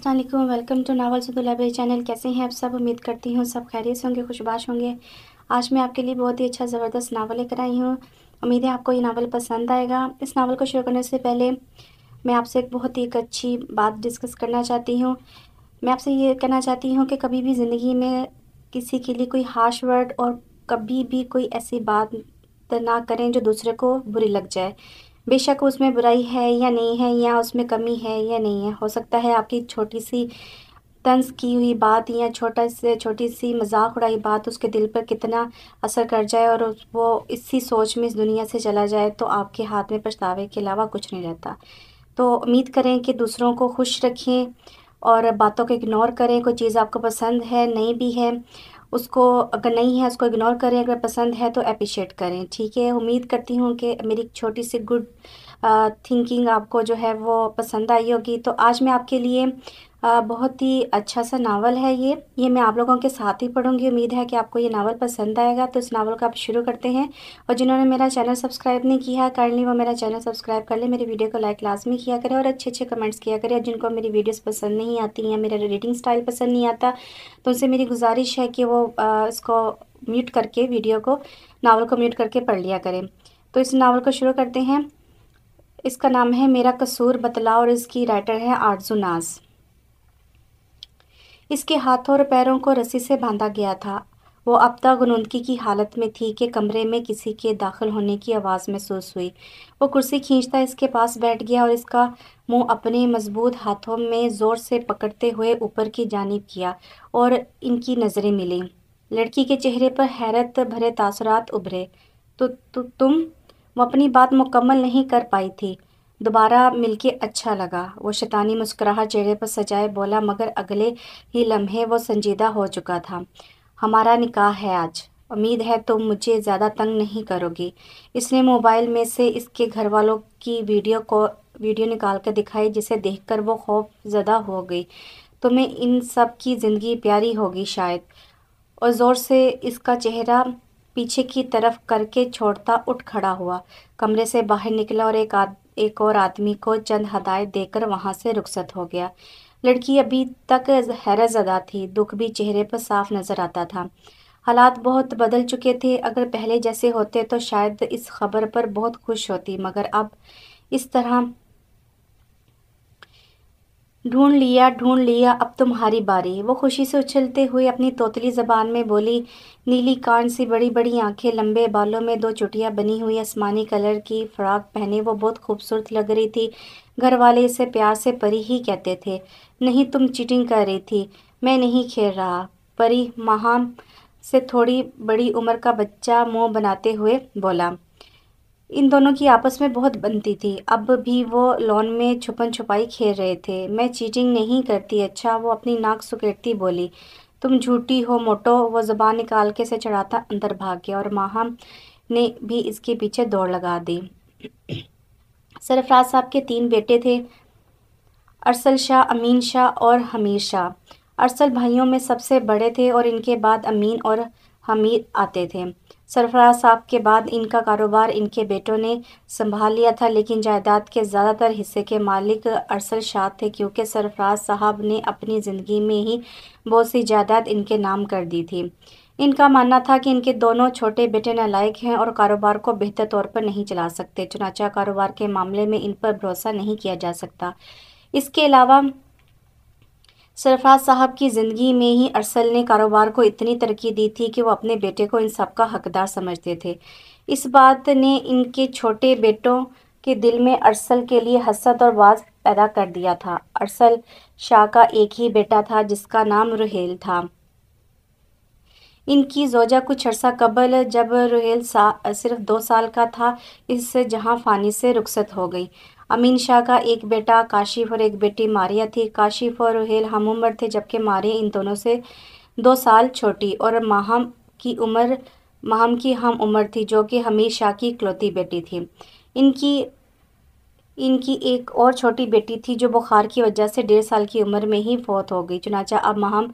अस्सलाम वालेकुम, welcome to novel Sudhu library channel. कैसे हैं आप सब? उम्मीद करती हूँ सब खैरियत से होंगे, खुशबाश होंगे। आज मैं आपके लिए बहुत ही अच्छा ज़बरदस्त नावल लेकर आई हूँ। उम्मीद है आपको ये नावल पसंद आएगा। इस नावल को शुरू करने से पहले मैं आपसे एक बहुत ही एक अच्छी बात डिस्कस करना चाहती हूँ। मैं आपसे ये कहना चाहती हूँ कि कभी भी ज़िंदगी में किसी के लिए कोई हार्श वर्ड और कभी भी कोई ऐसी बात ना करें जो दूसरे को बुरी लग जाए। बेशक उसमें बुराई है या नहीं है, या उसमें कमी है या नहीं है। हो सकता है आपकी छोटी सी तंज़ की हुई बात या छोटी सी मजाक उड़ाई बात उसके दिल पर कितना असर कर जाए और वो इसी सोच में इस दुनिया से चला जाए, तो आपके हाथ में पछतावे के अलावा कुछ नहीं रहता। तो उम्मीद करें कि दूसरों को खुश रखें और बातों को इग्नोर करें। कोई चीज़ आपको पसंद है, नहीं भी है, उसको अगर नहीं है उसको इग्नोर करें, अगर पसंद है तो एप्रिशिएट करें। ठीक है, उम्मीद करती हूँ कि मेरी छोटी सी गुड थिंकिंग आपको जो है वो पसंद आई होगी। तो आज मैं आपके लिए बहुत ही अच्छा सा नावल है ये मैं आप लोगों के साथ ही पढ़ूंगी। उम्मीद है कि आपको ये नावल पसंद आएगा। तो इस नावल को आप शुरू करते हैं। और जिन्होंने मेरा चैनल सब्सक्राइब नहीं किया है, काइंडली वो मेरा चैनल सब्सक्राइब कर ले, मेरी वीडियो को लाइक लाजमी किया करें और अच्छे अच्छे कमेंट्स किया करें। और जिनको मेरी वीडियोस पसंद नहीं आती या मेरा रीडिंग स्टाइल पसंद नहीं आता, तो उनसे मेरी गुजारिश है कि वो इसको म्यूट करके वीडियो को, नावल को म्यूट करके पढ़ लिया करें। तो इस नावल को शुरू करते हैं। इसका नाम है मेरा कसूर बतलाओ और इसकी राइटर है आरज़ू नाज। इसके हाथों और पैरों को रस्सी से बांधा गया था। वो अब तक गुनूदगी की हालत में थी कि कमरे में किसी के दाखिल होने की आवाज़ महसूस हुई। वो कुर्सी खींचता इसके पास बैठ गया और इसका मुंह अपने मजबूत हाथों में ज़ोर से पकड़ते हुए ऊपर की जानिब किया और इनकी नज़रें मिलीं। लड़की के चेहरे पर हैरत भरे तासुरात उभरे। तुम? वो अपनी बात मुकम्मल नहीं कर पाई थी। दोबारा मिलके अच्छा लगा, वो शैतानी मुस्कुराहट चेहरे पर सजाए बोला, मगर अगले ही लम्हे वो संजीदा हो चुका था। हमारा निकाह है आज। उम्मीद है तुम मुझे ज़्यादा तंग नहीं करोगी। इसने मोबाइल में से इसके घर वालों की वीडियो निकाल कर दिखाई, जिसे देखकर वो खौफ ज़दा हो गई। तुम्हें इन सब की ज़िंदगी प्यारी होगी शायद। और ज़ोर से इसका चेहरा पीछे की तरफ करके छोड़ता उठ खड़ा हुआ, कमरे से बाहर निकला और एक और आदमी को चंद हदायत देकर वहाँ से रुखसत हो गया। लड़की अभी तक हैरत ज़दा थी, दुख भी चेहरे पर साफ नज़र आता था। हालात बहुत बदल चुके थे। अगर पहले जैसे होते तो शायद इस खबर पर बहुत खुश होती, मगर अब इस तरह ढूंढ लिया, अब तुम्हारी बारी। वो खुशी से उछलते हुए अपनी तोतली ज़बान में बोली। नीली कान सी बड़ी बड़ी आंखें, लंबे बालों में दो चुटियाँ बनी हुई, आसमानी कलर की फ्रॉक पहने वो बहुत खूबसूरत लग रही थी। घर वाले इसे प्यार से परी ही कहते थे। नहीं, तुम चीटिंग कर रही थी, मैं नहीं खेल रहा। परी महाम से थोड़ी बड़ी उम्र का बच्चा मुँह बनाते हुए बोला। इन दोनों की आपस में बहुत बनती थी। अब भी वो लॉन में छुपन छुपाई खेल रहे थे। मैं चीटिंग नहीं करती। अच्छा, वो अपनी नाक सुकेटती बोली। तुम झूठी हो मोटो। वो ज़बान निकाल के से चढ़ाता अंदर भाग गया और माहम ने भी इसके पीछे दौड़ लगा दी। सरफराज साहब के 3 बेटे थे, अरसल शाह, अमीन शाह और हमीर शाह। अरसल भाइयों में सबसे बड़े थे और इनके बाद अमीन और हमीर आते थे। सरफराज साहब के बाद इनका कारोबार इनके बेटों ने संभाल लिया था, लेकिन जायदाद के ज़्यादातर हिस्से के मालिक अरसल शाह थे, क्योंकि सरफराज साहब ने अपनी ज़िंदगी में ही बहुत सी जायदाद इनके नाम कर दी थी। इनका मानना था कि इनके दोनों छोटे बेटे नालायक हैं और कारोबार को बेहतर तौर पर नहीं चला सकते, चुनांचे कारोबार के मामले में इन पर भरोसा नहीं किया जा सकता। इसके अलावा सरफराज साहब की ज़िंदगी में ही अरसल ने कारोबार को इतनी तरक्की दी थी कि वो अपने बेटे को इन सब का हकदार समझते थे। इस बात ने इनके छोटे बेटों के दिल में अरसल के लिए हसद और वाज पैदा कर दिया था। अरसल शाह का एक ही बेटा था, जिसका नाम रुहेल था। इनकी ज़ौजा कुछ अर्सा कबल, जब रुहेल सिर्फ 2 साल का था, इस जहां फ़ानी से रुखसत हो गई। अमीन शाह का एक बेटा काशिफ और एक बेटी मारिया थी। काशिफ और रुहेल हम उम्र थे, जबकि मारिया इन दोनों से 2 साल छोटी और माहम की हम उम्र थी, जो कि हमीर शाह की इकलौती बेटी थी। इनकी एक और छोटी बेटी थी, जो बुखार की वजह से 1.5 साल की उम्र में ही फौत हो गई। चुनांचे अब माहम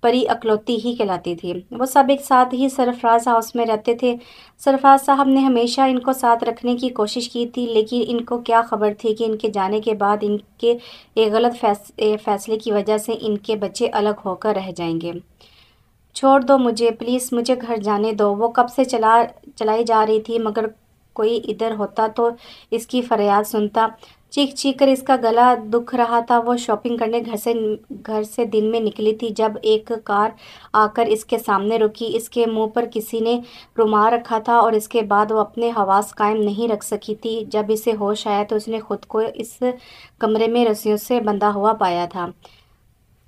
परी इकलौती ही कहलाती थी। वो सब एक साथ ही सरफराज हाउस में रहते थे। सरफराज साहब ने हमेशा इनको साथ रखने की कोशिश की थी, लेकिन इनको क्या खबर थी कि इनके जाने के बाद इनके एक गलत फैसले की वजह से इनके बच्चे अलग होकर रह जाएंगे। छोड़ दो मुझे प्लीज़, मुझे घर जाने दो। वो कब से चलाई जा रही थी, मगर कोई इधर होता तो इसकी फरियाद सुनता। चीख चीख कर इसका गला दुख रहा था। वो शॉपिंग करने घर से दिन में निकली थी, जब एक कार आकर इसके सामने रुकी। इसके मुंह पर किसी ने रुमाल रखा था और इसके बाद वो अपने हवास कायम नहीं रख सकी थी। जब इसे होश आया तो उसने खुद को इस कमरे में रस्सियों से बंधा हुआ पाया था।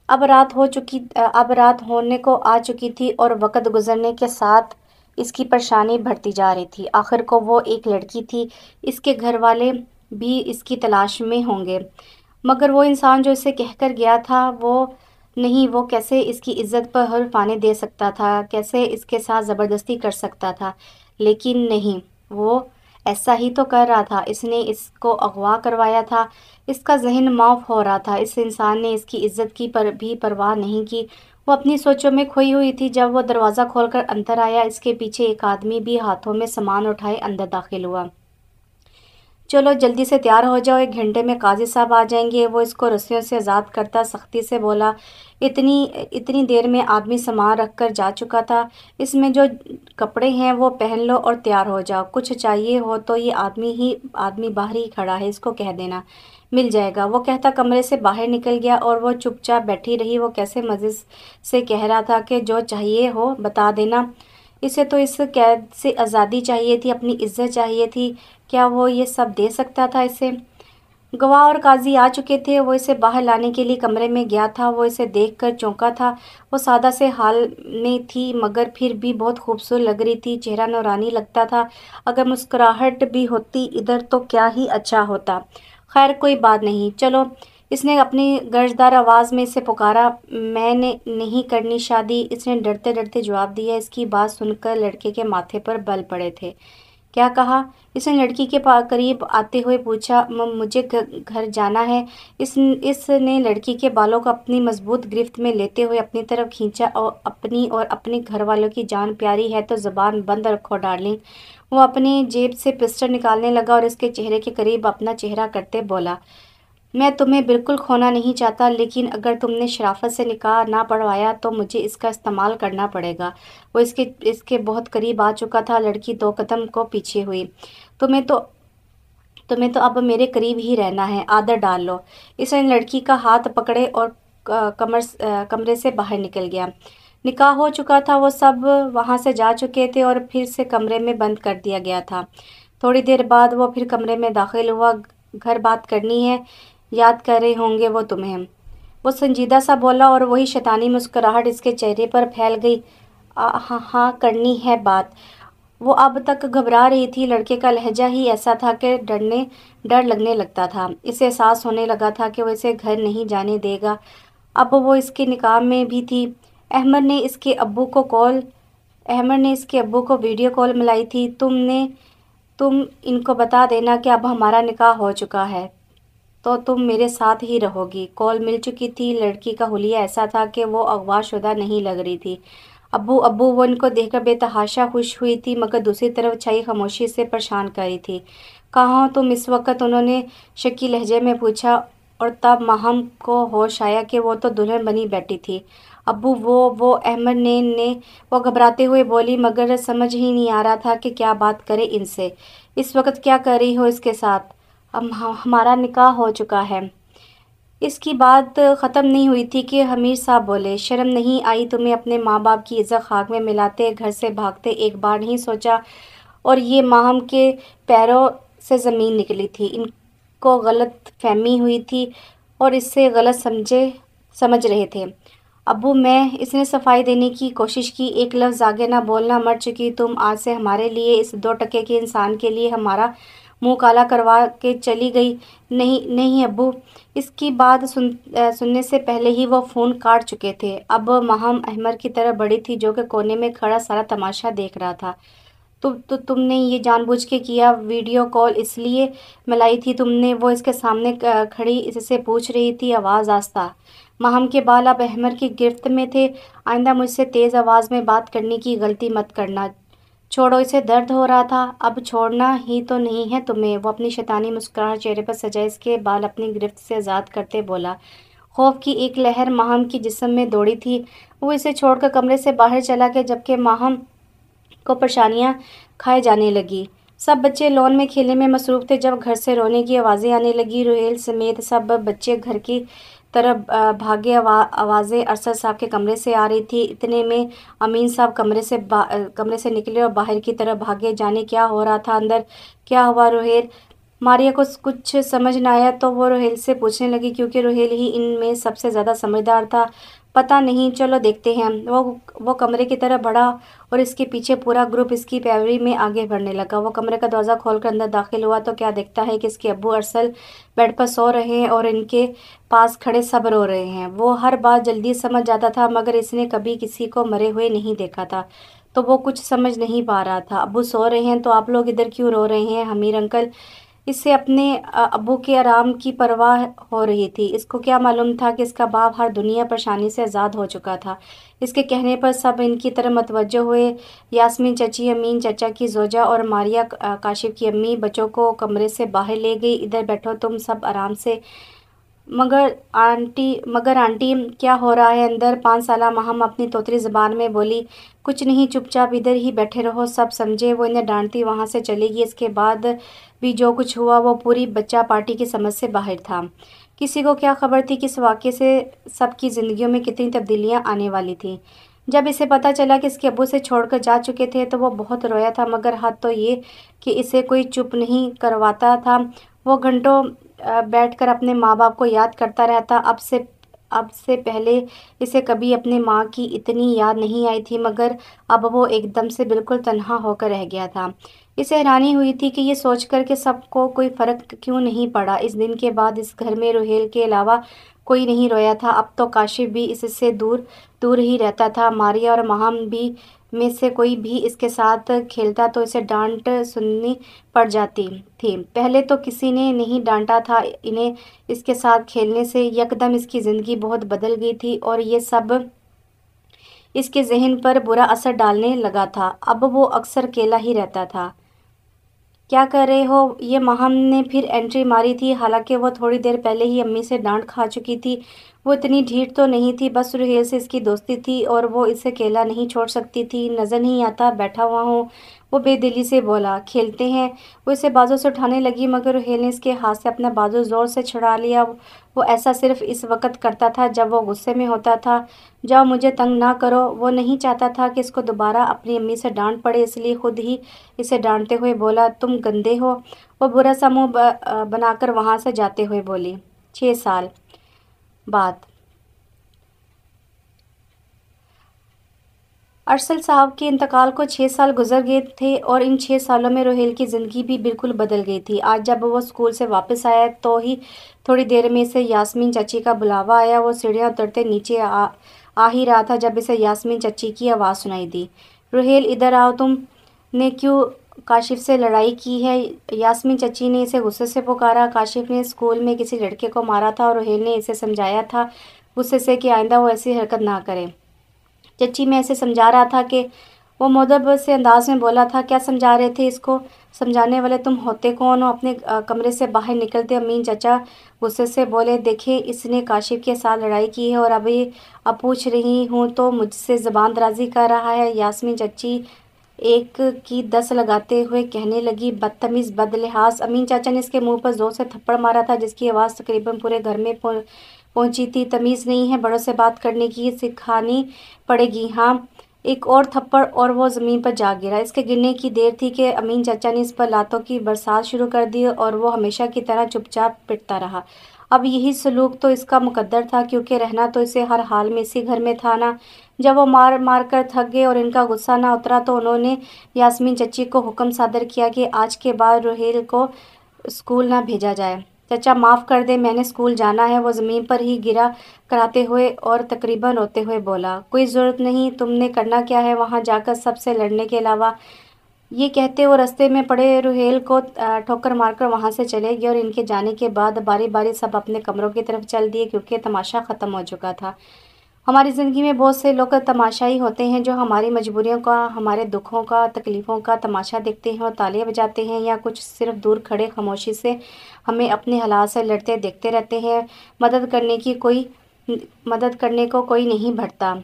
अब रात होने को आ चुकी थी और वक़्त गुज़रने के साथ इसकी परेशानी बढ़ती जा रही थी। आखिर को वो एक लड़की थी, इसके घर वाले भी इसकी तलाश में होंगे, मगर वो इंसान जो इसे कहकर गया था वो कैसे इसकी इज़्ज़त पर हर्फ आने दे सकता था, कैसे इसके साथ ज़बरदस्ती कर सकता था। लेकिन नहीं, वो ऐसा ही तो कर रहा था। इसने इसको अगवा करवाया था। इसका ज़हन माफ हो रहा था। इस इंसान ने इसकी इज़्ज़त की भी परवाह नहीं की। वो अपनी सोचों में खोई हुई थी। जब वो दरवाज़ा खोलकर अंदर आया, इसके पीछे एक आदमी भी हाथों में सामान उठाए अंदर दाखिल हुआ। चलो जल्दी से तैयार हो जाओ, 1 घंटे में काजी साहब आ जाएंगे। वो इसको रस्सियों से आज़ाद करता सख्ती से बोला। इतनी देर में आदमी सामान रख कर जा चुका था। इसमें जो कपड़े हैं वो पहन लो और तैयार हो जाओ। कुछ चाहिए हो तो ये आदमी बाहर ही खड़ा है, इसको कह देना, मिल जाएगा। वो कहता कमरे से बाहर निकल गया और वो चुपचाप बैठी रही। वो कैसे मज़े से कह रहा था कि जो चाहिए हो बता देना। इसे तो इस कैद से आज़ादी चाहिए थी, अपनी इज्जत चाहिए थी। क्या वो ये सब दे सकता था इसे? गवाह और काजी आ चुके थे। वो इसे बाहर लाने के लिए कमरे में गया था। वो इसे देखकर चौंका था। वो सादा से हाल में थी, मगर फिर भी बहुत खूबसूरत लग रही थी। चेहरा नूरानी लगता था। अगर मुस्कुराहट भी होती इधर तो क्या ही अच्छा होता। खैर कोई बात नहीं, चलो। इसने अपनी गर्जदार आवाज़ में इसे पुकारा। मैंने नहीं करनी शादी, इसने डरते डरते जवाब दिया। इसकी बात सुनकर लड़के के माथे पर बल पड़े थे। क्या कहा? इसने लड़की के करीब आते हुए पूछा। मुझे घर जाना है। इसने लड़की के बालों को अपनी मजबूत गिरफ्त में लेते हुए अपनी तरफ खींचा। और अपने घर वालों की जान प्यारी है तो ज़बान बंद रखो डार्लिंग। वो अपनी जेब से पिस्टल निकालने लगा और इसके चेहरे के करीब अपना चेहरा करते बोला, मैं तुम्हें बिल्कुल खोना नहीं चाहता, लेकिन अगर तुमने शराफत से निकाह ना पढ़वाया तो मुझे इसका इस्तेमाल करना पड़ेगा। वो इसके बहुत करीब आ चुका था। लड़की 2 कदम को पीछे हुई। तुम्हें तो अब मेरे करीब ही रहना है, आदत डाल लो। इसने लड़की का हाथ पकड़े और कमरे से बाहर निकल गया। निकाह हो चुका था। वो सब वहाँ से जा चुके थे और फिर से कमरे में बंद कर दिया गया था। थोड़ी देर बाद वो फिर कमरे में दाखिल हुआ। घर बात करनी है, याद कर रहे होंगे वो तुम्हें, वो संजीदा सा बोला और वही शैतानी मुस्कुराहट इसके चेहरे पर फैल गई। हाँ हाँ करनी है बात। वो अब तक घबरा रही थी। लड़के का लहजा ही ऐसा था कि डर लगने लगता था। इसे एहसास होने लगा था कि वो इसे घर नहीं जाने देगा। अब वो इसके निकाह में भी थी। अहमद ने इसके अब्बू को वीडियो कॉल मिलाई थी। तुम इनको बता देना कि अब हमारा निकाह हो चुका है तो तुम मेरे साथ ही रहोगी। कॉल मिल चुकी थी। लड़की का हुलिया ऐसा था कि वो अगवाशुदा नहीं लग रही थी। अब्बू वो इनको देखकर बेतहाशा खुश हुई थी, मगर दूसरी तरफ छाई खामोशी से परेशान कर रही थी। कहाँ हो तुम इस वक्त? उन्होंने शक्की लहजे में पूछा और तब माहम को होश आया कि वो तो दुल्हन बनी बैठी थी। अब्बू वो अहमद ने वो घबराते हुए बोली, मगर समझ ही नहीं आ रहा था कि क्या बात करे इनसे। इस वक्त क्या कर रही हो इसके साथ? हमारा निकाह हो चुका है। इसकी बात ख़त्म नहीं हुई थी कि हमीर साहब बोले, शर्म नहीं आई तुम्हें अपने माँ बाप की इज़्ज़त खाक में मिलाते, घर से भागते? एक बार नहीं सोचा? और ये माहम के पैरों से ज़मीन निकली थी। इनको गलत फहमी हुई थी और इससे गलत समझ रहे थे। अब्बू इसने सफाई देने की कोशिश की। एक लफ्ज़ आगे ना बोलना, मर चुकी तुम। आज से हमारे लिए, इस 2 टके के इंसान के लिए हमारा मुंह काला करवा के चली गई। नहीं नहीं अब्बू। इसकी बात सुनने से पहले ही वो फ़ोन काट चुके थे। अब माहम अहमद की तरफ बढ़ी थी, जो कि कोने में खड़ा सारा तमाशा देख रहा था। तुमने ये जानबूझ के किया। वीडियो कॉल इसलिए मिलाई थी तुमने। वो इसके सामने खड़ी इससे पूछ रही थी, आवाज़ आस्ता। माहम के बाल अब अहमर की गिरफ्त में थे। आइंदा मुझसे तेज़ आवाज़ में बात करने की गलती मत करना। छोड़ो, इसे दर्द हो रहा था। अब छोड़ना ही तो नहीं है तुम्हें। वो अपनी शैतानी मुस्कुराहट चेहरे पर सजाए इसके बाल अपनी गिरफ्त से आज़ाद करते बोला। खौफ की एक लहर माहम की जिस्म में दौड़ी थी। वो इसे छोड़कर कमरे से बाहर चला गया, जबकि माहम को परेशानियां खाए जाने लगी। सब बच्चे लॉन में खेलने में मसरूफ थे जब घर से रोने की आवाज़ें आने लगी। रुहेल समेत सब बच्चे घर की तरफ भागे। आवाज़ें अरशद साहब के कमरे से आ रही थी। इतने में अमीन साहब कमरे से निकले और बाहर की तरफ भागे। जाने क्या हो रहा था अंदर। क्या हुआ रुहेल? मारिया को कुछ समझ न आया तो वो रुहेल से पूछने लगी, क्योंकि रुहेल ही इनमें सबसे ज़्यादा समझदार था। पता नहीं, चलो देखते हैं। वो कमरे की तरफ बढ़ा और इसके पीछे पूरा ग्रुप इसकी पैरवी में आगे बढ़ने लगा। वो कमरे का दरवाज़ा खोलकर अंदर दाखिल हुआ तो क्या देखता है कि इसके अब्बू अरसल बेड पर सो रहे हैं और इनके पास खड़े सब रो रहे हैं। वो हर बात जल्दी समझ जाता था, मगर इसने कभी किसी को मरे हुए नहीं देखा था, तो वो कुछ समझ नहीं पा रहा था। अब्बू सो रहे हैं तो आप लोग इधर क्यों रो रहे हैं? हमीर अंकल। इससे अपने अब्बू के आराम की परवाह हो रही थी। इसको क्या मालूम था कि इसका बाप हर दुनिया परेशानी से आज़ाद हो चुका था। इसके कहने पर सब इनकी तरफ मतवज्जो हुए। यास्मीन चची, अमीन चचा की जोजा और मारिया काशिफ की अम्मी बच्चों को कमरे से बाहर ले गई। इधर बैठो तुम सब आराम से। मगर आंटी क्या हो रहा है अंदर? 5 साला माहम अपनी तोतरी ज़बान में बोली। कुछ नहीं, चुपचाप इधर ही बैठे रहो, सब समझे। वो इन्हें डांटती वहाँ से चली गई। इसके बाद भी जो कुछ हुआ वो पूरी बच्चा पार्टी की समझ से बाहर था। किसी को क्या खबर थी कि इस वाक़े से सबकी ज़िंदगियों में कितनी तब्दीलियाँ आने वाली थी। जब इसे पता चला कि इसके अब्बू से छोड़कर जा चुके थे तो वो बहुत रोया था, मगर हद तो ये कि इसे कोई चुप नहीं करवाता था। वो घंटों बैठकर अपने माँ बाप को याद करता रहता। अब से पहले इसे कभी अपने माँ की इतनी याद नहीं आई थी, मगर अब वो एकदम से बिल्कुल तन्हा होकर रह गया था। इसे हैरानी हुई थी कि ये सोचकर कि सबको कोई फ़र्क क्यों नहीं पड़ा। इस दिन के बाद इस घर में रुहेल के अलावा कोई नहीं रोया था। अब तो काशिफ भी इससे दूर दूर ही रहता था। मारिया और माहम भी में से कोई भी इसके साथ खेलता तो इसे डांट सुननी पड़ जाती थी। पहले तो किसी ने नहीं डांटा था इन्हें इसके साथ खेलने से। यकदम इसकी ज़िंदगी बहुत बदल गई थी और ये सब इसके जहन पर बुरा असर डालने लगा था। अब वो अक्सर अकेला ही रहता था। क्या कर रहे हो? ये माहम ने फिर एंट्री मारी थी। हालांकि वो थोड़ी देर पहले ही अम्मी से डांट खा चुकी थी। वो इतनी ढीठ तो नहीं थी, बस रुहेल से इसकी दोस्ती थी और वो इसे अकेला नहीं छोड़ सकती थी। नज़र नहीं आता बैठा हुआ हूँ? वो बेदिली से बोला। खेलते हैं। वो इसे बाजू से उठाने लगी, मगर रुहेल ने इसके हाथ से अपना बाजू ज़ोर से छुड़ा लिया। वो ऐसा सिर्फ इस वक्त करता था जब वो गुस्से में होता था। जाओ, मुझे तंग ना करो। वो नहीं चाहता था कि इसको दोबारा अपनी अम्मी से डांट पड़े, इसलिए खुद ही इसे डांटते हुए बोला, तुम गंदे हो। वो बुरा सा मुँह बनाकर वहाँ से जाते हुए बोली। 6 साल बाद अरसल साहब के इंतकाल को 6 साल गुजर गए थे और इन 6 सालों में रुहेल की ज़िंदगी भी बिल्कुल बदल गई थी। आज जब वो स्कूल से वापस आया तो ही थोड़ी देर में इसे यास्मीन चची का बुलावा आया। वो सीढ़ियाँ उतरते नीचे आ ही रहा था जब इसे यास्मीन चची की आवाज़ सुनाई दी। रुहेल, इधर आओ। तुमने क्यों काशिफ से लड़ाई की है? यास्मीन चची ने इसे गुस्से से पुकारा। काशिफ ने स्कूल में किसी लड़के को मारा था और रुहेल ने इसे समझाया था गुस्से से कि आइंदा वो ऐसी हरकत ना करे। चची, मैं इसे समझा रहा था कि वो मुअद्दब से अंदाज में बोला था। क्या समझा रहे थे इसको? समझाने वाले तुम होते कौन हो? अपने कमरे से बाहर निकलते अमीन चचा गुस्से से बोले। देखे, इसने काशिफ के साथ लड़ाई की है और अब पूछ रही हूँ तो मुझसे ज़बान दराजी कर रहा है। यास्मीन चची एक की 10 लगाते हुए कहने लगी, बदतमीज़, बदलिहाज। अमीन चाचा ने इसके मुंह पर जोर से थप्पड़ मारा था, जिसकी आवाज़ तकरीबन पूरे घर में पहुंची थी। तमीज़ नहीं है? बड़ों से बात करने की सिखानी पड़ेगी। हाँ। एक और थप्पड़ और वो ज़मीन पर जा गिरा। इसके गिरने की देर थी कि अमीन चाचा ने इस पर लातों की बरसात शुरू कर दी और वो हमेशा की तरह चुपचाप पिटता रहा। अब यही सलूक तो इसका मुकद्दर था, क्योंकि रहना तो इसे हर हाल में इसी घर में था ना। जब वो मार मार कर थक गए और इनका गुस्सा ना उतरा तो उन्होंने यास्मीन चची को हुक्म सादर किया कि आज के बाद रुहेल को स्कूल ना भेजा जाए। चचा, माफ़ कर दे, मैंने स्कूल जाना है। वो ज़मीन पर ही गिरा कराते हुए और तकरीबन रोते हुए बोला। कोई ज़रूरत नहीं। तुमने करना क्या है वहाँ जाकर सबसे लड़ने के अलावा? یہ کہتے وہ راستے میں پڑے روہیل کو ٹھوکر مار کر وہاں سے چلے گئے اور ان کے جانے کے بعد باری باری سب اپنے کمروں کی طرف چل دیے کیونکہ تماشا ختم ہو چکا تھا۔ ہماری زندگی میں بہت سے لوگ تماشائی ہوتے ہیں جو ہماری مجبوریوں کا، ہمارے دکھوں کا، تکلیفوں کا تماشا دیکھتے ہیں اور تالیاں بجاتے ہیں، یا کچھ صرف دور کھڑے خاموشی سے ہمیں اپنے حالات سے لڑتے دیکھتے رہتے ہیں۔ مدد کرنے کو کوئی نہیں بھرتا۔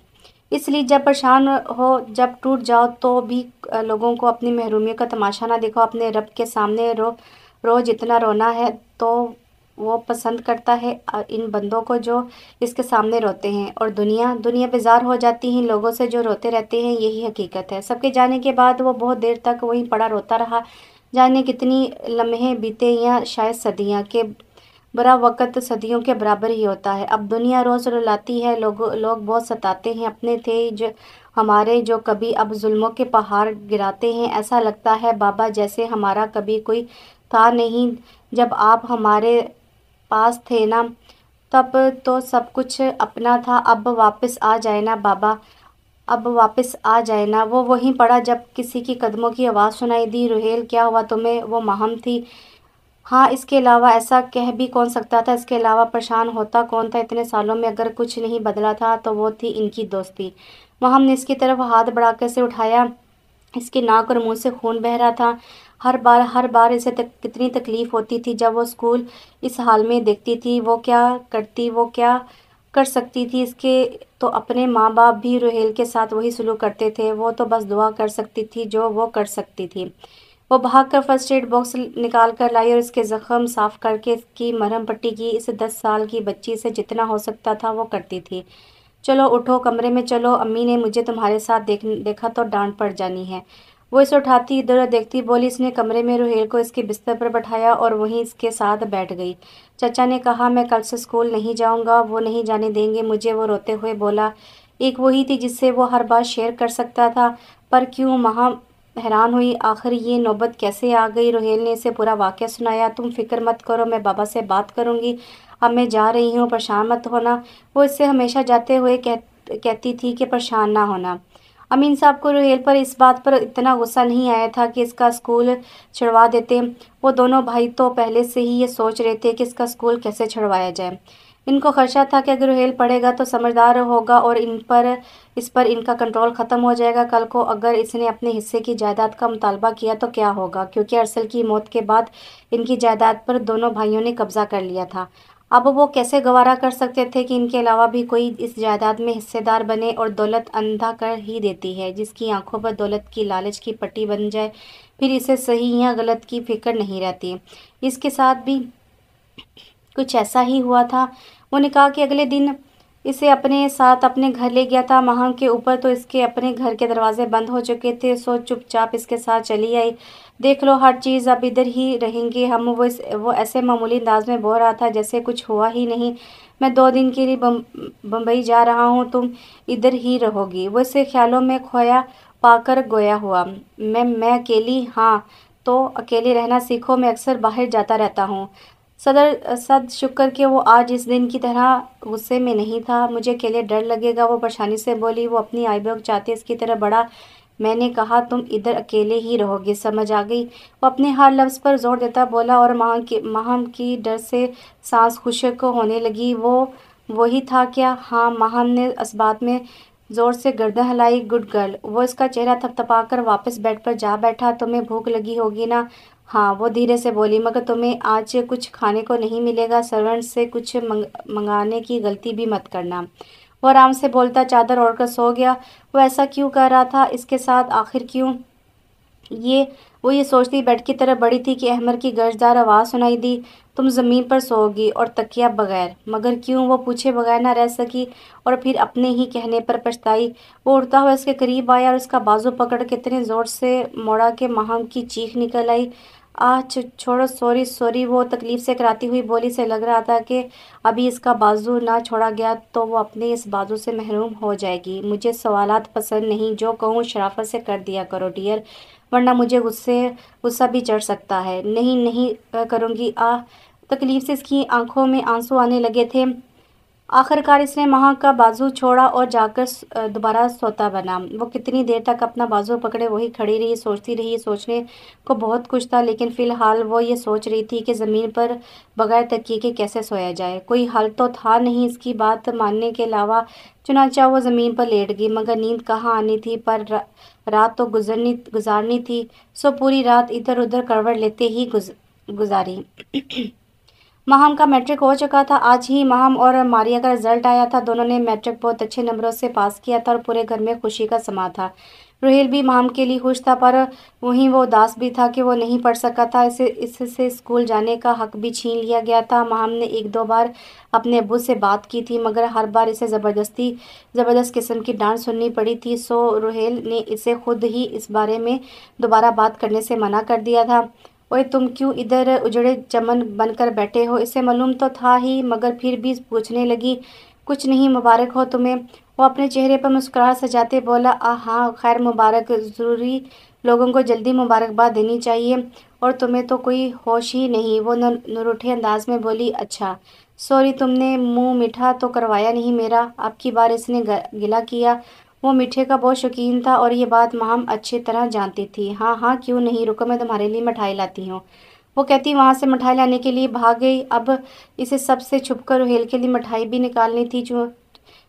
اس لیے جب پریشان ہو، جب ٹوٹ جاؤ تو بھی لوگوں کو اپنی محرومیوں کا تماشا نہ دکھاؤ، اپنے رب کے سامنے رو جتنا رونا ہے تو وہ پسند کرتا ہے ان بندوں کو جو اس کے سامنے روتے ہیں، اور دنیا بیزار ہو جاتی ہے لوگوں سے جو روتے رہتے ہیں۔ یہی حقیقت ہے۔ سب کے جانے کے بعد وہ بہت دیر تک وہیں پڑا روتا رہا، جانے کتنی لمحے بیتے یا شاید صدیاں، کہ برا وقت صدیوں کے برابر ہی ہوتا ہے۔ اب دنیا روز رلاتی ہے، لوگ بہت ستاتے ہیں، اپنے تھے جو ہمارے جو کبھی اب ظلموں کے پہاڑ گراتے ہیں۔ ایسا لگتا ہے بابا جیسے ہمارا کبھی کوئی تھا نہیں، جب آپ ہمارے پاس تھے نا تب تو سب کچھ اپنا تھا، اب واپس آ جائے نا بابا، اب واپس آ جائے نا۔ وہ وہیں پڑا جب کسی کی قدموں کی آواز سنائی دی، روہیل کیا ہوا تمہیں؟ وہ ماہم تھی۔ ہاں، اس کے علاوہ ایسا کہہ بھی کون سکتا تھا؟ اس کے علاوہ پریشان ہوتا کون تھا؟ اتنے سالوں میں اگر کچھ نہیں بدلا تھا تو وہ تھی ان کی دوستی۔ ماہم نے اس کی طرف ہاتھ بڑھا کر اسے اٹھایا، اس کی ناک اور منہ سے خون بہہ رہا تھا۔ ہر بار اسے کتنی تکلیف ہوتی تھی جب وہ اسکول اس حال میں دیکھتی تھی۔ وہ کیا کرتی، وہ کیا کر سکتی تھی؟ اس کے تو اپنے ماں باپ بھی روہیل کے ساتھ وہی سلوک کرتے تھے۔ وہ تو بس دعا کر سکتی تھی جو وہ کر سکتی تھی۔ وہ بھاگ کر فرسٹ ایڈ باکس نکال کر لائی اور اس کے زخم صاف کر کے اس کی مرہم پٹی کی۔ اس 10 سال کی بچی سے جتنا ہو سکتا تھا وہ کرتی تھی۔ چلو اٹھو، کمرے میں چلو، امی نے مجھے تمہارے ساتھ دیکھا تو ڈانٹ پڑ جانی ہے۔ وہ اسے اٹھاتی ادھر دیکھتی بولی۔ اس نے کمرے میں روہیل کو اس کے بستر پر بٹھایا اور وہیں اس کے ساتھ بیٹھ گئی۔ چچا نے کہا میں کل سے اسکول نہیں جاؤں گا، وہ نہیں جانے دیں گے مجھے، وہ روتے ہوئے بولا۔ ایک وہی تھی جس سے وہ ہر بات شیئر کر سکتا تھا، پر کیوں؟ ماہم حیران ہوئی، آخر یہ نوبت کیسے آ گئی؟ روہیل نے اسے پورا واقعہ سنایا۔ تم فکر مت کرو، میں بابا سے بات کروں گی، اب میں جا رہی ہوں، پریشان مت ہونا۔ وہ اس سے ہمیشہ جاتے ہوئے کہتی تھی کہ پریشان نہ ہونا۔ امین صاحب کو روہیل پر اس بات پر اتنا غصہ نہیں آیا تھا کہ اس کا اسکول چھڑوا دیتے۔ وہ دونوں بھائی تو پہلے سے ہی یہ سوچ رہے تھے کہ اس کا اسکول کیسے چھڑوایا جائے۔ ان کو خدشہ تھا کہ اگر روہیل پڑھے گا تو سمجھدار ہوگا اور اس پر ان کا کنٹرول ختم ہو جائے گا۔ کل کو اگر اس نے اپنے حصے کی جائیداد کا مطالبہ کیا تو کیا ہوگا؟ کیونکہ ارسل کی موت کے بعد ان کی جائیداد پر دونوں بھائیوں نے قبضہ کر لیا تھا۔ اب وہ کیسے گوارا کر سکتے تھے کہ ان کے علاوہ بھی کوئی اس جائیداد میں حصے دار بنے؟ اور دولت اندھا کر ہی دیتی ہے، جس کی آنکھوں پر دولت کی لالچ کی پٹی بن جائے پھر اسے صحیح یا غلط کی فکر نہیں رہتی۔ اس کے ساتھ بھی کچھ ایسا ہی ہوا تھا۔ وہ نکاح کے اگلے دن اسے اپنے ساتھ اپنے گھر لے گیا تھا۔ ماہم کے اوپر تو اس کے اپنے گھر کے دروازے بند ہو چکے تھے، سو چپ چاپ اس کے ساتھ چلی آئی۔ دیکھ لو ہر چیز، اب ادھر ہی رہیں گے ہم۔ وہ ایسے معمولی انداز میں بول رہا تھا جیسے کچھ ہوا ہی نہیں۔ میں 2 دن کے لیے بمبئی جا رہا ہوں، تم ادھر ہی رہو گی؟ وہ اسے خیالوں میں کھویا پا کر گویا ہوا۔ میں اکیلی؟ ہاں تو اکیلے رہنا سیکھو، میں اکثر باہر جاتا رہتا ہوں۔ صد شکر کہ وہ آج اس دن کی طرح غصے میں نہیں تھا۔ مجھے اکیلے ڈر لگے گا، وہ پریشانی سے بولی۔ وہ اپنی آئی بروز چاہتے اس کی طرح بڑھا۔ میں نے کہا تم ادھر اکیلے ہی رہو گی، سمجھ آ گئی؟ وہ اپنے ہر لفظ پر زور دیتا بولا اور ماہم کی ڈر سے سانس خشک ہونے لگی۔ وہ وہی تھا کیا؟ ہاں، ماہم نے اس بات میں زور سے گردن ہلائی۔ Good girl. وہ اس کا چہرہ تھپتھپا کر واپس بیڈ پر جا بیٹھا۔ تمہیں بھوک لگی ہوگی نا؟ ہاں، وہ دھیرے سے بولی، مگر تمہیں آج کچھ کھانے کو نہیں ملے گا، سرونٹ سے کچھ منگانے کی غلطی بھی مت کرنا۔ وہ آرام سے بولتا چادر اوڑھ کر سو گیا۔ وہ ایسا کیوں کر رہا تھا اس کے ساتھ؟ آخر کیوں؟ وہ یہ سوچتی بیڈ کی طرف بڑھی تھی کہ احمد کی گرجدار آواز سنائی دی، تم زمین پر سو گی اور تکیہ بغیر؟ مگر کیوں؟ وہ پوچھے بغیر نہ رہ سکی اور پھر اپنے ہی کہنے پر پچھتائی۔ وہ اڑتا ہوا اس کے قریب آیا اور اس کا بازو پکڑ کے اتنے زور سے موڑا کہ ماہم کی چیخ نکل آئی۔ چھوڑو، سوری، وہ تکلیف سے کراتی ہوئی بولی۔ سے لگ رہا تھا کہ ابھی اس کا بازو نہ چھوڑا گیا تو وہ اپنے اس بازو سے محروم ہو جائے گی۔ مجھے سوالات پسند نہیں، جو کہوں شرافت سے کر دیا کرو ڈیئر، ورنہ مجھے غصہ بھی چڑھ سکتا ہے۔ نہیں کروں گی۔ تکلیف سے اس کی آنکھوں میں آنسو آنے لگے تھے۔ आखिरकार इसने माह का बाजू छोड़ा और जाकर दोबारा सोता बना। वो कितनी देर तक अपना बाजू पकड़े वही खड़ी रही, सोचती रही। सोचने को बहुत कुछ था, लेकिन फिलहाल वो ये सोच रही थी कि ज़मीन पर बगैर तकिए के कैसे सोया जाए। कोई हल तो था नहीं इसकी बात मानने के अलावा। चुनांचे वो ज़मीन पर लेट गई, मगर नींद कहाँ आनी थी। पर रात तो गुजारनी थी, सो पूरी रात इधर उधर करवट लेते ही गुजारी। माहम का मैट्रिक हो चुका था। आज ही माहम और मारिया का रिजल्ट आया था। दोनों ने मैट्रिक बहुत अच्छे नंबरों से पास किया था और पूरे घर में खुशी का समा था। रोहेल भी माहम के लिए खुश था, पर वहीं वो उदास भी था कि वो नहीं पढ़ सका था। इससे स्कूल जाने का हक भी छीन लिया गया था। माहम ने एक दो बार अपने अब्बू से बात की थी, मगर हर बार इसे ज़बरदस्त किस्म की डांट सुननी पड़ी थी। सो रोहेल ने इसे खुद ही इस बारे में दोबारा बात करने से मना कर दिया था। ओए, तुम क्यों इधर उजड़े चमन बनकर बैठे हो? इसे मालूम तो था ही, मगर फिर भी पूछने लगी। कुछ नहीं, मुबारक हो तुम्हें। वो अपने चेहरे पर मुस्कुराहट सजाते बोला, हाँ खैर मुबारक, ज़रूरी लोगों को जल्दी मुबारकबाद देनी चाहिए और तुम्हें तो कोई होश ही नहीं। वो नरूठे अंदाज में बोली, अच्छा सॉरी, तुमने मुंह मीठा तो करवाया नहीं मेरा। अब की बार इसने गिला किया। वो मीठे का बहुत शौकीन था और ये बात माहम अच्छी तरह जानती थी। हाँ हाँ, क्यों नहीं, रुको मैं तुम्हारे लिए मिठाई लाती हूँ। वो कहती वहाँ से मिठाई लाने के लिए भाग गई। अब इसे सबसे छुपकर रोहेल के लिए मिठाई भी निकालनी थी।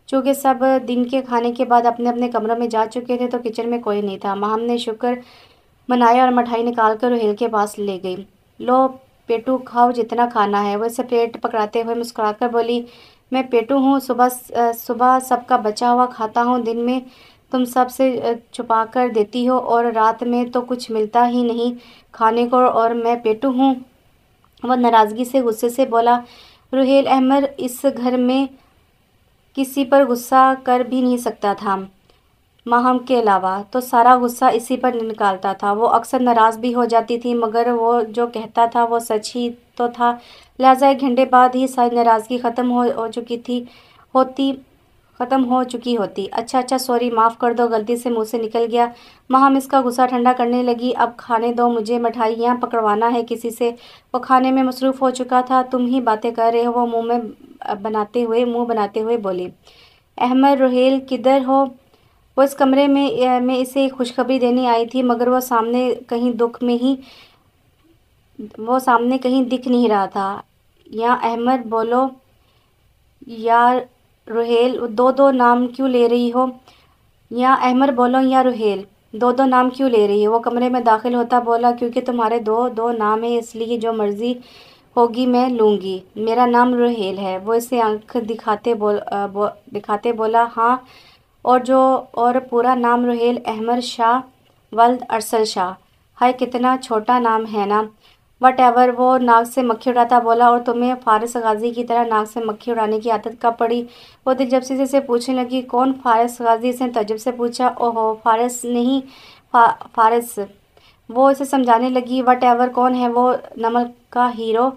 चूँकि सब दिन के खाने के बाद अपने अपने कमरों में जा चुके थे, तो किचन में कोई नहीं था। माहम ने शुक्र मनाया और मिठाई निकाल कर रोहेल के पास ले गई। लो पेटू, खाओ जितना खाना है। वो इसे प्लेट पकड़ाते हुए मुस्कुराकर बोली, मैं पेटू हूँ, सुबह सबका बचा हुआ खाता हूँ। दिन में तुम सब से छुपा कर देती हो और रात में तो कुछ मिलता ही नहीं खाने को, और मैं पेटू हूँ। वह नाराज़गी से गुस्से से बोला। रुहेल अहमद इस घर में किसी पर गुस्सा कर भी नहीं सकता था। माहम के अलावा तो सारा गुस्सा इसी पर निकालता था। वो अक्सर नाराज़ भी हो जाती थी, मगर वो जो कहता था वो सच ही तो था। लिहाजा 1 घंटे बाद ही सारी नाराज़गी ख़त्म हो चुकी होती। अच्छा अच्छा, सॉरी, माफ़ कर दो, गलती से मुँह से निकल गया। माहम इसका गुस्सा ठंडा करने लगी। अब खाने दो मुझे, मिठाइयाँ पकड़वाना है किसी से। वो खाने में मसरूफ़ हो चुका था। तुम ही बातें कर रहे हो, वो मुँह बनाते हुए बोली। अहमद, रोहेल किधर हो? वो इस कमरे में इसे एक खुशखबरी देने आई थी, मगर वो सामने कहीं दिख नहीं रहा था। या अहमद बोलो या रोहेल, दो दो नाम क्यों ले रही हो? या अहमद बोलो या रोहेल, दो दो नाम क्यों ले रही हो? वो कमरे में दाखिल होता बोला, क्योंकि तुम्हारे दो दो नाम है, इसलिए जो मर्जी होगी मैं लूँगी। मेरा नाम रोहेल है। वो इसे आंख दिखाते बोला, हाँ, और पूरा नाम रोहेल अहमद शाह वल्द अरसल शाह। हाय, कितना छोटा नाम है ना। वट एवर, वो नाक से मक्खी उड़ाता बोला, और तुम्हें फारिस गाजी की तरह नाक से मक्खी उड़ाने की आदत कब पड़ी? वो दिलचस्पी से पूछने लगी, कौन फारिस गाजी? इसने तजुब से पूछा। ओहो, फारिस नहीं, फारिस। वो इसे समझाने लगी, वट एवर कौन है वो? नमल का हीरो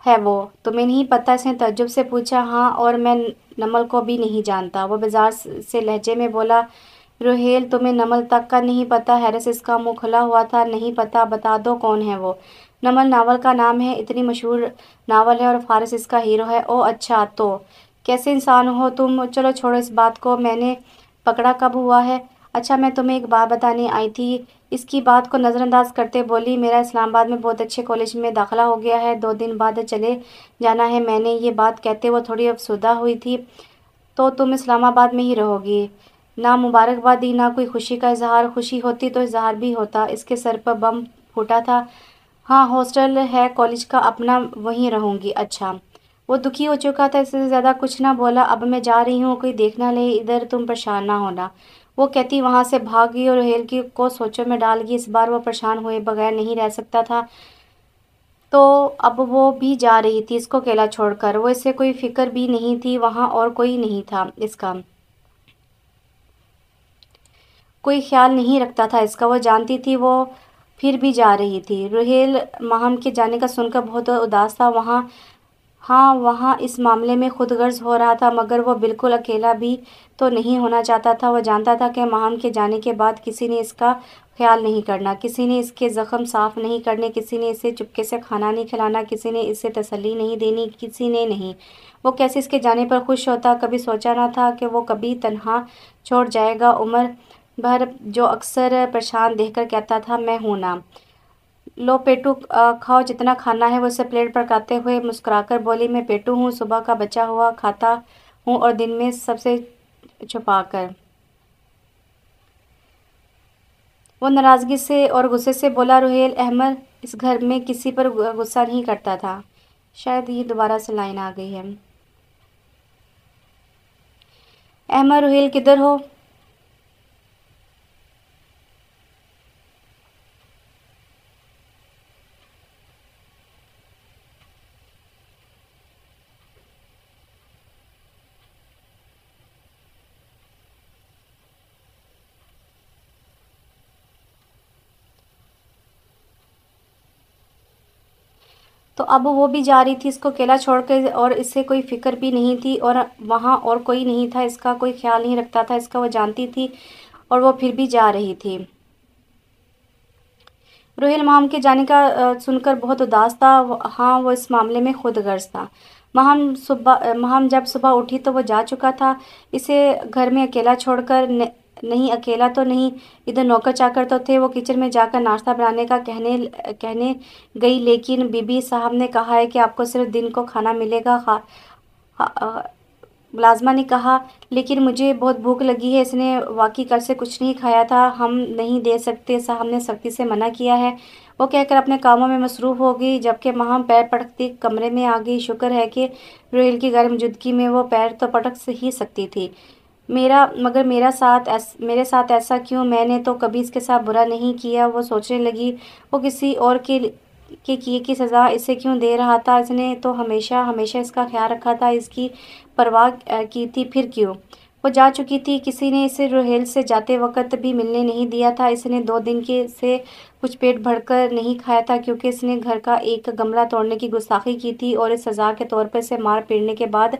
है वो। तुम्हें नहीं पता? इसने तज्जुब से पूछा। हाँ, और मैं नमल को भी नहीं जानता। वो बेजार से लहजे में बोला, रोहेल, तुम्हें नमल तक का नहीं पता? हैरिस इसका मुंह खुला हुआ था। नहीं पता? बता दो कौन है वो। नमल नावल का नाम है, इतनी मशहूर नावल है, और फारिस इसका हीरो है। ओ अच्छा, तो कैसे इंसान हो तुम? चलो छोड़ो इस बात को, मैंने पकड़ा कब हुआ है? अच्छा, मैं तुम्हें एक बात बताने आई थी। इसकी बात को नज़रअंदाज करते बोली, मेरा इस्लामाबाद में बहुत अच्छे कॉलेज में दाखिला हो गया है, 2 दिन बाद चले जाना है मैंने। ये बात कहते वो थोड़ी अफसुदा हुई थी। तो तुम इस्लामाबाद में ही रहोगी? ना मुबारकबाद दी, ना कोई खुशी का इजहार। खुशी होती तो इजहार भी होता। इसके सर पर बम फूटा था। हाँ, हॉस्टल है कॉलेज का अपना, वहीं रहूँगी। अच्छा। वो दुखी हो चुका था, इससे ज़्यादा कुछ ना बोला। अब मैं जा रही हूँ, कोई देख ना ले इधर, तुम परेशान ना होना। वो कहती वहाँ से भाग गई और रोहेल की को सोचों में डाल गई। इस बार वो परेशान हुए बगैर नहीं रह सकता था, तो अब वो भी जा रही थी इसको अकेला छोड़कर। वो इसे कोई फिक्र भी नहीं थी, वहाँ और कोई नहीं था इसका, कोई ख्याल नहीं रखता था इसका। वो जानती थी वो फिर भी जा रही थी। रोहेल माहम के जाने का सुनकर बहुत उदास था। वहाँ ہاں وہاں اس معاملے میں خود غرض ہو رہا تھا، مگر وہ بالکل اکیلا بھی تو نہیں ہونا چاہتا تھا۔ وہ جانتا تھا کہ ماہم کے جانے کے بعد کسی نے اس کا خیال نہیں کرنا، کسی نے اس کے زخم صاف نہیں کرنے، کسی نے اسے چپکے سے کھانا نہیں کھلانا، کسی نے اسے تسلی نہیں دینی، کسی نے نہیں۔ وہ کیسے اس کے جانے پر خوش ہوتا؟ کبھی سوچا نہ تھا کہ وہ کبھی تنہا چھوڑ جائے گا۔ عمر بھر جو اکثر پریشان دیکھ کر کہتا تھا میں ہوں نا۔ لو پیٹو کھاؤ جتنا کھانا ہے۔ وہ اسے پلیٹ پر کھاتے ہوئے مسکرا کر بولی میں پیٹو ہوں، صبح کا بچا ہوا کھاتا ہوں اور دن میں سب سے چھپا کر۔ وہ ناراضگی سے اور غصے سے بولا روہیل احمد اس گھر میں کسی پر غصہ نہیں کرتا تھا۔ شاید یہ دوبارہ سے لائن آ گئی ہے۔ احمد روہیل کدھر ہو؟ تو اب وہ بھی جا رہی تھی اس کو اکیلا چھوڑ کے، اور اسے کوئی فکر بھی نہیں تھی، اور وہاں اور کوئی نہیں تھا، اس کا کوئی خیال نہیں رکھتا تھا اس کا، وہ جانتی تھی، اور وہ پھر بھی جا رہی تھی۔ روہیل ماہم کے جانے کا سن کر بہت اداس تھا۔ ہاں وہ اس معاملے میں خود غرض تھا۔ ماہم جب صبح اٹھی تو وہ جا چکا تھا، اسے گھر میں اکیلا چھوڑ کر۔ نہیں اکیلا تو نہیں، ادھر نوکر چاکر تو تھے۔ وہ کچن میں جا کر ناشتہ بنانے کا کہنے گئی، لیکن بی بی صاحب نے کہا ہے کہ آپ کو صرف دن کو کھانا ملے گا۔ ملازمہ نے کہا لیکن مجھے بہت بھوک لگی ہے، اس نے واقعی کل سے کچھ نہیں کھایا تھا۔ ہم نہیں دے سکتے، صاحب نے سختی سے منع کیا ہے۔ وہ کہہ کر اپنے کاموں میں مصروف ہو گئی، جبکہ ماہم پیر پٹکتی کمرے میں آ گئی۔ شکر ہے کہ روہیل کی غیر موجودگی میں وہ پیر تو پٹک ہی سکتی تھی، مگر میرے ساتھ ایسا کیوں؟ میں نے تو کبھی اس کے ساتھ برا نہیں کیا۔ وہ سوچنے لگی وہ کسی اور کے کیے کی سزا اسے کیوں دے رہا تھا؟ اس نے تو ہمیشہ اس کا خیال رکھا تھا، اس کی پرواہ کی تھی، پھر کیوں؟ وہ جا چکی تھی، کسی نے اسے روہیل سے جاتے وقت بھی ملنے نہیں دیا تھا۔ اس نے 2 دن سے کچھ پیٹ بھر کر نہیں کھایا تھا، کیونکہ اس نے گھر کا ایک گملہ توڑنے کی گستاخی کی تھی، اور اس سزا کے طور پر اسے مار پیٹنے کے بعد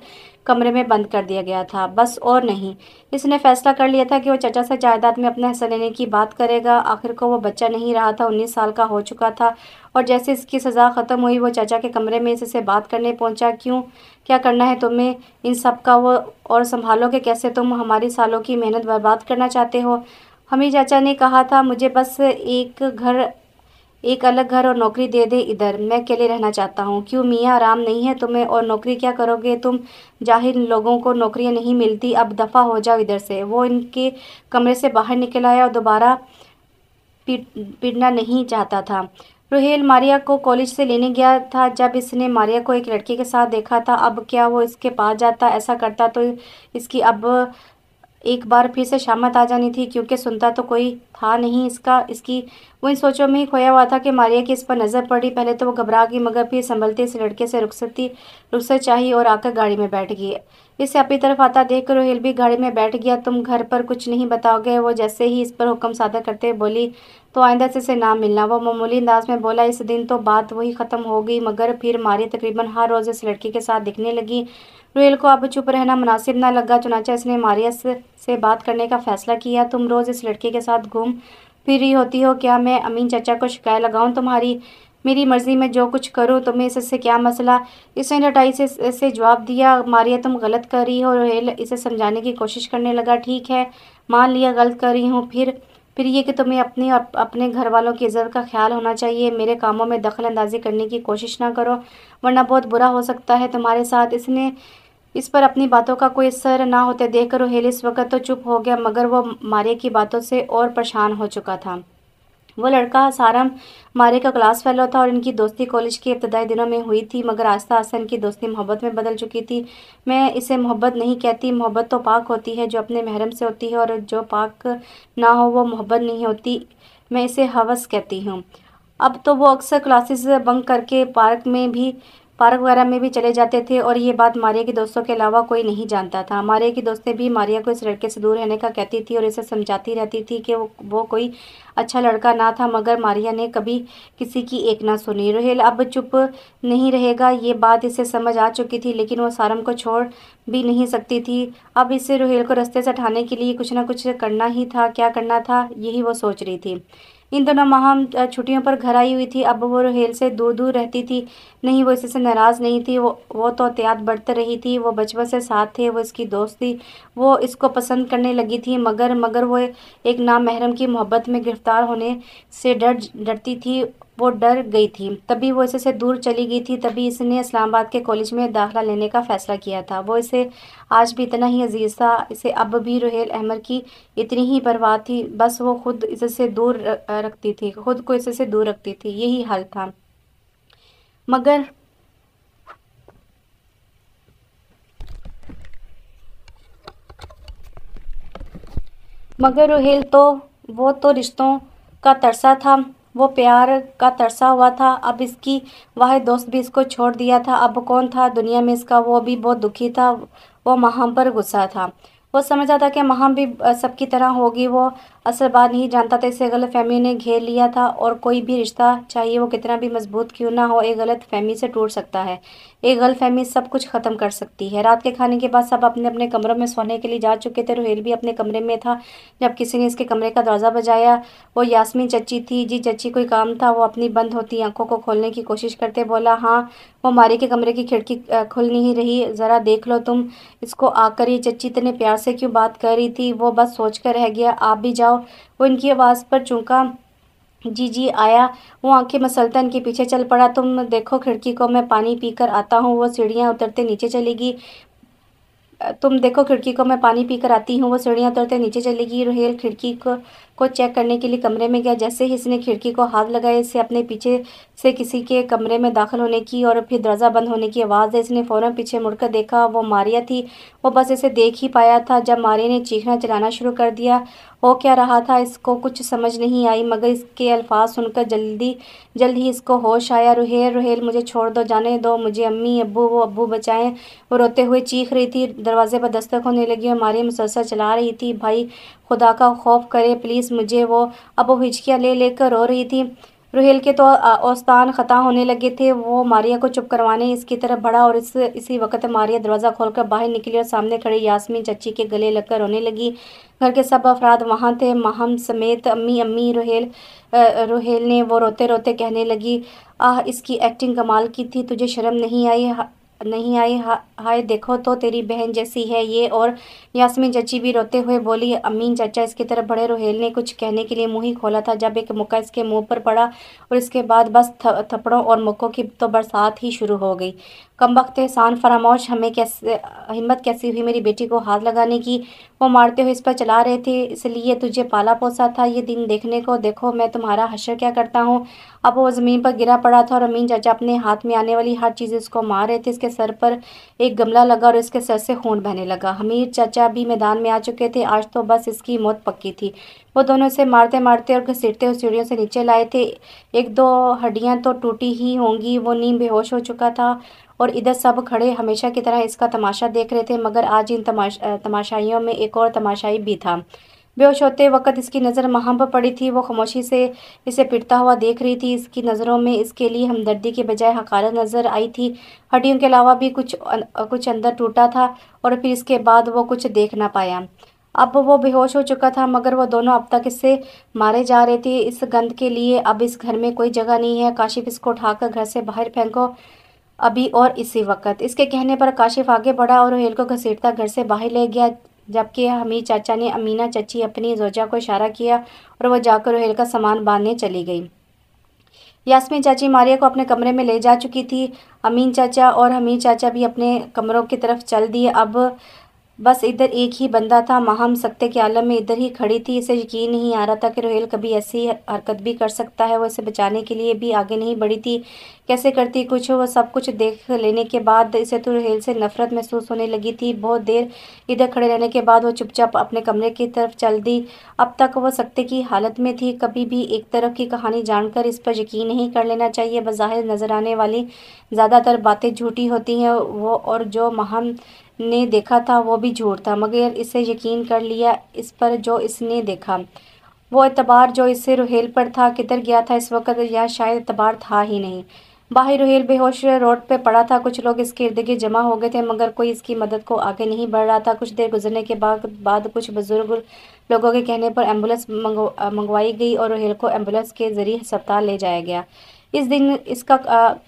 کمرے میں بند کر دیا گیا تھا، بس اور نہیں۔ اس نے فیصلہ کر لیا تھا کہ وہ چچا سے جائیداد میں اپنا حصہ لینے کی بات کرے گا۔ آخر کو وہ بچہ نہیں رہا تھا، 19 سال کا ہو چکا تھا، اور جیسے اس کی سزا ختم ہوئی وہ چچا کے کمرے میں اس سے بات کرنے پہنچا۔ کیا کرنا ہے تمہیں ان سب کا؟ وہ اور سنبھالو گے کیسے؟ تم ہماری سالوں کی محنت برباد کرنا چاہتے ہو؟ حمید چچا نے کہا تھا مجھے بس ایک الگ گھر اور نوکری دے دے، ادھر میں اکیلے رہنا چاہتا ہوں۔ کیوں میاں آرام نہیں ہے تمہیں؟ اور نوکری کیا کرو گے تم؟ جاہل لوگوں کو نوکریاں نہیں ملتی، اب دفع ہو جاؤ ادھر سے۔ وہ ان کے کمرے سے باہر نکل آیا اور دوبارہ پڑنا نہیں چاہتا تھا۔ روہیل ماریا کو کالج سے لینے گیا تھا، جب اس نے ماریا کو ایک لڑکے کے ساتھ دیکھا تھا۔ اب کیا وہ اس کے پاس جاتا؟ ایسا کرتا تو اس کی اب ایک بار پھر سے شامت آ جانی تھی، کیونکہ سنتا تو کوئی تھا نہیں اس کی۔ وہ ان سوچوں میں ہی کھویا ہوا تھا کہ ماریا کی اس پر نظر پڑی۔ پہلے تو وہ گھبرا گئی، مگر پھر سنبھلتے اس لڑکے سے رخصت چاہی اور آ کر گاڑی میں بیٹھ گئی۔ اسے اپنی طرف آتا دیکھ کر روہیل بھی گاڑی میں بیٹھ گیا۔ تم گھر پر کچھ نہیں بتاؤ گے؟ وہ جیسے ہی اس پر حکم صادر کرتے بولی تو آئندہ سے اسے نہ ملنا۔ وہ معمولی انداز میں بولا۔ اس دن تو بات وہی ختم ہو گئی، مگر پھر ماریا تقریباً ہر روز اس لڑکے کے ساتھ دکھنے لگی۔ روہیل کو اب چپ رہنا مناسب نہ لگا، چنانچہ اس نے ماریا سے بات کرنے کا فیصلہ کیا۔ تم روز اس لڑکے کے ساتھ گھوم پھر رہی ہوتی ہو، کیا میں امین چچا کو شکایت لگاؤں تمہاری؟ میری مرضی میں جو کچھ کروں، تمہیں اس سے کیا مسئلہ؟ اس نے ڈٹائی سے جواب دیا۔ ماریا تم غلط کر رہی ہو۔ روہیل اسے سمجھانے کی کوشش کرنے لگا۔ ٹھیک ہے مان لیا غلط کر رہی ہوں، پھر یہ کہ تمہیں اپنی اور اپنے گھر والوں کی عزت کا خیال ہونا چاہیے۔ میرے کاموں میں دخل اندازی کرنے کی کوشش نہ کرو، ورنہ بہت برا ہو سکتا ہے تمہارے ساتھ۔ اس پر اپنی باتوں کا کوئی اثر نہ ہوتے دیکھ کر روہیل اس وقت تو چپ ہو گیا، مگر وہ ماریا کی باتوں سے اور پریشان ہو چکا تھا۔ وہ لڑکا سارم ماریا کا کلاس فیلو تھا، اور ان کی دوستی کالج کے ابتدائی دنوں میں ہوئی تھی، مگر آہستہ آہستہ ان کی دوستی محبت میں بدل چکی تھی۔ میں اسے محبت نہیں کہتی، محبت تو پاک ہوتی ہے جو اپنے محرم سے ہوتی ہے، اور جو پاک نہ ہو وہ محبت نہیں ہوتی، میں اسے ہوس کہتی ہوں۔ اب تو وہ اکثر کلاسز بنک کر کے پارک میں بھی पार्क वगैरह में भी चले जाते थे और ये बात मारिया के दोस्तों के अलावा कोई नहीं जानता था। मारिया की दोस्तें भी मारिया को इस लड़के से दूर रहने का कहती थी और इसे समझाती रहती थी कि वो कोई अच्छा लड़का ना था, मगर मारिया ने कभी किसी की एक ना सुनी। रोहेल अब चुप नहीं रहेगा, ये बात इसे समझ आ चुकी थी, लेकिन वो सारम को छोड़ भी नहीं सकती थी। अब इसे रोहेल को रास्ते से हटाने के लिए कुछ ना कुछ करना ही था। क्या करना था, यही वो सोच रही थी। इन दोनों माह छुट्टियों पर घर आई हुई थी। अब वो रोहेल से दूर दूर रहती थी। नहीं, वो इससे नाराज़ नहीं थी। वो तो एहतियात बरत रही थी। वो बचपन से साथ थे, वो इसकी दोस्त थी, वो इसको पसंद करने लगी थी, मगर वो एक नामहरम की मोहब्बत में गिरफ्तार होने से डरती थी। वो डर गई थी, तभी वो इसे से दूर चली गई थी। तभी इसने इस्लामाबाद के कॉलेज में दाखिला लेने का फ़ैसला किया था। वो इसे आज भी इतना ही अजीज़ था। इसे अब भी रोहेल अहमद की इतनी ही परवाह थी। बस वो खुद इससे दूर रखती थी, खुद को इससे दूर रखती थी, यही हाल था। मगर रोहेल तो वो तो रिश्तों का तरसा था, वो प्यार का तरसा हुआ था। अब इसकी वाहिद दोस्त भी इसको छोड़ दिया था। अब कौन था दुनिया में इसका, वो भी बहुत दुखी था। वो माहम पर गुस्सा था। वो समझता था कि माहम भी सबकी तरह होगी। वो असल बात नहीं जानता था, इसे गलत फहमी ने घेर लिया था। और कोई भी रिश्ता, चाहिए वो कितना भी मजबूत क्यों ना हो, एक गलत फहमी से टूट सकता है। एक गलत फहमी सब कुछ ख़त्म कर सकती है। रात के खाने के बाद सब अपने अपने कमरों में सोने के लिए जा चुके थे। रोहेल भी अपने कमरे में था जब किसी ने इसके कमरे का दरवाज़ा बजाया। वो यास्मीन चची थी। जी चची, कोई काम था? वो अपनी बंद होती आंखों को खोलने की कोशिश करते बोला। हाँ। वो मारी के कमरे की खिड़की खुल नहीं रही, ज़रा देख लो तुम इसको आकर। ये चची इतने प्यार से क्यों बात कर रही थी, वो बस सोच कर रह गया। आप भी जाओ। वो इनकी आवाज़ पर चौंका। जी जी आया। वो आंखें मसलता इनके पीछे चल पड़ा। तुम देखो खिड़की को, मैं पानी पीकर आता हूँ। वो सीढ़ियाँ उतरते नीचे चलेगी। तुम देखो खिड़की को, मैं पानी पीकर आती हूँ। वो सीढ़ियाँ उतरते नीचे चलेगी। रोहेल खिड़की को चेक करने के लिए कमरे में गया। जैसे ही इसने खिड़की को हाथ लगाया, इससे अपने पीछे से किसी के कमरे में दाखिल होने की और फिर दरवाज़ा बंद होने की आवाज़ है। इसने फ़ौरन पीछे मुड़कर देखा, वो मारिया थी। वो बस इसे देख ही पाया था जब मारिया ने चीखना चिल्लाना शुरू कर दिया। हो क्या रहा था इसको कुछ समझ नहीं आई, मगर इसके अल्फाज सुनकर जल्द ही इसको होश आया। रोहेल रोहेल, मुझे छोड़ दो, जाने दो मुझे, अम्मी अब्बू, वो अब्बू बचाएं। वो रोते हुए चीख रही थी। दरवाजे पर दस्तक होने लगी और मारिया मुसलसल चला रही थी। भाई खुदा का खौफ करे प्लीज़ मुझे। वो अब वो हिचकियाँ ले लेकर रो रही थी। रोहेल के तो औस्तान ख़ता होने लगे थे। वो मारिया को चुप करवाने इसकी तरफ बढ़ा और इसी वक्त मारिया दरवाज़ा खोलकर बाहर निकली और सामने खड़ी यास्मीन चच्ची के गले लगकर रोने लगी। घर के सब अफराद वहाँ थे, माहम समेत। अम्मी अम्मी, रोहेल ने वो रोते रोते कहने लगी। आह, इसकी एक्टिंग कमाल की थी, तुझे शर्म नहीं आई? हाय देखो तो तेरी बहन जैसी है ये। और यास्मीन चची भी रोते हुए बोली। अमीन चाचा इसकी तरफ बढ़े। रोहेल ने कुछ कहने के लिए मुंह ही खोला था जब एक मुक्का इसके मुंह पर पड़ा और इसके बाद बस थप्पड़ों और मुक्कों की तो बरसात ही शुरू हो गई। कमबख्त एहसान फरामोश, हमें कैसे हिम्मत कैसी हुई मेरी बेटी को हाथ लगाने की? वो मारते हुए इस पर चला रहे थे, इसलिए तुझे पाला पोसा था ये दिन देखने को। देखो मैं तुम्हारा हश्र क्या करता हूँ। अब वो ज़मीन पर गिरा पड़ा था और अमीन चाचा अपने हाथ में आने वाली हर चीज़ इसको मार रहे थे। इसके सर पर एक गमला लगा और इसके सर से खून बहने लगा। हमीद चाचा भी मैदान में आ चुके थे। आज तो बस इसकी मौत पक्की थी। वो दोनों इसे मारते मारते और घसीटते हुए सीढ़ियों से नीचे लाए थे। एक दो हड्डियां तो टूटी ही होंगी। वो नीम बेहोश हो चुका था और इधर सब खड़े हमेशा की तरह इसका तमाशा देख रहे थे, मगर आज इन तमाशाइयों में एक और तमाशाई भी था। बेहोश होते वक्त इसकी नज़र माहम पर पड़ी थी। वो खामोशी से इसे पिटता हुआ देख रही थी। इसकी नज़रों में इसके लिए हमदर्दी के बजाय हकारत नज़र आई थी। हड्डियों के अलावा भी कुछ अंदर टूटा था और फिर इसके बाद वो कुछ देख ना पाया। अब वो बेहोश हो चुका था, मगर वो दोनों अब तक इससे मारे जा रहे थे। इस गंद के लिए अब इस घर में कोई जगह नहीं है। काशिफ, इसको उठाकर घर से बाहर फेंको अभी और इसी वक्त। इसके कहने पर काशिफ आगे बढ़ा और रोहेल को घसीटता घर से बाहर ले गया, जबकि हमीद चाचा ने अमीना चची अपनी जोजा को इशारा किया और वह जाकर रोहेल का सामान बांधने चली गई। यास्मीन चाची मारिया को अपने कमरे में ले जा चुकी थी। अमीन चाचा और हमीद चाचा भी अपने कमरों की तरफ चल दिए। अब बस इधर एक ही बंदा था, माहम सकते के आलम में इधर ही खड़ी थी। इसे यकीन नहीं आ रहा था कि रोहेल कभी ऐसी हरकत भी कर सकता है। वो इसे बचाने के लिए भी आगे नहीं बढ़ी थी। कैसे करती कुछ, वो सब कुछ देख लेने के बाद इसे तो रोहेल से नफरत महसूस होने लगी थी। बहुत देर इधर खड़े रहने के बाद वो चुपचाप अपने कमरे की तरफ चल दी। अब तक वो सकते की हालत में थी। कभी भी एक तरफ की कहानी जानकर इस पर यकीन नहीं कर लेना चाहिए। बज़ाहिर नजर आने वाली ज़्यादातर बातें झूठी होती हैं वो, और जो माहम ने देखा था वो भी झूठ था, मगर इसे यकीन कर लिया इस पर जो इसने देखा। वो एतबार जो इससे रुहेल पर था किधर गया था इस वक्त, या शायद एतबार था ही नहीं। बाहर रुहेल बेहोश रोड पे पड़ा था। कुछ लोग इसके इर्द गिर्द जमा हो गए थे, मगर कोई इसकी मदद को आगे नहीं बढ़ रहा था। कुछ देर गुजरने के बाद कुछ बुजुर्ग लोगों के कहने पर एम्बुलेंस मंगवाई गई और रुहेल को एम्बुलेंस के जरिए अस्पताल ले जाया गया। इस दिन इसका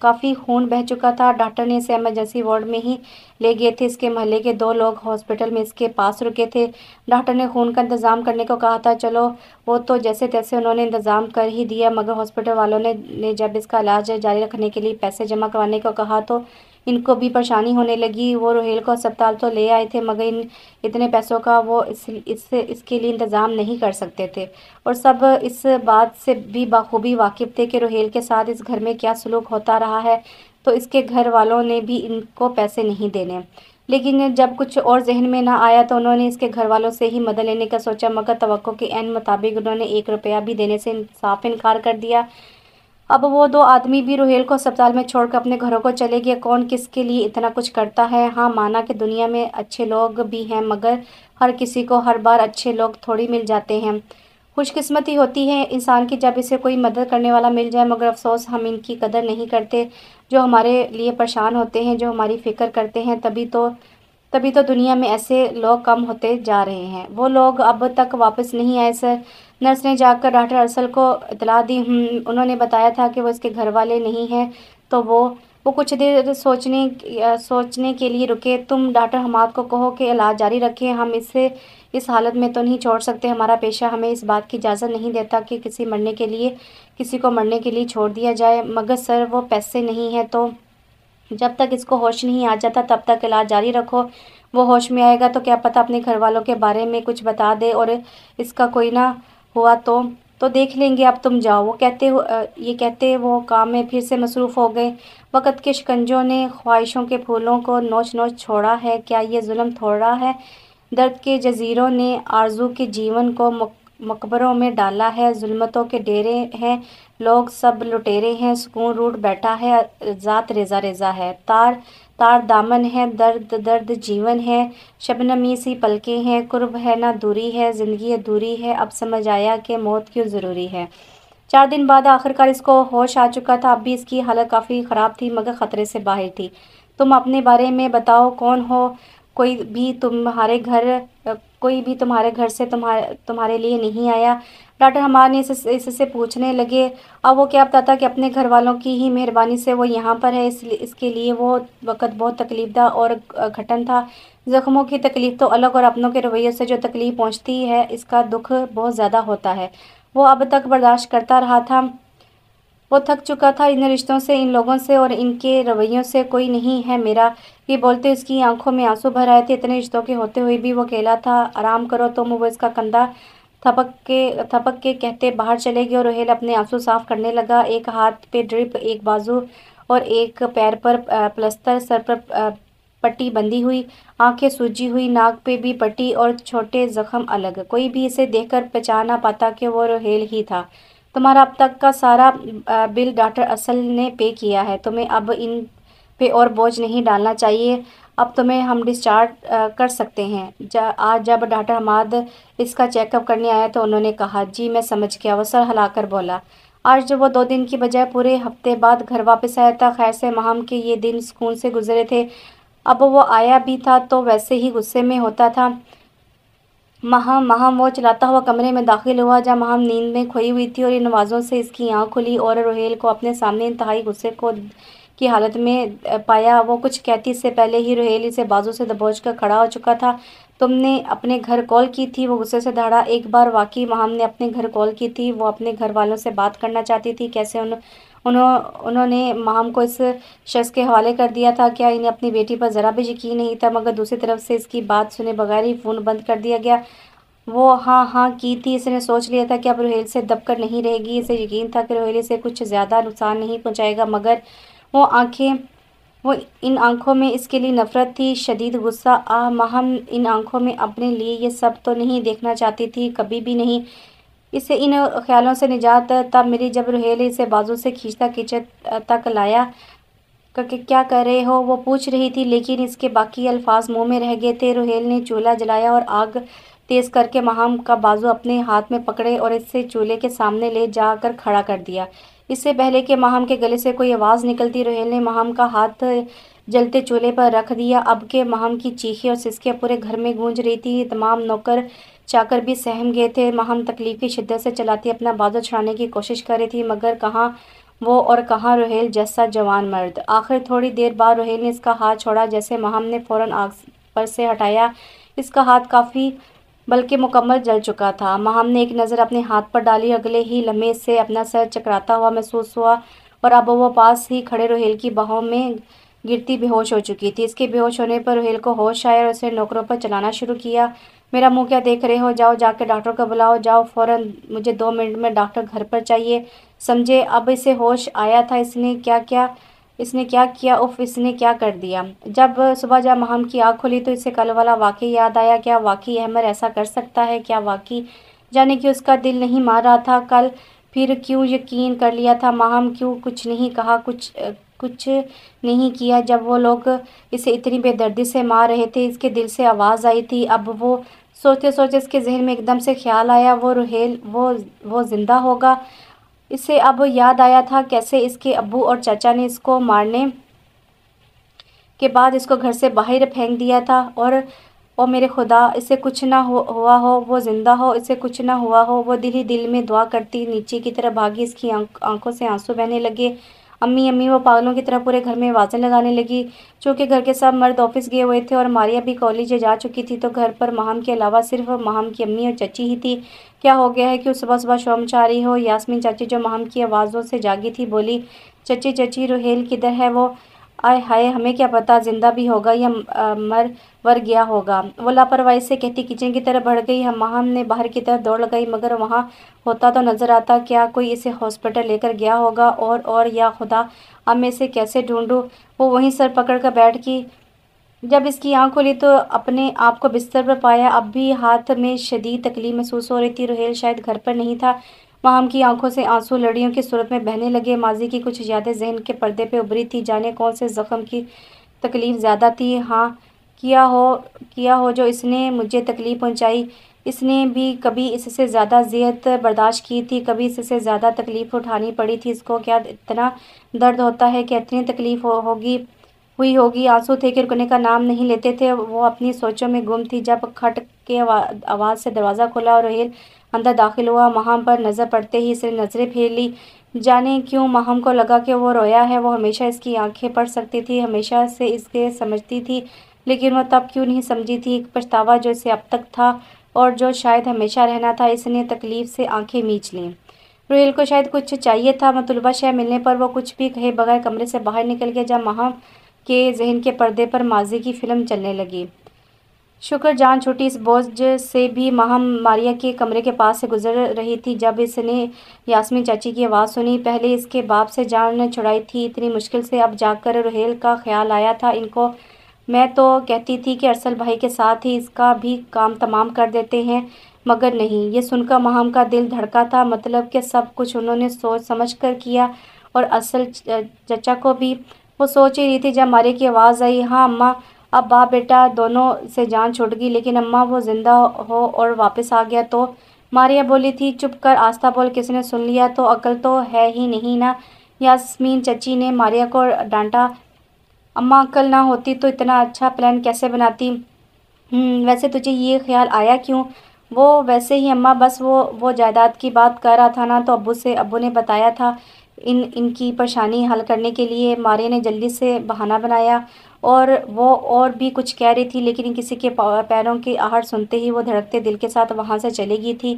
काफ़ी खून बह चुका था। डॉक्टर ने इसे इमरजेंसी वार्ड में ही ले गए थे। इसके मोहल्ले के 2 लोग हॉस्पिटल में इसके पास रुके थे। डॉक्टर ने खून का इंतज़ाम करने को कहा था। चलो, वो तो जैसे तैसे उन्होंने इंतज़ाम कर ही दिया, मगर हॉस्पिटल वालों ने जब इसका इलाज जारी रखने के लिए पैसे जमा करवाने को कहा तो इनको भी परेशानी होने लगी। वो रुहेल को अस्पताल तो ले आए थे, मगर इतने पैसों का वो इसके लिए इंतज़ाम नहीं कर सकते थे। और सब इस बात से भी बाखूबी वाकिफ़ थे कि रुहेल के साथ इस घर में क्या सलूक होता रहा है, तो इसके घर वालों ने भी इनको पैसे नहीं देने। लेकिन जब कुछ और जहन में ना आया तो उन्होंने इसके घर वालों से ही मदद लेने का सोचा, मगर तवक्को के ऐन मुताबिक उन्होंने 1 रुपया भी देने से साफ इनकार कर दिया। अब वो 2 आदमी भी रुहेल को अस्पताल में छोड़कर अपने घरों को चले गए। कौन किसके लिए इतना कुछ करता है। हाँ, माना कि दुनिया में अच्छे लोग भी हैं, मगर हर किसी को हर बार अच्छे लोग थोड़ी मिल जाते हैं। खुशकिस्मती होती है इंसान की जब इसे कोई मदद करने वाला मिल जाए, मगर अफसोस हम इनकी कदर नहीं करते। जो हमारे लिए परेशान होते हैं, जो हमारी फ़िक्र करते हैं, तभी तो दुनिया में ऐसे लोग कम होते जा रहे हैं। वो लोग अब तक वापस नहीं आए सर। नर्स ने जाकर डॉक्टर अरसल को इतला दी। उन्होंने बताया था कि वो इसके घर वाले नहीं हैं। तो वो कुछ देर सोचने के लिए रुके। तुम डॉक्टर हमाद को कहो कि इलाज जारी रखें, हम इसे इस हालत में तो नहीं छोड़ सकते। हमारा पेशा हमें इस बात की इजाज़त नहीं देता कि किसी को मरने के लिए छोड़ दिया जाए। मगर सर, वो पैसे नहीं है तो जब तक इसको होश नहीं आ जाता तब तक इलाज जारी रखो। वो होश में आएगा तो क्या पता अपने घर वालों के बारे में कुछ बता दे, और इसका कोई ना हुआ तो देख लेंगे। अब तुम जाओ। ये कहते वो काम में फिर से मसरूफ़ हो गए। वक़्त के शिकंजों ने ख्वाहिशों के फूलों को नोच छोड़ा है। क्या ये जुल्म थोड़ा है। दर्द के जज़ीरों ने आरज़ू के जीवन को मकबरों में डाला है। जुल्मतों के डेरे हैं, लोग सब लुटेरे हैं। सुकून रूठ बैठा है, ज़ात रेज़ा रेज़ा है। तार तार दामन है, दर्द दर्द जीवन है। शबनमी सी पलकें हैं, कुर्ब है ना दूरी है। ज़िंदगी अधूरी है, अब समझ आया कि मौत क्यों ज़रूरी है। 4 दिन बाद आखिरकार इसको होश आ चुका था। अब भी इसकी हालत काफ़ी ख़राब थी, मगर ख़तरे से बाहर थी। तुम अपने बारे में बताओ, कौन हो। कोई भी तुम्हारे घर से तुम्हारे लिए नहीं आया। डॉक्टर हमार ने इससे पूछने लगे। अब वो क्या बताता कि अपने घर वालों की ही मेहरबानी से वो यहाँ पर है। इसके लिए वो वक़्त बहुत तकलीफ़दा और घटन था। ज़ख्मों की तकलीफ़ तो अलग, और अपनों के रवैये से जो तकलीफ़ पहुँचती है, इसका दुख बहुत ज़्यादा होता है। वो अब तक बर्दाश्त करता रहा था। वो थक चुका था इन रिश्तों से, इन लोगों से और इनके रवैयों से। कोई नहीं है मेरा। ये बोलते उसकी आंखों में आंसू भर आए थे। इतने रिश्तों के होते हुए भी वो अकेला था। आराम करो तुम। वो इसका कंधा थपक के कहते बाहर चले गए, और रोहेल अपने आंसू साफ करने लगा। एक हाथ पे ड्रिप, एक बाजू और एक पैर पर प्लस्तर, सर पर पट्टी बंधी हुई, आंखें सूजी हुई, नाक पे भी पट्टी और छोटे जख्म अलग। कोई भी इसे देखकर पहचान ना पाता कि वो रोहेल ही था। तुम्हारा अब तक का सारा बिल डॉक्टर असल ने पे किया है। तुम्हें अब इन पे और बोझ नहीं डालना चाहिए। अब तुम्हें हम डिस्चार्ज कर सकते हैं। आज जब डॉक्टर हमाद इसका चेकअप करने आया तो उन्होंने कहा, जी मैं समझ गया। वो सर हिलाकर बोला। आज जब वो 2 दिन की बजाय पूरे हफ्ते बाद घर वापस आया था, खैर से माहम के ये दिन सुकून से गुजरे थे। अब वो आया भी था तो वैसे ही गुस्से में होता था। माहम वो चलाता हुआ कमरे में दाखिल हुआ जहाँ माहम नींद में खोई हुई थी, और इन आवाज़ों से इसकी आँख खुली और रोहेल को अपने सामने इंतहाई गुस्से की हालत में पाया। वो कुछ कहती इससे पहले ही रोहेल इसे बाजू से दबोच कर खड़ा हो चुका था। तुमने अपने घर कॉल की थी। वो गुस्से से दहाड़ा। एक बार वाकई माहम ने अपने घर कॉल की थी। वो अपने घर वालों से बात करना चाहती थी। कैसे انہوں نے ماہم کو اس شخص کے حوالے کر دیا تھا۔ کیا انہیں اپنی بیٹی پر ذرا بھی یقین نہیں تھا؟ مگر دوسری طرف سے اس کی بات سنے بغیر ہی فون بند کر دیا گیا۔ وہ ہاں ہاں کی تھی۔ اس نے سوچ لیا تھا کہ اب روہیل سے دب کر نہیں رہے گی۔ اسے یقین تھا کہ روہیل اسے کچھ زیادہ نقصان نہیں پہنچائے گا، مگر وہ ان آنکھوں میں اس کے لیے نفرت تھی، شدید غصہ۔ ماہم ان آنکھوں میں اپنے لیے یہ سب تو نہیں دیکھنا چاہتی تھی، کبھی بھی نہیں۔ اسے ان خیالوں سے نجات تب ملی جب روہیل اسے بازو سے کھینچتا کچن تک لایا۔ کہ کیا کر رہے ہو؟ وہ پوچھ رہی تھی، لیکن اس کے باقی الفاظ منہ میں رہ گئے تھے۔ روہیل نے چولہا جلایا اور آگ تیز کر کے ماہم کا بازو اپنے ہاتھ میں پکڑے اور اسے چولہے کے سامنے لے جا کر کھڑا کر دیا۔ اس سے پہلے کہ ماہم کے گلے سے کوئی آواز نکلتی، روہیل نے ماہم کا ہاتھ جلتے چولہے پر رکھ دیا۔ اب کہ ماہم کی چیخیں اور سسکیاں پورے گھر میں گونج رہی تھی، تمام نوکر چاکر بھی سہم گئے تھے۔ ماہم تکلیف کی شدت سے چلاتی اپنا بازو چھڑانے کی کوشش کر رہی تھی، مگر کہاں وہ اور کہاں روہیل جیسا جوان مرد۔ آخر تھوڑی دیر بعد روہیل نے اس کا ہاتھ چھوڑا۔ جیسے ماہم نے فوراً آگ پر سے ہٹایا، اس کا ہاتھ کافی بلکہ مکمل جل چکا تھا۔ ماہم نے ایک نظر اپنے ہاتھ پر ڈالی، اگلے ہی لمحے سے اپنا سر چکراتا ہوا محسوس ہوا اور اب وہ پاس ہی کھڑے روہیل کی باہوں میں گرتی بے ہوش ہو چکی تھی۔ اس کے بے ہوش ہونے پر روہیل کو ہوش آیا اور اس نے نوکروں پر چلانا شروع کیا۔ میرا منہ کیا دیکھ رہے ہو؟ جاؤ جا کے ڈاکٹر کو بلاؤ، جاؤ فوراً، مجھے 2 منٹ میں ڈاکٹر گھر پر چاہیے، سمجھے؟ اب اسے ہوش آیا تھا۔ اس نے کیا کیا؟ اف، اس نے کیا کر دیا؟ صبح جب ماہم کی آنکھ کھلی تو اسے کل والا واقعہ یاد آیا۔ کیا واقعی احمد ایسا کر سکتا ہے؟ کیا واقعی جانے کہ اس کا دل نہیں مان رہا تھا کل؟ پھر کیوں یقین کر لیا تھا؟ ماہم کیوں کچھ نہیں کہا، کچھ نہیں کیا جب وہ لوگ اسے اتنی بے دردی سے مار رہے تھے؟ اس کے دل سے آواز آئی تھی۔ اب وہ سوچتے سوچتے اس کے ذہن میں ایک دم سے خیال آیا، وہ روہیل وہ زندہ ہوگا۔ اسے اب یاد آیا تھا کیسے اس کے ابو اور چاچا نے اس کو مارنے کے بعد اس کو گھر سے باہر پھینک دیا تھا۔ اور میرے خدا، اسے کچھ نہ ہوا ہو، وہ زندہ ہو، اسے کچھ نہ ہوا ہو۔ وہ دل ہی دل میں دعا کرتی نیچے کی طرف بھاگی۔ اس کی آنکھوں سے آنسو بہنے لگے۔ امی امی، وہ پاگلوں کی طرح پورے گھر میں آوازیں لگانے لگی۔ چونکہ گھر کے سب مرد آفس گئے ہوئے تھے اور ماریا بھی کالج جا چکی تھی، تو گھر پر ماہم کے علاوہ صرف ماہم کی امی اور چچی ہی تھی۔ کیا ہو گیا ہے؟ کیوں صبح صبح شور مچا رہی ہو؟ یاسمین چاچی، جو ماہم کی آوازوں سے جاگی تھی، بولی، چچی، روہیل کدھر ہے؟ وہ آئے ہائے، ہمیں کیا پتا زندہ بھی ہوگا یا مر ور گیا ہوگا؟ وہ لاپرواہی سے کہتی کچن کی طرف بڑھ گئی۔ ماہم نے باہر کی طرف دوڑ لگائی، مگر وہاں ہوتا تو نظر آتا۔ کیا کوئی اسے ہاسپٹل لے کر گیا ہوگا؟ اور یا خدا، اب میں اسے کیسے ڈھونڈوں؟ وہ وہیں سر پکڑ کر بیٹھ گئی۔ جب اس کی آنکھ کھلی تو اپنے آپ کو بستر پر پایا۔ اب بھی ہاتھ میں شدید تکلیف محسوس ہو رہی تھی۔ روہیل شاید گھر پر نہیں تھا۔ ماہم کی آنکھوں سے آنسو لڑیوں کی صورت میں بہنے لگے۔ ماضی کی کچھ یادیں ذہن کے پردے پہ ابھری تھی، جانے کون سے زخم کی تکلیف زیادہ تھی۔ ہاں، کیا ہو جو اس نے مجھے تکلیف پہنچائی؟ اس نے بھی کبھی اس سے زیادہ اذیت برداشت کی تھی، کبھی اس سے زیادہ تکلیف اٹھانی پڑی تھی اس کو۔ کیا اتنا درد ہوتا ہے کہ اتنی تکلیف ہوئی ہوگی؟ آنسو تھے کہ رکنے کا نام نہیں لیتے تھے۔ وہ اپنی سوچوں میں گم تھی جب کھٹ کے آواز سے دروازہ کھلا اور روہیل اندر داخل ہوا۔ ماہم پر نظر پڑتے ہی اس نے نظریں پھیر لی۔ جانے کیوں ماہم کو لگا کہ وہ رویا ہے۔ وہ ہمیشہ اس کی آنکھیں پڑھ سکتی تھی، ہمیشہ سے اس کے سمجھتی تھی، لیکن وہ تب کیوں نہیں سمجھی تھی؟ ایک پچھتاوا جو اسے اب تک تھا اور جو شاید ہمیشہ رہنا تھا۔ اس نے تکلیف سے آنکھیں مینچ لیں۔ روہیل کو شاید کچھ چاہیے تھا۔ مطلوبہ شے ملنے پر وہ کچھ بھی کہے بغیر کمرے سے باہر نکل گیا، جب ماہم کے ذہن کے پردے پر ماضی کی فلم چلنے لگی۔ شکر جان چھوٹی اس بوجھ سے بھی ماہم ماریا کے کمرے کے پاس سے گزر رہی تھی جب اس نے یاسمین چاچی کی آواز سنی۔ پہلے اس کے باپ سے جان چھڑائی تھی اتنی مشکل سے، اب جا کر روہیل کا خیال آیا تھا ان کو۔ میں تو کہتی تھی کہ ارسل بھائی کے ساتھ ہی اس کا بھی کام تمام کر دیتے ہیں، مگر نہیں۔ یہ سن کر ماہم کا دل دھڑکا تھا، مطلب کہ سب کچھ انہوں نے سوچ سمجھ کر کیا، اور ارسل چچا کو بھی۔ وہ سوچ ہی رہی تھی جب ماریا کی آواز آئی، ہاں اماں۔ اب باپ بیٹا دونوں سے جان چھوٹ گئی، لیکن اماں وہ زندہ ہو اور واپس آ گیا تو؟ ماریا بولی تھی۔ چپ کر، آہستہ بول، کس نے سن لیا تو؟ عقل تو ہے ہی نہیں نا؟ یاسمین چچی نے ماریا کو ڈانٹا۔ اماں، عقل نہ ہوتی تو اتنا اچھا پلان کیسے بناتی؟ ویسے تجھے یہ خیال آیا کیوں؟ وہ ویسے ہی اماں، بس وہ جائیداد کی بات کر رہا تھا نا، تو ابو نے بتایا تھا ان کی پریشانی حل کرنے کے لیے۔ ماریا نے جلدی سے بہانہ بنایا، اور وہ اور بھی کچھ کہہ رہی تھی، لیکن کسی کے پیروں کی آہٹ سنتے ہی وہ دھڑکتے دل کے ساتھ وہاں سے چلی گئی تھی۔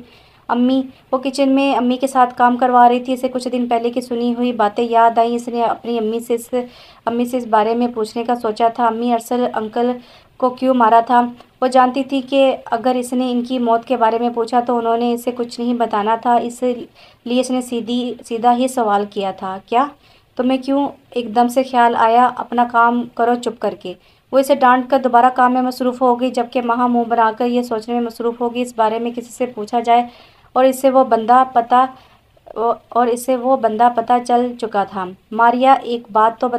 अम्मी वो किचन में अम्मी के साथ काम करवा रही थी। इसे कुछ दिन पहले की सुनी हुई बातें याद आई। इसने अपनी अम्मी से इस बारे में पूछने का सोचा था। अम्मी अरसल अंकल को क्यों मारा था? वो जानती थी कि अगर इसने इनकी मौत के बारे में पूछा तो उन्होंने इसे कुछ नहीं बताना था, इसलिए इसने सीधा ही सवाल किया था। क्या तुम्हें क्यों एकदम से ख्याल आया? अपना काम करो चुप करके। वो इसे डांट कर दोबारा काम में मसरूफ़ हो गई, जबकि महा मुंह बनाकर ये सोचने में मसरूफ़ होगी इस बारे में किसी से पूछा जाए और इसे वो बंदा पता चल चुका था। मारिया एक बात तो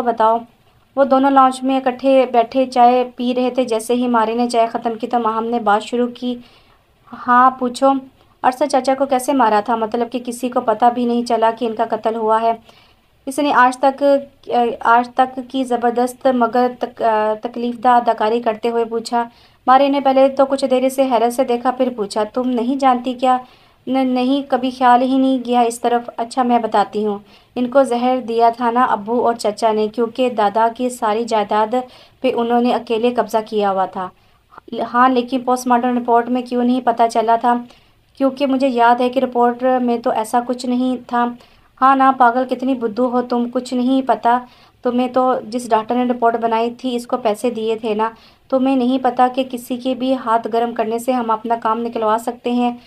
बताओ। वो दोनों लॉन्च में इकट्ठे बैठे चाय पी रहे थे। जैसे ही मारी ने चाय ख़त्म की तो माहम ने बात शुरू की। हाँ पूछो। अरशद चाचा को कैसे मारा था? मतलब कि किसी को पता भी नहीं चला कि इनका कत्ल हुआ है? इसने आज तक की ज़बरदस्त मगर तकलीफ़दा अदाकारी करते हुए पूछा। मारी ने पहले तो कुछ देर इसे हैरत से देखा, फिर पूछा, तुम नहीं जानती क्या? नहीं, कभी ख्याल ही नहीं गया इस तरफ। अच्छा मैं बताती हूँ। इनको जहर दिया था ना अब्बू और चचा ने, क्योंकि दादा की सारी जायदाद पे उन्होंने अकेले कब्ज़ा किया हुआ था। हाँ लेकिन पोस्टमार्टम रिपोर्ट में क्यों नहीं पता चला था? क्योंकि मुझे याद है कि रिपोर्ट में तो ऐसा कुछ नहीं था। हाँ ना पागल, कितनी बुद्धू हो तुम, कुछ नहीं पता तुम्हें? तो जिस डॉक्टर ने रिपोर्ट बनाई थी इसको पैसे दिए थे ना। तुम्हें नहीं पता कि किसी के भी हाथ गर्म करने से हम अपना काम निकलवा सकते हैं?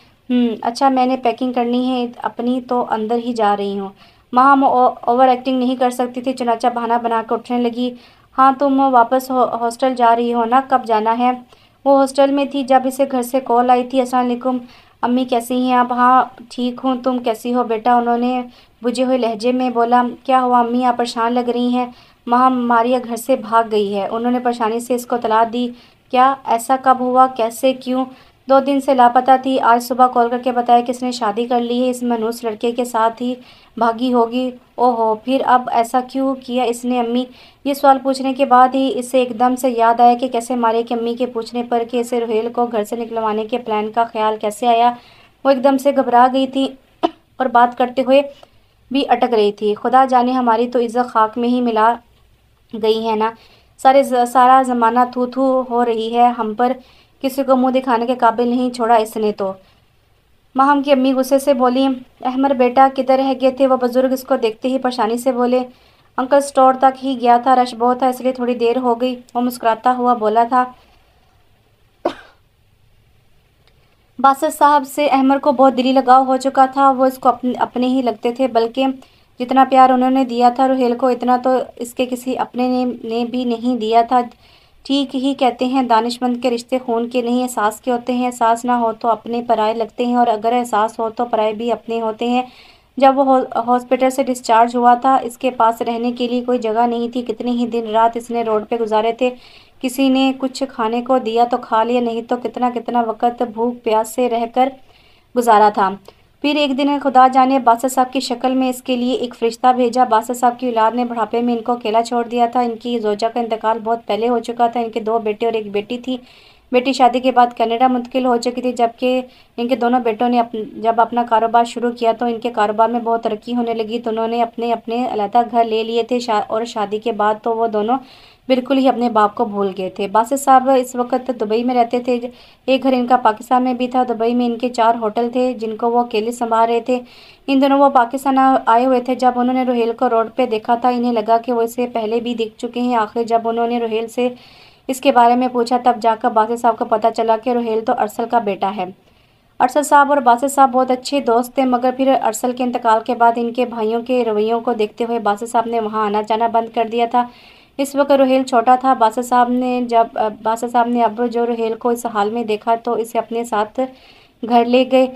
अच्छा मैंने पैकिंग करनी है अपनी, तो अंदर ही जा रही हूँ। माँ हम ओवर एक्टिंग नहीं कर सकती थी, चुनाचा बहाना बना कर उठने लगी। हाँ तुम वापस हॉस्टल जा रही हो ना? कब जाना है? वो हॉस्टल में थी जब इसे घर से कॉल आई थी। अस्सलाम वालेकुम अम्मी, कैसी हैं आप? हाँ ठीक हूँ, तुम कैसी हो बेटा? उन्होंने बुझे हुए लहजे में बोला। क्या हुआ अम्मी, आप परेशान लग रही हैं? माँ मारिया घर से भाग गई है, उन्होंने परेशानी से इसको तलाक दी। क्या? ऐसा कब हुआ, कैसे, क्यों? 2 दिन से लापता थी। आज सुबह कॉल करके बताया कि इसने शादी कर ली है, इस मनहूस लड़के के साथ ही भागी होगी। ओहो, फिर अब ऐसा क्यों किया इसने अम्मी? ये सवाल पूछने के बाद ही इसे एकदम से याद आया कि कैसे मारे की अम्मी के पूछने पर कि इसे रोहेल को घर से निकलवाने के प्लान का ख्याल कैसे आया। वो एकदम से घबरा गई थी और बात करते हुए भी अटक रही थी। खुदा जाने हमारी तो इज्जत खाक में ही मिला गई है ना। सारा ज़माना थू थू हो रही है हम पर, किसी को मुंह दिखाने के काबिल नहीं छोड़ा इसने तो। माहम की अम्मी गुस्से से बोली। अहमर बेटा किधर रह गए थे? वो बुजुर्ग इसको देखते ही परेशानी से बोले। अंकल स्टोर तक ही गया था, रश बहुत था इसलिए थोड़ी देर हो गई। वो मुस्कुराता हुआ बोला था। बासत साहब से अहमर को बहुत दिली लगाव हो चुका था। वो इसको अपने ही लगते थे, बल्कि जितना प्यार उन्होंने दिया था रोहेल को इतना तो इसके किसी अपने ने भी नहीं दिया था। ठीक ही कहते हैं, दानिशमंद के रिश्ते खून के नहीं एहसास के होते हैं। एहसास ना हो तो अपने पराए लगते हैं और अगर एहसास हो तो पराए भी अपने होते हैं। जब वो हॉस्पिटल से डिस्चार्ज हुआ था इसके पास रहने के लिए कोई जगह नहीं थी। कितने ही दिन रात इसने रोड पे गुजारे थे। किसी ने कुछ खाने को दिया तो खा लिया, नहीं तो कितना कितना वक्त भूख प्यास से रहकर गुजारा था। फिर एक दिन खुदा जाने बासत साहब की शक्ल में इसके लिए एक फरिश्ता भेजा। बासत साहब की औलाद ने बुढ़ापे में इनको अकेला छोड़ दिया था। इनकी जोजा का इंतकाल बहुत पहले हो चुका था। इनके 2 बेटे और एक बेटी थी। बेटी शादी के बाद कनाडा मुंतकिल हो चुकी थी, जबकि इनके दोनों बेटों ने जब अपना कारोबार शुरू किया तो इनके कारोबार में बहुत तरक्की होने लगी। तो उन्होंने अपने अपने अलहदा घर ले लिए थे और शादी के बाद तो वो दोनों बिल्कुल ही अपने बाप को भूल गए थे। बासित साहब इस वक्त दुबई में रहते थे। एक घर इनका पाकिस्तान में भी था। दुबई में इनके 4 होटल थे जिनको वो अकेले संभाल रहे थे। इन दिनों वो पाकिस्तान आए हुए थे। जब उन्होंने रोहेल को रोड पे देखा था इन्हें लगा कि वो इसे पहले भी देख चुके हैं। आखिर जब उन्होंने रोहेल से इसके बारे में पूछा तब जाकर बासित साहब को पता चला कि रोहेल तो अरसल का बेटा है। अरसल साहब और बासित साहब बहुत अच्छे दोस्त थे, मगर फिर अरसल के इंतकाल के बाद इनके भाइयों के रवैयों को देखते हुए बासित साहब ने वहाँ आना जाना बंद कर दिया था। इस वक्त रोहेल छोटा था। बासित साहब ने अब जो रोहेल को इस हाल में देखा तो इसे अपने साथ घर ले गए।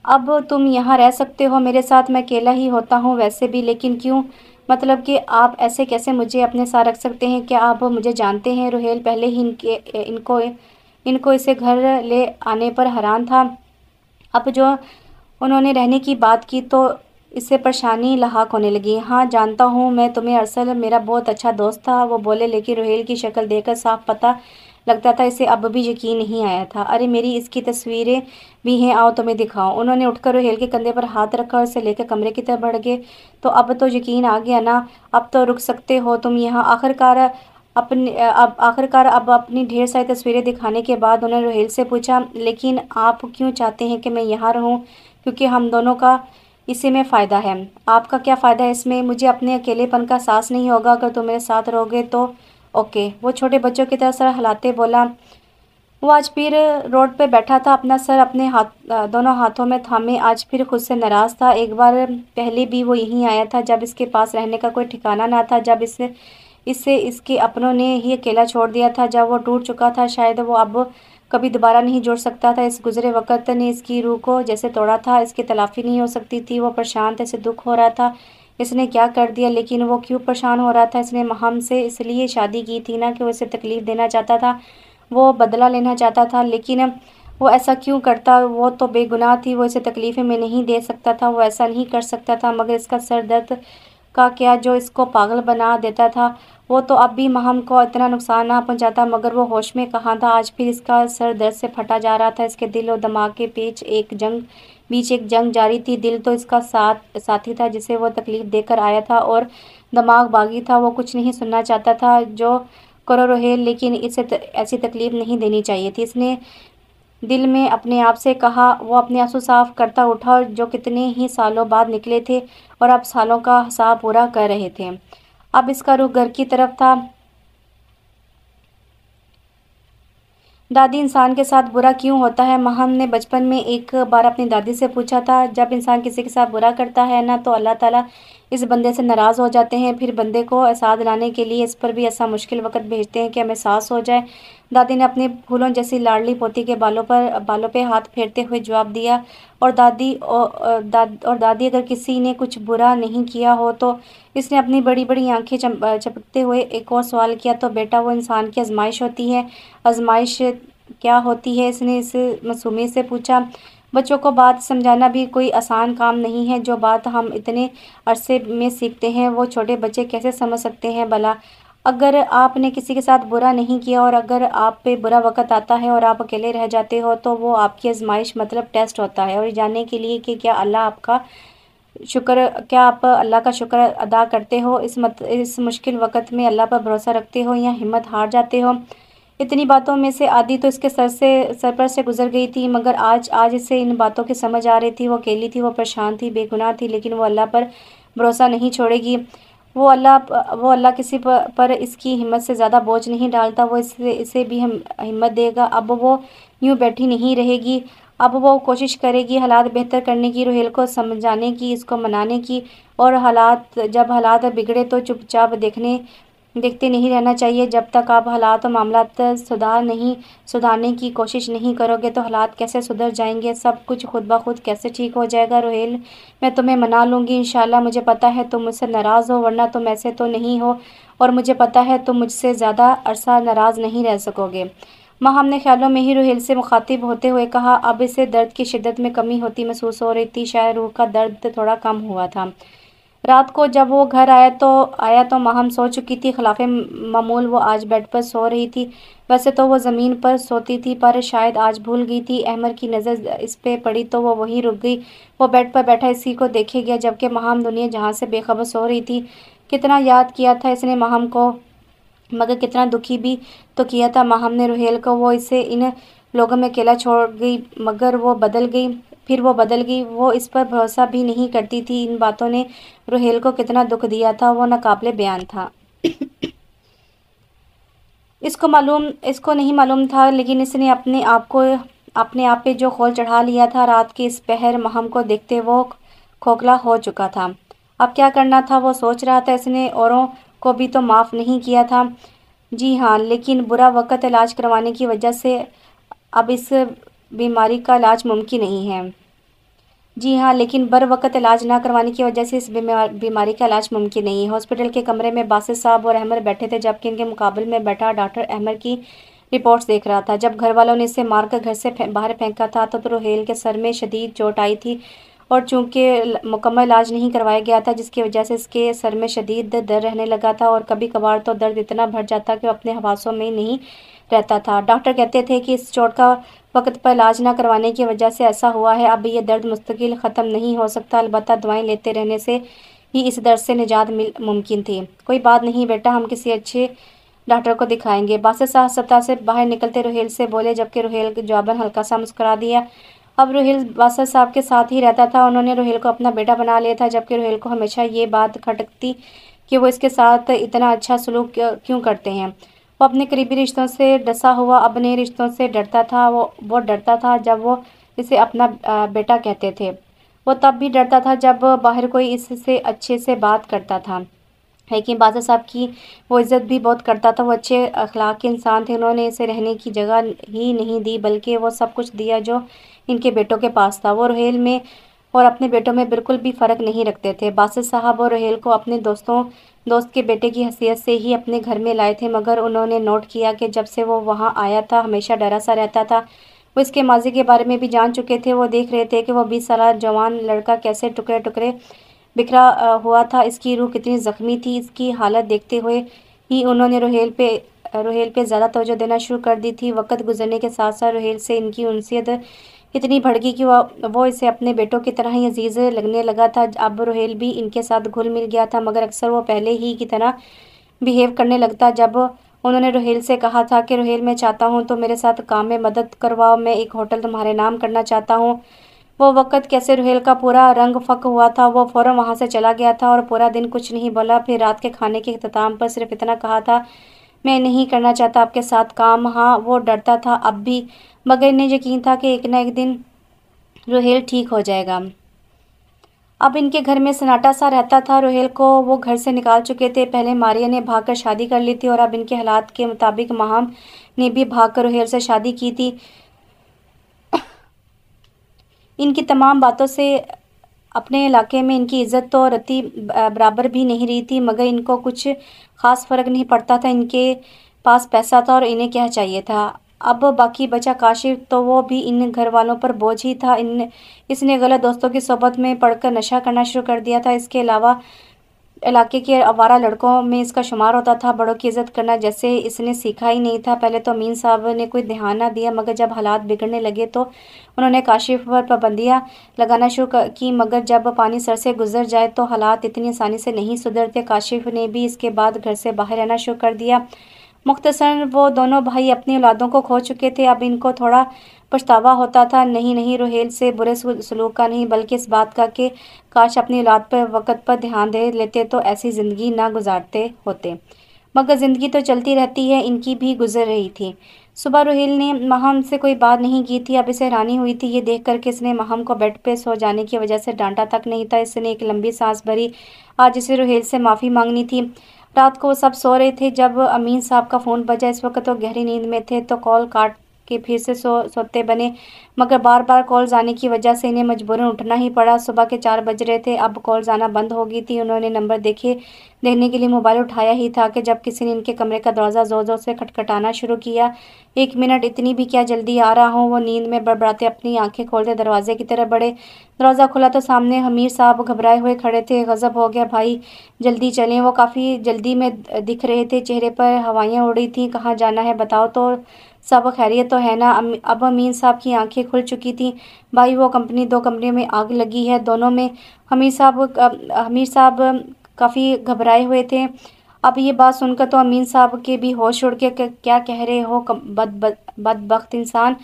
अब तुम यहाँ रह सकते हो मेरे साथ, मैं अकेला ही होता हूँ वैसे भी, लेकिन क्यों? मतलब कि आप ऐसे कैसे मुझे अपने साथ रख सकते हैं? क्या आप मुझे जानते हैं? रोहेल पहले ही इनको इसे घर ले आने पर हैरान था। अब जो उन्होंने रहने की बात की तो इससे परेशानी लाहक होने लगी। हाँ जानता हूँ मैं तुम्हें, अरसल मेरा बहुत अच्छा दोस्त था, वो बोले, लेकिन रोहेल की शक्ल देखकर साफ पता लगता था इसे अब भी यकीन नहीं आया था। अरे मेरी इसकी तस्वीरें भी हैं, आओ तुम्हें दिखाओ। उन्होंने उठकर रोहेल के कंधे पर हाथ रखा और उसे लेकर कमरे की तरफ बढ़ गए। तो अब तो यकीन आ गया ना? अब तो रुक सकते हो तुम यहाँ। आखिरकार اب آخرکار اب اپنی ڈھیر ساری تصویریں دکھانے کے بعد انہوں نے روہیل سے پوچھا، لیکن آپ کیوں چاہتے ہیں کہ میں یہاں رہوں؟ کیونکہ ہم دونوں کا اسی میں فائدہ ہے۔ آپ کا کیا فائدہ ہے اس میں؟ مجھے اپنے اکیلے پن کا احساس نہیں ہوگا اگر تم میرے ساتھ رہو گے تو اوکے۔ وہ چھوٹے بچوں کی طرح سر ہلاتے بولا۔ وہ آج پھر روڈ پہ بیٹھا تھا، اپنا سر اپنے دونوں ہاتھوں میں تھامے، آج پھر خود سے ناراض تھا۔ ایک بار پہلے بھی وہ یہیں آیا تھا جب اس کے پاس رہنے کا کوئی ٹھکانہ نہ تھا، جب اسے اس کے اپنوں نے ہی اکیلا چھوڑ دیا تھا، جب وہ ٹوٹ چکا تھا۔ شاید وہ اب کبھی دوبارہ نہیں جوڑ سکتا تھا۔ اس گزرے وقت نے اس کی روح کو جیسے توڑا تھا، اس کی تلافی نہیں ہو سکتی تھی۔ وہ پریشان تھا، اسے دکھ ہو رہا تھا اس نے کیا کر دیا، لیکن وہ کیوں پریشان ہو رہا تھا؟ اس نے مہم سے اس لیے شادی کی تھی نا کہ وہ اسے تکلیف دینا چاہتا تھا، وہ بدلہ لینا چاہتا تھا، لیکن وہ ایسا کیوں کرتا؟ وہ تو بے گناہ تھی، وہ اسے تکلیفیں میں نہیں دے سکتا تھا، وہ ایسا نہیں کر سکتا تھا، مگر اس کا سر درد کا کیا جو اس کو پاگل بنا دیتا تھا؟ وہ تو اب بھی مہم کو اتنا نقصان نہ پہنچاتا، مگر وہ ہوش میں کہاں تھا؟ آج پھر اس کا سر درد سے پھٹا جا رہا تھا، اس کے دل و دماغ کے بیچ ایک جنگ جاری تھی۔ دل تو اس کا ساتھی تھا جسے وہ تکلیف دے کر آیا تھا، اور دماغ باغی تھا، وہ کچھ نہیں سننا چاہتا تھا۔ جو کرو روہیل، لیکن اسے ایسی تکلیف نہیں دینی چاہیے تھی، اس نے دل میں اپنے آپ سے کہا۔ وہ اپنے آنسو صاف کرتا اٹھا جو کتنے ہی سالوں بعد نکلے تھے اور اب سالوں کا حساب پورا کر رہے تھے۔ اب اس کا رخ گھر کی طرف تھا۔ دادی، انسان کے ساتھ برا کیوں ہوتا ہے؟ مہم نے بچپن میں ایک بار اپنی دادی سے پوچھا تھا۔ جب انسان کسی کے ساتھ برا کرتا ہے نا تو اللہ تعالیٰ اس بندے سے ناراض ہو جاتے ہیں، پھر بندے کو احساس دلانے کے لیے اس پر بھی ایسا مشکل وقت بھیجتے ہیں کہ ہمیں احساس ہو جائے۔ دادی نے اپنی پھولوں جیسی لاڈلی پوتی کے بالوں پہ ہاتھ پھیرتے ہوئے جواب دیا۔ اور دادی اگر کسی نے کچھ برا نہیں کیا ہو تو؟ اس نے اپنی بڑی بڑی آنکھیں چپکتے ہوئے ایک اور سوال کیا۔ تو بیٹا وہ انسان کی آزمائش ہوتی ہے۔ آزمائش کیا ہوتی ہے؟ اس نے اس معصومیت سے پوچھا۔ بچوں کو بات سمجھانا بھی کوئی آسان کام نہیں ہے، جو بات ہم اتنے عرصے میں سیکھتے ہیں وہ چھوٹے بچے کیسے سمجھ سکتے ہیں بھلا؟ اگر آپ نے کسی کے ساتھ برا نہیں کیا اور اگر آپ پہ برا وقت آتا ہے اور آپ اکیلے رہ جاتے ہو تو وہ آپ کی آزمائش مطلب ٹیسٹ ہوتا ہے، اور یہ جاننے کے لیے کہ کیا آپ اللہ کا شکر ادا کرتے ہو، اس مشکل وقت میں اللہ پر بھروسہ رکھتے ہو یا ہمت ہار جاتے ہو۔ اتنی باتوں میں سے آدھی تو اس کے سر پر سے گزر گئی تھی، مگر آج اسے ان باتوں کی سمجھ آ رہی تھی۔ وہ اکیلی تھی، وہ پریشان تھی، بے گناہ تھی، لیکن وہ اللہ پر بھروسہ نہیں چھوڑے گی۔ وہ اللہ کسی پر اس کی ہمت سے زیادہ بوجھ نہیں ڈالتا، وہ اسے بھی ہمت دے گا۔ اب وہ یوں بیٹھی نہیں رہے گی، اب وہ کوشش کرے گی حالات بہتر کرنے کی، روہیل کو سمجھانے کی، اس کو منانے کی، اور جب حالات بگڑے تو چپ چاپ دیکھتے نہیں رہنا چاہیے۔ جب تک آپ حالات و معاملات سدھارنے کی کوشش نہیں کرو گے تو حالات کیسے سدھر جائیں گے؟ سب کچھ خود بخود کیسے ٹھیک ہو جائے گا؟ روہیل، میں تمہیں منا لوں گی انشاءاللہ۔ مجھے پتا ہے تم مجھ سے ناراض ہو، ورنہ تم ایسے تو نہیں ہو، اور مجھے پتا ہے تم مجھ سے زیادہ عرصہ ناراض نہیں رہ سکو گے۔ مہم نے خیالوں میں ہی روہیل سے مخاطب ہوتے ہوئے کہا۔ اب اسے درد کی شدت میں کمی ہوتی محسوس ہو رہی تھی، شاید روح کا درد تھوڑا کم ہوا تھا۔ رات کو جب وہ گھر آیا تو مہم سو چکی تھی، خلاف معمول وہ آج بیڈ پر سو رہی تھی۔ ویسے تو وہ زمین پر سوتی تھی، پر شاید آج بھول گئی تھی۔ احمد کی نظر اس پہ پڑی تو وہ وہیں رک گئی۔ وہ بیڈ پر بیٹھا اسی کو دیکھے گیا جبکہ مہم دنیا جہاں سے بے خبر سو رہی تھی۔ کتنا یاد کیا تھا اس نے مہم کو، مگر کتنا دکھی بھی تو کیا تھا مہم نے روہیل کو۔ وہ اسے ان لوگوں میں اکیلا چھوڑ گئی، مگر وہ بدل گئی۔ وہ اس پر بھروسہ بھی نہیں کرتی تھی۔ ان باتوں نے روہیل کو کتنا دکھ دیا تھا وہ ناقابل بیان تھا۔ اس کو نہیں معلوم تھا، لیکن اس نے اپنے آپ پہ جو خول چڑھا لیا تھا رات کے اس پہر، مہم کو دیکھتے وہ کھوکھلا ہو چکا تھا۔ اب کیا کرنا تھا وہ سوچ رہا تھا۔ اس نے اوروں کو بھی تو معاف نہیں کیا تھا۔ جی ہاں، لیکن برا وقت علاج کروانے کی وجہ سے اب اس بیماری کا علاج ممکن نہیں ہے۔ جی ہاں، لیکن بر وقت علاج نہ کروانے کی وجہ سے اس بیماری کا علاج ممکن نہیں ہے۔ ہاسپٹل کے کمرے میں باسط صاحب اور احمد بیٹھے تھے، جبکہ ان کے مقابل میں بیٹھا ڈاکٹر احمد کی رپورٹس دیکھ رہا تھا۔ جب گھر والوں نے اسے مار کر گھر سے باہر پھینکا تھا تو روہیل کے سر میں شدید چوٹ آئی تھی، اور چونکہ مکمل علاج نہیں کروایا گیا تھا جس کی وجہ سے اس کے سر میں شدید درد رہنے لگا تھا، اور کبھی کبھار تو درد اتنا بڑھ جاتا کہ وہ اپنے حواسوں میں نہیں رہتا تھا۔ ڈاکٹر کہتے تھے کہ اس چوٹ کا وقت پر علاج نہ کروانے کی وجہ سے ایسا ہوا ہے۔ اب یہ درد مستقل ختم نہیں ہو سکتا، البتہ دوائیں لیتے رہنے سے ہی اس درد سے نجات ممکن تھی۔ کوئی بات نہیں بیٹا، ہم کسی اچھے डॉक्टर को दिखाएंगे। बासित साहब सत्ता से बाहर निकलते रुहेल से बोले, जबकि रुहेल के जवाबन हल्का सा मुस्कुरा दिया। अब रुहेल बासित साहब के साथ ही रहता था। उन्होंने रुहेल को अपना बेटा बना लिया था, जबकि रुहेल को हमेशा ये बात खटकती कि वो इसके साथ इतना अच्छा सलूक क्यों करते हैं। वो अपने करीबी रिश्तों से डसा हुआ अब नए रिश्तों से डरता था। वो डरता था जब वो इसे अपना बेटा कहते थे। वो तब भी डरता था जब बाहर कोई इससे अच्छे से बात करता था। लेकिन बादशाह साहब की वो इज़्ज़त भी बहुत करता था। वो अच्छे अखलाक के इंसान थे। उन्होंने इसे रहने की जगह ही नहीं दी, बल्कि वो सब कुछ दिया जो इनके बेटों के पास था। वो रुहेल में और अपने बेटों में बिल्कुल भी फ़र्क नहीं रखते थे। बासित साहब और रुहेल को अपने दोस्त के बेटे की हैसियत से ही अपने घर में लाए थे, मगर उन्होंने नोट किया कि जब से वो वहाँ आया था हमेशा डरा सा रहता था। वो इसके माजी के बारे में भी जान चुके थे। वो देख रहे थे कि वो 20 साल जवान लड़का कैसे टुकड़े टुकड़े बिखरा हुआ था। इसकी रूह कितनी ज़ख्मी थी। इसकी हालत देखते हुए ही उन्होंने रुहेल पे ज़्यादा तवज्जो देना शुरू कर दी थी। वक्त गुजरने के साथ साथ रुहेल से इनकी उनसियत इतनी बढ़ गई कि वो इसे अपने बेटों की तरह ही अजीज़ लगने लगा था। अब रुहेल भी इनके साथ घुल मिल गया था, मगर अक्सर वो पहले ही की तरह बिहेव करने लगता। जब उन्होंने रुहेल से कहा था कि रुहेल, मैं चाहता हूँ तो मेरे साथ काम में मदद करवाओ, मैं एक होटल तुम्हारे नाम करना चाहता हूँ। वो वक्त कैसे रुहेल का पूरा रंग फक हुआ था। वो फ़ौरन वहाँ से चला गया था और पूरा दिन कुछ नहीं बोला। फिर रात के खाने के इख्तिताम पर सिर्फ इतना कहा था, मैं नहीं करना चाहता आपके साथ काम। हाँ, वो डरता था अब भी, मगर इन्हें यकीन था कि एक न एक दिन रुहेल ठीक हो जाएगा। अब इनके घर में सन्नाटा सा रहता था। रुहेल को वो घर से निकाल चुके थे। पहले मारिया ने भागकर शादी कर ली थी और अब इनके हालात के मुताबिक माहम ने भी भागकर रुहेल से शादी की थी। इनकी तमाम बातों से अपने इलाके में इनकी इज़्ज़त तो रत्ती बराबर भी नहीं रही थी, मगर इनको कुछ ख़ास फ़र्क नहीं पड़ता था। इनके पास पैसा था और इन्हें क्या चाहिए था। अब बाकी बचा काशिफ, तो वो भी इन घर वालों पर बोझ ही था। इसने गलत दोस्तों की सोबत में पड़कर नशा करना शुरू कर दिया था। इसके अलावा इलाके के आवारा लड़कों में इसका शुमार होता था। बड़ों की इज़्ज़त करना जैसे इसने सीखा ही नहीं था। पहले तो अमीन साहब ने कोई ध्यान ना दिया, मगर जब हालात बिगड़ने लगे तो उन्होंने काशिफ पर पाबंदियाँ लगाना शुरू की। मगर जब पानी सर से गुजर जाए तो हालात इतनी आसानी से नहीं सुधरते। काशिफ ने भी इसके बाद घर से बाहर रहना शुरू कर दिया। मुख्तसरन वो दोनों भाई अपनी औलादों को खो चुके थे। अब इनको थोड़ा पछतावा होता था, नहीं रुहेल से बुरे सलूक का नहीं, बल्कि इस बात का कि काश अपनी औलाद पर वक़्त पर ध्यान दे लेते तो ऐसी ज़िंदगी ना गुजारते होते। मगर ज़िंदगी तो चलती रहती है, इनकी भी गुजर रही थी। सुबह रुहेल ने महम से कोई बात नहीं की थी। अब इसे हैरानी हुई थी ये देख कर कि इसने महम को बेड पे सो जाने की वजह से डांटा तक नहीं था। इसने एक लंबी सांस भरी। आज इसे रुहेल से माफ़ी मांगनी थी। रात को वो सब सो रहे थे जब अमीन साहब का फ़ोन बजा। इस वक्त वो गहरी नींद में थे, तो कॉल काट के फिर से सोते बने, मगर बार बार कॉल्स आने की वजह से इन्हें मजबूरन उठना ही पड़ा। सुबह के 4 बज रहे थे। अब कॉल्स आना बंद हो गई थी। उन्होंने नंबर देखने के लिए मोबाइल उठाया ही था कि जब किसी ने इनके कमरे का दरवाज़ा ज़ोर ज़ोर से खटखटाना शुरू किया। 1 मिनट, इतनी भी क्या जल्दी आ रहा हूँ। वो नींद में बड़बड़ाते अपनी आंखें खोलते दरवाजे की तरफ बढ़े। दरवाज़ा खुला तो सामने हमीर साहब घबराए हुए खड़े थे। गज़ब हो गया भाई, जल्दी चलें। वो काफ़ी जल्दी में दिख रहे थे, चेहरे पर हवाइयाँ उड़ी थीं। कहाँ जाना है बताओ तो, सब खैरियत तो है ना। अब अमीन साहब की आंखें खुल चुकी थीं। भाई, वो 2 कमरे में आग लगी है, दोनों में। हमीर साहब काफ़ी घबराए हुए थे। अब ये बात सुनकर तो अमीन साहब के भी होश उड़ के, क्या कह रहे हो बदबख्त इंसान,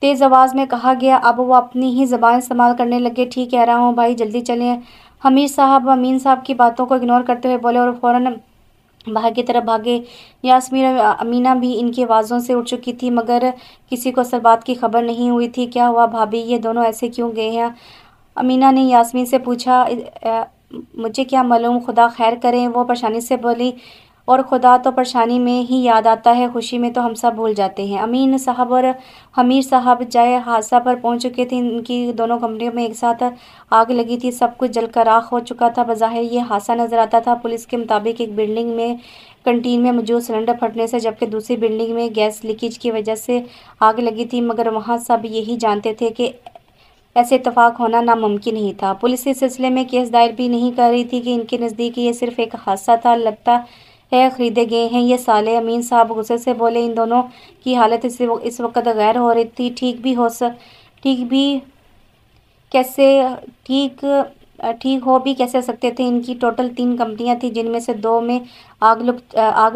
तेज़ आवाज़ में कहा गया। अब वो अपनी ही ज़बान इस्तेमाल करने लगे। ठीक कह रहा हूँ भाई, जल्दी चलें। हमीर साहब अमीन साहब की बातों को इग्नोर करते हुए बोले और फ़ौरन बाहर की तरफ भागे। यास्मीन अमीना भी इनकी आवाज़ों से उठ चुकी थी, मगर किसी को असल बात की खबर नहीं हुई थी। क्या हुआ भाभी, ये दोनों ऐसे क्यों गए हैं? अमीना ने यास्मीन से पूछा। मुझे क्या मालूम, खुदा खैर करें, वो परेशानी से बोली। और खुदा तो परेशानी में ही याद आता है, खुशी में तो हम सब भूल जाते हैं। अमीन साहब और हमीर साहब जाए हादसा पर पहुंच चुके थे। इनकी दोनों कमरे में एक साथ आग लगी थी। सब कुछ जलकर राख हो चुका था। बज़ाहिर ये हादसा नज़र आता था। पुलिस के मुताबिक एक बिल्डिंग में कंटीन में मौजूद सिलेंडर फटने से, जबकि दूसरी बिल्डिंग में गैस लीकेज की वजह से आग लगी थी। मगर वहाँ सब यही जानते थे कि ऐसे इत्तेफाक होना नामुमकिन ही था। पुलिस इस सिलसिले में केस दायर भी नहीं कर रही थी कि इनके नज़दीक ये सिर्फ एक हादसा था, लगता है खरीदे गए हैं ये साले। अमीन साहब गुस्से से बोले। इन दोनों की हालत इस वक्त गैर हो रही थी। ठीक भी कैसे ठीक ٹھیک ہو بھی کیسے سکتے تھے؟ ان کی ٹوٹل 3 کمپنیاں تھیں، جن میں سے 2 میں آگ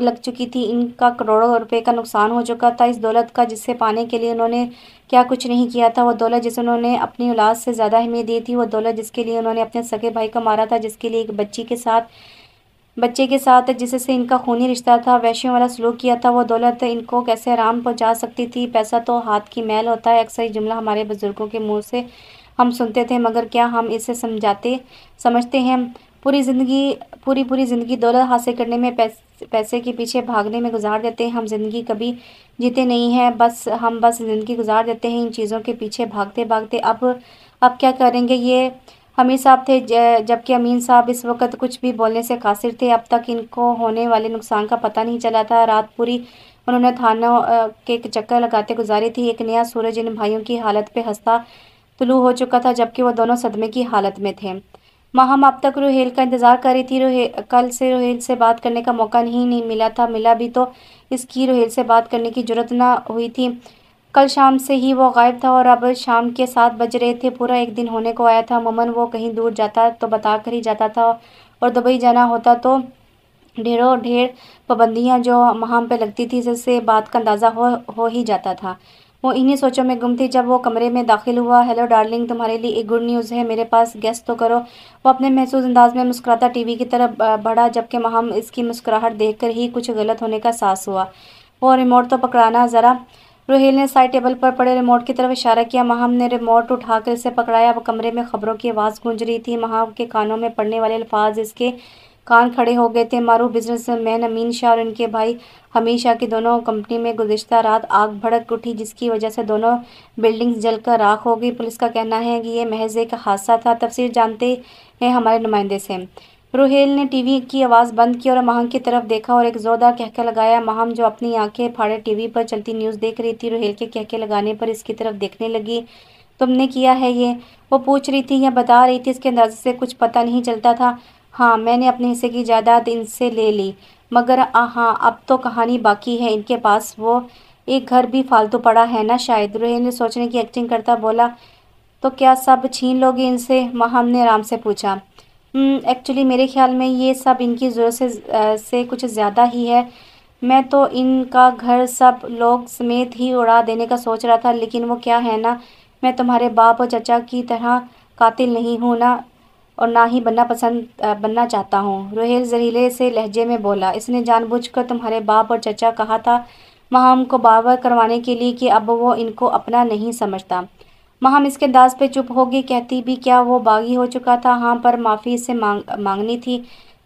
لگ چکی تھی۔ ان کا کروڑوں روپے کا نقصان ہو چکا تھا۔ اس دولت کا جسے پانے کے لیے انہوں نے کیا کچھ نہیں کیا تھا، وہ دولت جسے انہوں نے اپنی اولاد سے زیادہ اہمیت دی تھی، وہ دولت جس کے لیے انہوں نے اپنے سگے بھائی کو مارا تھا، جس کے لیے ایک بچے کے ساتھ جس سے ان کا خونی رشتہ تھا، وحشیوں والا سلوک کیا تھا، وہ دولت ان کو کیسے آرام پہنچا سکتی تھی؟ پیسہ تو ہاتھ کی میل ہوتا ہے، اکثر یہ جملہ ہمارے بزرگوں کے منہ سے ہم سنتے تھے، مگر کیا ہم اسے سمجھتے ہیں؟ پوری زندگی دولت حاصل کرنے میں، پیسے کے پیچھے بھاگنے میں گزار دیتے ہیں۔ ہم زندگی کبھی جیتے نہیں ہیں، ہم بس زندگی گزار دیتے ہیں ان چیزوں کے پیچھے بھاگتے بھاگتے۔ اب کیا کریں گے؟ یہ حمید صاحب تھے، جبکہ امین صاحب اس وقت کچھ بھی بولنے سے قاصر تھے۔ اب تک ان کو ہونے والے نقصان کا پتہ نہیں چلا تھا۔ رات پوری انہوں نے تھانوں کے چکر لگاتے گزاری تھی۔ ایک نیا سورج ان بھائیوں کی حالت پہ ہنستا طلوع ہو چکا تھا، جبکہ وہ دونوں صدمے کی حالت میں تھے۔ ماہم اب تک روہیل کا انتظار کر رہی تھی۔ کل سے روہیل سے بات کرنے کا موقع نہیں ملا تھا، ملا بھی تو اس کی روہیل سے بات کرنے کی جرات نہ ہوئی تھی۔ کل شام سے ہی وہ غائب تھا اور اب شام کے 7 بج رہے تھے، پورا ایک دن ہونے کو آیا تھا۔ عموماً وہ کہیں دور جاتا تو بتا کر ہی جاتا تھا، اور دبئی جانا ہوتا تو ڈھیروں ڈھیر پابندیاں جو ماہم پہ لگتی تھی، جس سے بات کا اندازہ ہو ہی جاتا تھا۔ وہ انہی سوچوں میں گم تھی جب وہ کمرے میں داخل ہوا۔ ہیلو ڈارلنگ، تمہارے لیے ایک گڈ نیوز ہے، میرے پاس گیس تو کرو۔ وہ اپنے محسوس انداز میں مسکراتا ٹی وی کی طرف بڑھا، جبکہ ماہم اس کی مسکراہٹ دیکھ کر ہی کچھ غلط ہونے کا احساس ہوا۔ وہ ریموٹ تو پکڑانا ذرا۔ روہیل نے سائڈ ٹیبل پر پڑے ریموٹ کی طرف اشارہ کیا۔ ماہم نے ریموٹ اٹھا کر اسے پکڑایا۔ اب کمرے میں خبروں کی آواز گونج رہی تھی۔ ماہم کے کانوں میں پڑنے والے الفاظ اس کے کان کھڑے ہو گئے تھے۔ معروف بزنس مین امین شاہ اور ان کے بھائی حمید شاہ کی دونوں کمپنی میں گزشتہ رات آگ بھڑک اٹھی، جس کی وجہ سے دونوں بلڈنگز جل کر راکھ ہو گئی۔ پولیس کا کہنا ہے کہ یہ محض ایک حادثہ تھا۔ تفصیل جانتے ہیں ہمارے نمائندے سے۔ روہیل نے ٹی وی کی آواز بند کی اور ماہم کی طرف دیکھا اور ایک زوردار کہکہ لگایا۔ ماہم، جو اپنی آنکھیں پھاڑے ٹی وی پر چلتی نیوز دیکھ رہی تھی، روہیل کے کہکے لگانے پر اس کی طرف دیکھنے لگی۔ تم نے کیا ہے یہ؟ وہ پوچھ رہی تھی یا بتا رہی تھی، اس کے اندازے سے کچھ پتہ نہیں چلتا تھا۔ ہاں، میں نے اپنے حصے کی جائیداد ان سے لے لی، مگر ہاں، اب تو کہانی باقی ہے۔ ان کے پاس وہ ایک گھر بھی فالتو پڑا ہے نا شاید؟ روہیل نے سوچنے کی ایکٹنگ کرتا بولا۔ تو کیا سب چھین لو گے ان سے؟ ماہم نے آرام سے پوچھا۔ ایکچولی میرے خیال میں یہ سب ان کی ضرورت سے کچھ زیادہ ہی ہے۔ میں تو ان کا گھر سب لوگ سمیت ہی اڑا دینے کا سوچ رہا تھا، لیکن وہ کیا ہے نا، میں تمہارے باپ اور چچا کی طرح قاتل نہیں ہوں نا، اور نہ ہی بننا چاہتا ہوں، روہیل زہریلے سے لہجے میں بولا۔ اس نے جان بوجھ کر تمہارے باپ اور چچا کہا تھا، ماہم کو باور کروانے کے لیے کہ اب وہ ان کو اپنا نہیں سمجھتا۔ ماہم اس کے انداز پہ چپ ہو گئی۔ کہتی بھی کیا، وہ باغی ہو چکا تھا؟ ہاں، پر معافی اس سے مانگنی تھی۔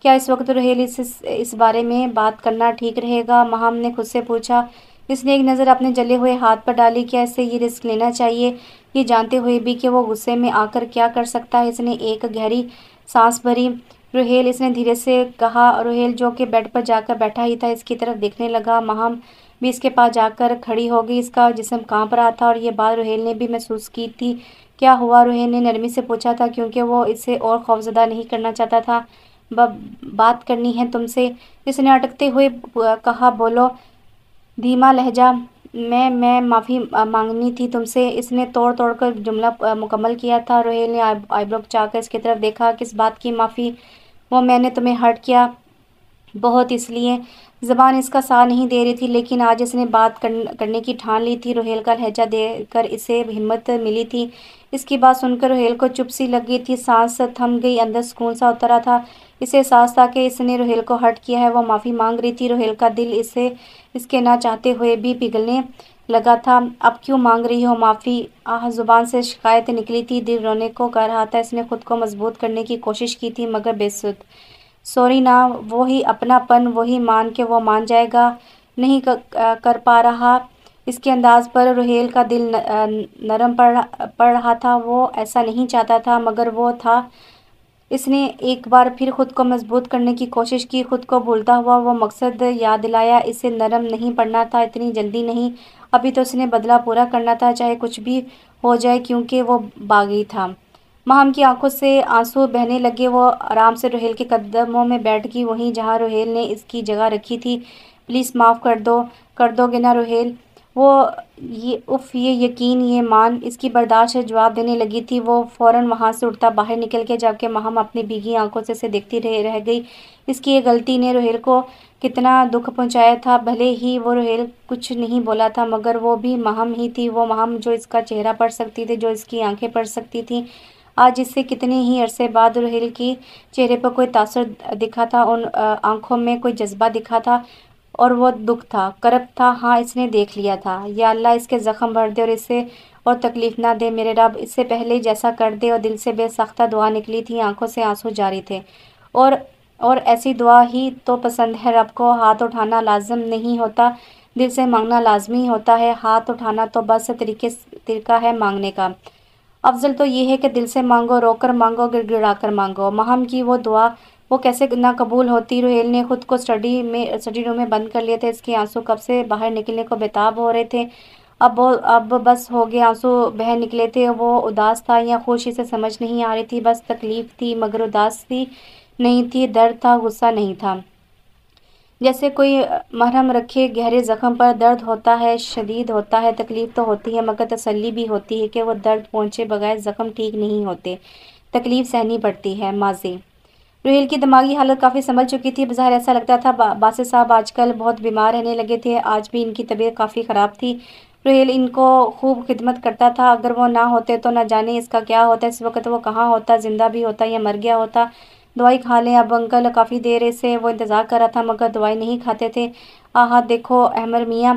کیا اس وقت روہیل اس بارے میں بات کرنا ٹھیک رہے گا؟ ماہم نے خود سے پوچھا۔ اس نے ایک نظر اپنے جلے ہوئے ہاتھ پر ڈالی۔ کیا اسے یہ رسک لینا چاہیے، یہ جانتے ہوئے بھی کہ وہ غصے میں آ کر کیا کر سکتا ہے؟ اس نے ایک گہری سانس بھری۔ روہیل، اس نے دھیرے سے کہا۔ روہیل، جو کہ بیڈ پر جا کر بیٹھا ہی تھا، اس کی طرف دیکھنے لگا۔ ماہم بھی اس کے پاس جا کر کھڑی ہو گئی۔ اس کا جسم کانپ رہا تھا اور یہ بات روہیل نے بھی محسوس کی تھی۔ کیا ہوا؟ روہیل نے نرمی سے پوچھا تھا، کیونکہ وہ اسے اور خوفزدہ نہیں کرنا چاہتا تھا۔ بات کرنی ہے تم سے، اس نے اٹکتے ہوئے کہا۔ بولو، دھیما لہجہ میں معافی مانگنی تھی تم سے، اس نے توڑ کر جملہ مکمل کیا تھا۔ روہیل نے آئی برو کھچا کر اس کی طرف دیکھا۔ کس بات کی معافی؟ وہ میں نے تمہیں ہرٹ کیا بہت، اس لیے زبان اس کا ساتھ نہیں دے رہی تھی، لیکن آج اس نے بات کرنے کی ٹھان لی تھی۔ روہیل کا لہجہ دیکھ کر اسے ہمت ملی تھی۔ اس کی بات سن کر روہیل کو چپ سی لگ گئی تھی، سانس تھم گئی، اندر سکون سا اترا تھا۔ اسے احساس تھا کہ اس نے روہیل کو ہرٹ کیا ہے، وہ معافی مانگ رہی تھی۔ روہیل کا دل اس کے نہ چاہتے ہوئے بھی پگھلنے لگا تھا۔ اب کیوں مانگ رہی ہو معافی؟ زبان سے شکایت نکلی تھی، دل رونے کو کر رہا تھا۔ اس نے خود کو مضبوط کرنے کی کوشش کی تھی، مگر بے سود۔ سوری نا، وہی اپنا پن، وہی مان کہ وہ مان جائے گا، نہیں کر پا رہا۔ اس کے انداز پر روہیل کا دل نرم پڑ رہا تھا۔ وہ ایسا نہیں چاہتا تھا، مگر وہ تھا۔ اس نے ایک بار پھر خود کو مضبوط کرنے کی کوشش کی، خود کو بھولتا ہوا وہ مقصد یاد دلایا۔ اسے نرم نہیں پڑنا تھا، اتنی جلدی نہیں، ابھی تو اس نے بدلہ پورا کرنا تھا، چاہے کچھ بھی ہو جائے، کیونکہ وہ باغی تھا۔ ماہم کی آنکھوں سے آنسو بہنے لگے۔ وہ آرام سے روہیل کے قدموں میں بیٹھ گئی، وہیں جہاں روہیل نے اس کی جگہ رکھی تھی۔ پلیز معاف کر دو گے نا روہیل؟ وہ یہ یقین، یہ مان اس کی برداشت سے جواب دینے لگی تھی۔ وہ فوراً وہاں سے اٹھتا باہر نکل کے، جبکہ مہم اپنی بھیگی آنکھوں سے اسے دیکھتی رہ گئی۔ اس کی یہ غلطی نے روہیل کو کتنا دکھ پہنچایا تھا۔ بھلے ہی وہ روہیل کچھ نہیں بولا تھا، مگر وہ بھی مہم ہی تھی، وہ مہم جو اس کا چہرہ پڑھ سکتی تھی، جو اس کی آنکھیں پڑھ سکتی تھی۔ آج اس سے کتنے ہی عرصے بعد روہیل کے چہرے پر کوئی تاثر دکھا تھا، ان آنکھوں میں کوئی جذبہ دکھا تھا، اور وہ دکھ تھا، کرب تھا۔ ہاں، اس نے دیکھ لیا تھا۔ یا اللہ، اس کے زخم بھر دے اور اسے اور تکلیف نہ دے میرے رب، اس سے پہلے جیسا کر دے۔ اور دل سے بے ساختہ دعا نکلی تھی، آنکھوں سے آنسو جاری تھے۔ اور ایسی دعا ہی تو پسند ہے رب کو۔ ہاتھ اٹھانا لازم نہیں ہوتا، دل سے مانگنا لازمی ہوتا ہے۔ ہاتھ اٹھانا تو بس طریقہ ہے مانگنے کا۔ افضل تو یہ ہے کہ دل سے مانگو، رو کر مانگو، گڑ گڑا کر مانگو۔ مہم کی وہ دعا وہ کیسے نہ قبول ہوتی؟ روہیل نے خود کو اسٹڈی روم میں بند کر لیا تھا۔ اس کے آنسو کب سے باہر نکلنے کو بےتاب ہو رہے تھے۔ اب بس ہو گیا، آنسو بہہ نکلے تھے۔ وہ اداس تھا یا خوش، اسے سمجھ نہیں آ رہی تھی۔ بس تکلیف تھی، مگر اداسی نہیں تھی، درد تھا، غصہ نہیں تھا۔ جیسے کوئی مرہم رکھے گہرے زخم پر۔ درد ہوتا ہے، شدید ہوتا ہے، تکلیف تو ہوتی ہے، مگر تسلی بھی ہوتی ہے کہ وہ درد پہنچے بغیر زخم ٹھیک نہیں ہوتے، تکلیف سہنی پڑتی ہے۔ ماضی روہیل کی دماغی حالت کافی سنبھل چکی تھی۔ بظاہر ایسا لگتا تھا باسط صاحب آج کل بہت بیمار رہنے لگے تھے۔ آج بھی ان کی طبیعت کافی خراب تھی۔ روہیل ان کو خوب خدمت کرتا تھا، اگر وہ نہ ہوتے تو نہ جانے اس کا کیا ہوتا۔ اس وقت وہ کہاں ہوتا، زندہ بھی ہوتا یا مر گیا ہوتا۔ دوائی کھا لیں اب انکل، کافی دیر سے وہ انتظار کر رہا تھا، مگر دوائی نہیں کھاتے تھے۔ آہا دیکھو احمد میاں،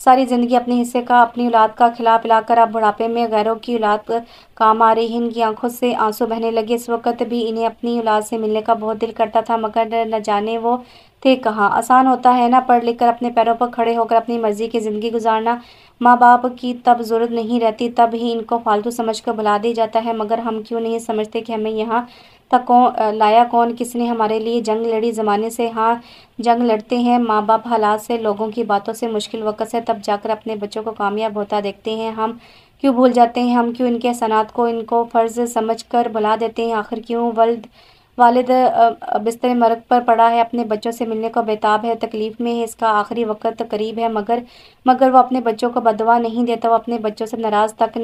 ساری زندگی اپنے حصے کا، اپنی اولاد کا کھلا پلا کر اب بڑھاپے میں غیروں کی اولاد کام آ رہی ہے۔ ان کی آنکھوں سے آنسو بہنے لگے۔ اس وقت بھی انہیں اپنی اولاد سے ملنے کا بہت دل کرتا تھا، مگر نہ جانے وہ تھے کہاں۔ آسان ہوتا ہے نا پڑھ لکھ کر اپنے پیروں پر کھڑے ہو کر اپنی مرضی کی زندگی گزارنا۔ ماں باپ کی تب ضرورت نہیں رہتی، تب ہی ان کو فالتو سمجھ کر بھلا دیا جاتا ہے۔ مگر ہم کیوں نہیں سمجھتے کہ ہمیں یہاں تک لایا کون، کس نے ہمارے لیے جنگ لڑی زمانے سے؟ ہاں، جنگ لڑتے ہیں ماں باپ، حالات سے، لوگوں کی باتوں سے، مشکل وقت سے، تب جا کر اپنے بچوں کو کامیاب ہوتا دیکھتے ہیں۔ ہم کیوں بھول جاتے ہیں؟ ہم کیوں ان کے احسانات کو ان کو فرض سمجھ کر بھلا دیتے ہیں؟ آخر کیوں؟ والد بستر مرگ پر پڑا ہے، اپنے بچوں سے ملنے کو بےتاب ہے، تکلیف میں ہے، اس کا آخری وقت قریب ہے، مگر وہ اپنے بچوں کو بد دعا نہیں دیتا، وہ اپنے بچوں سے ناراض تک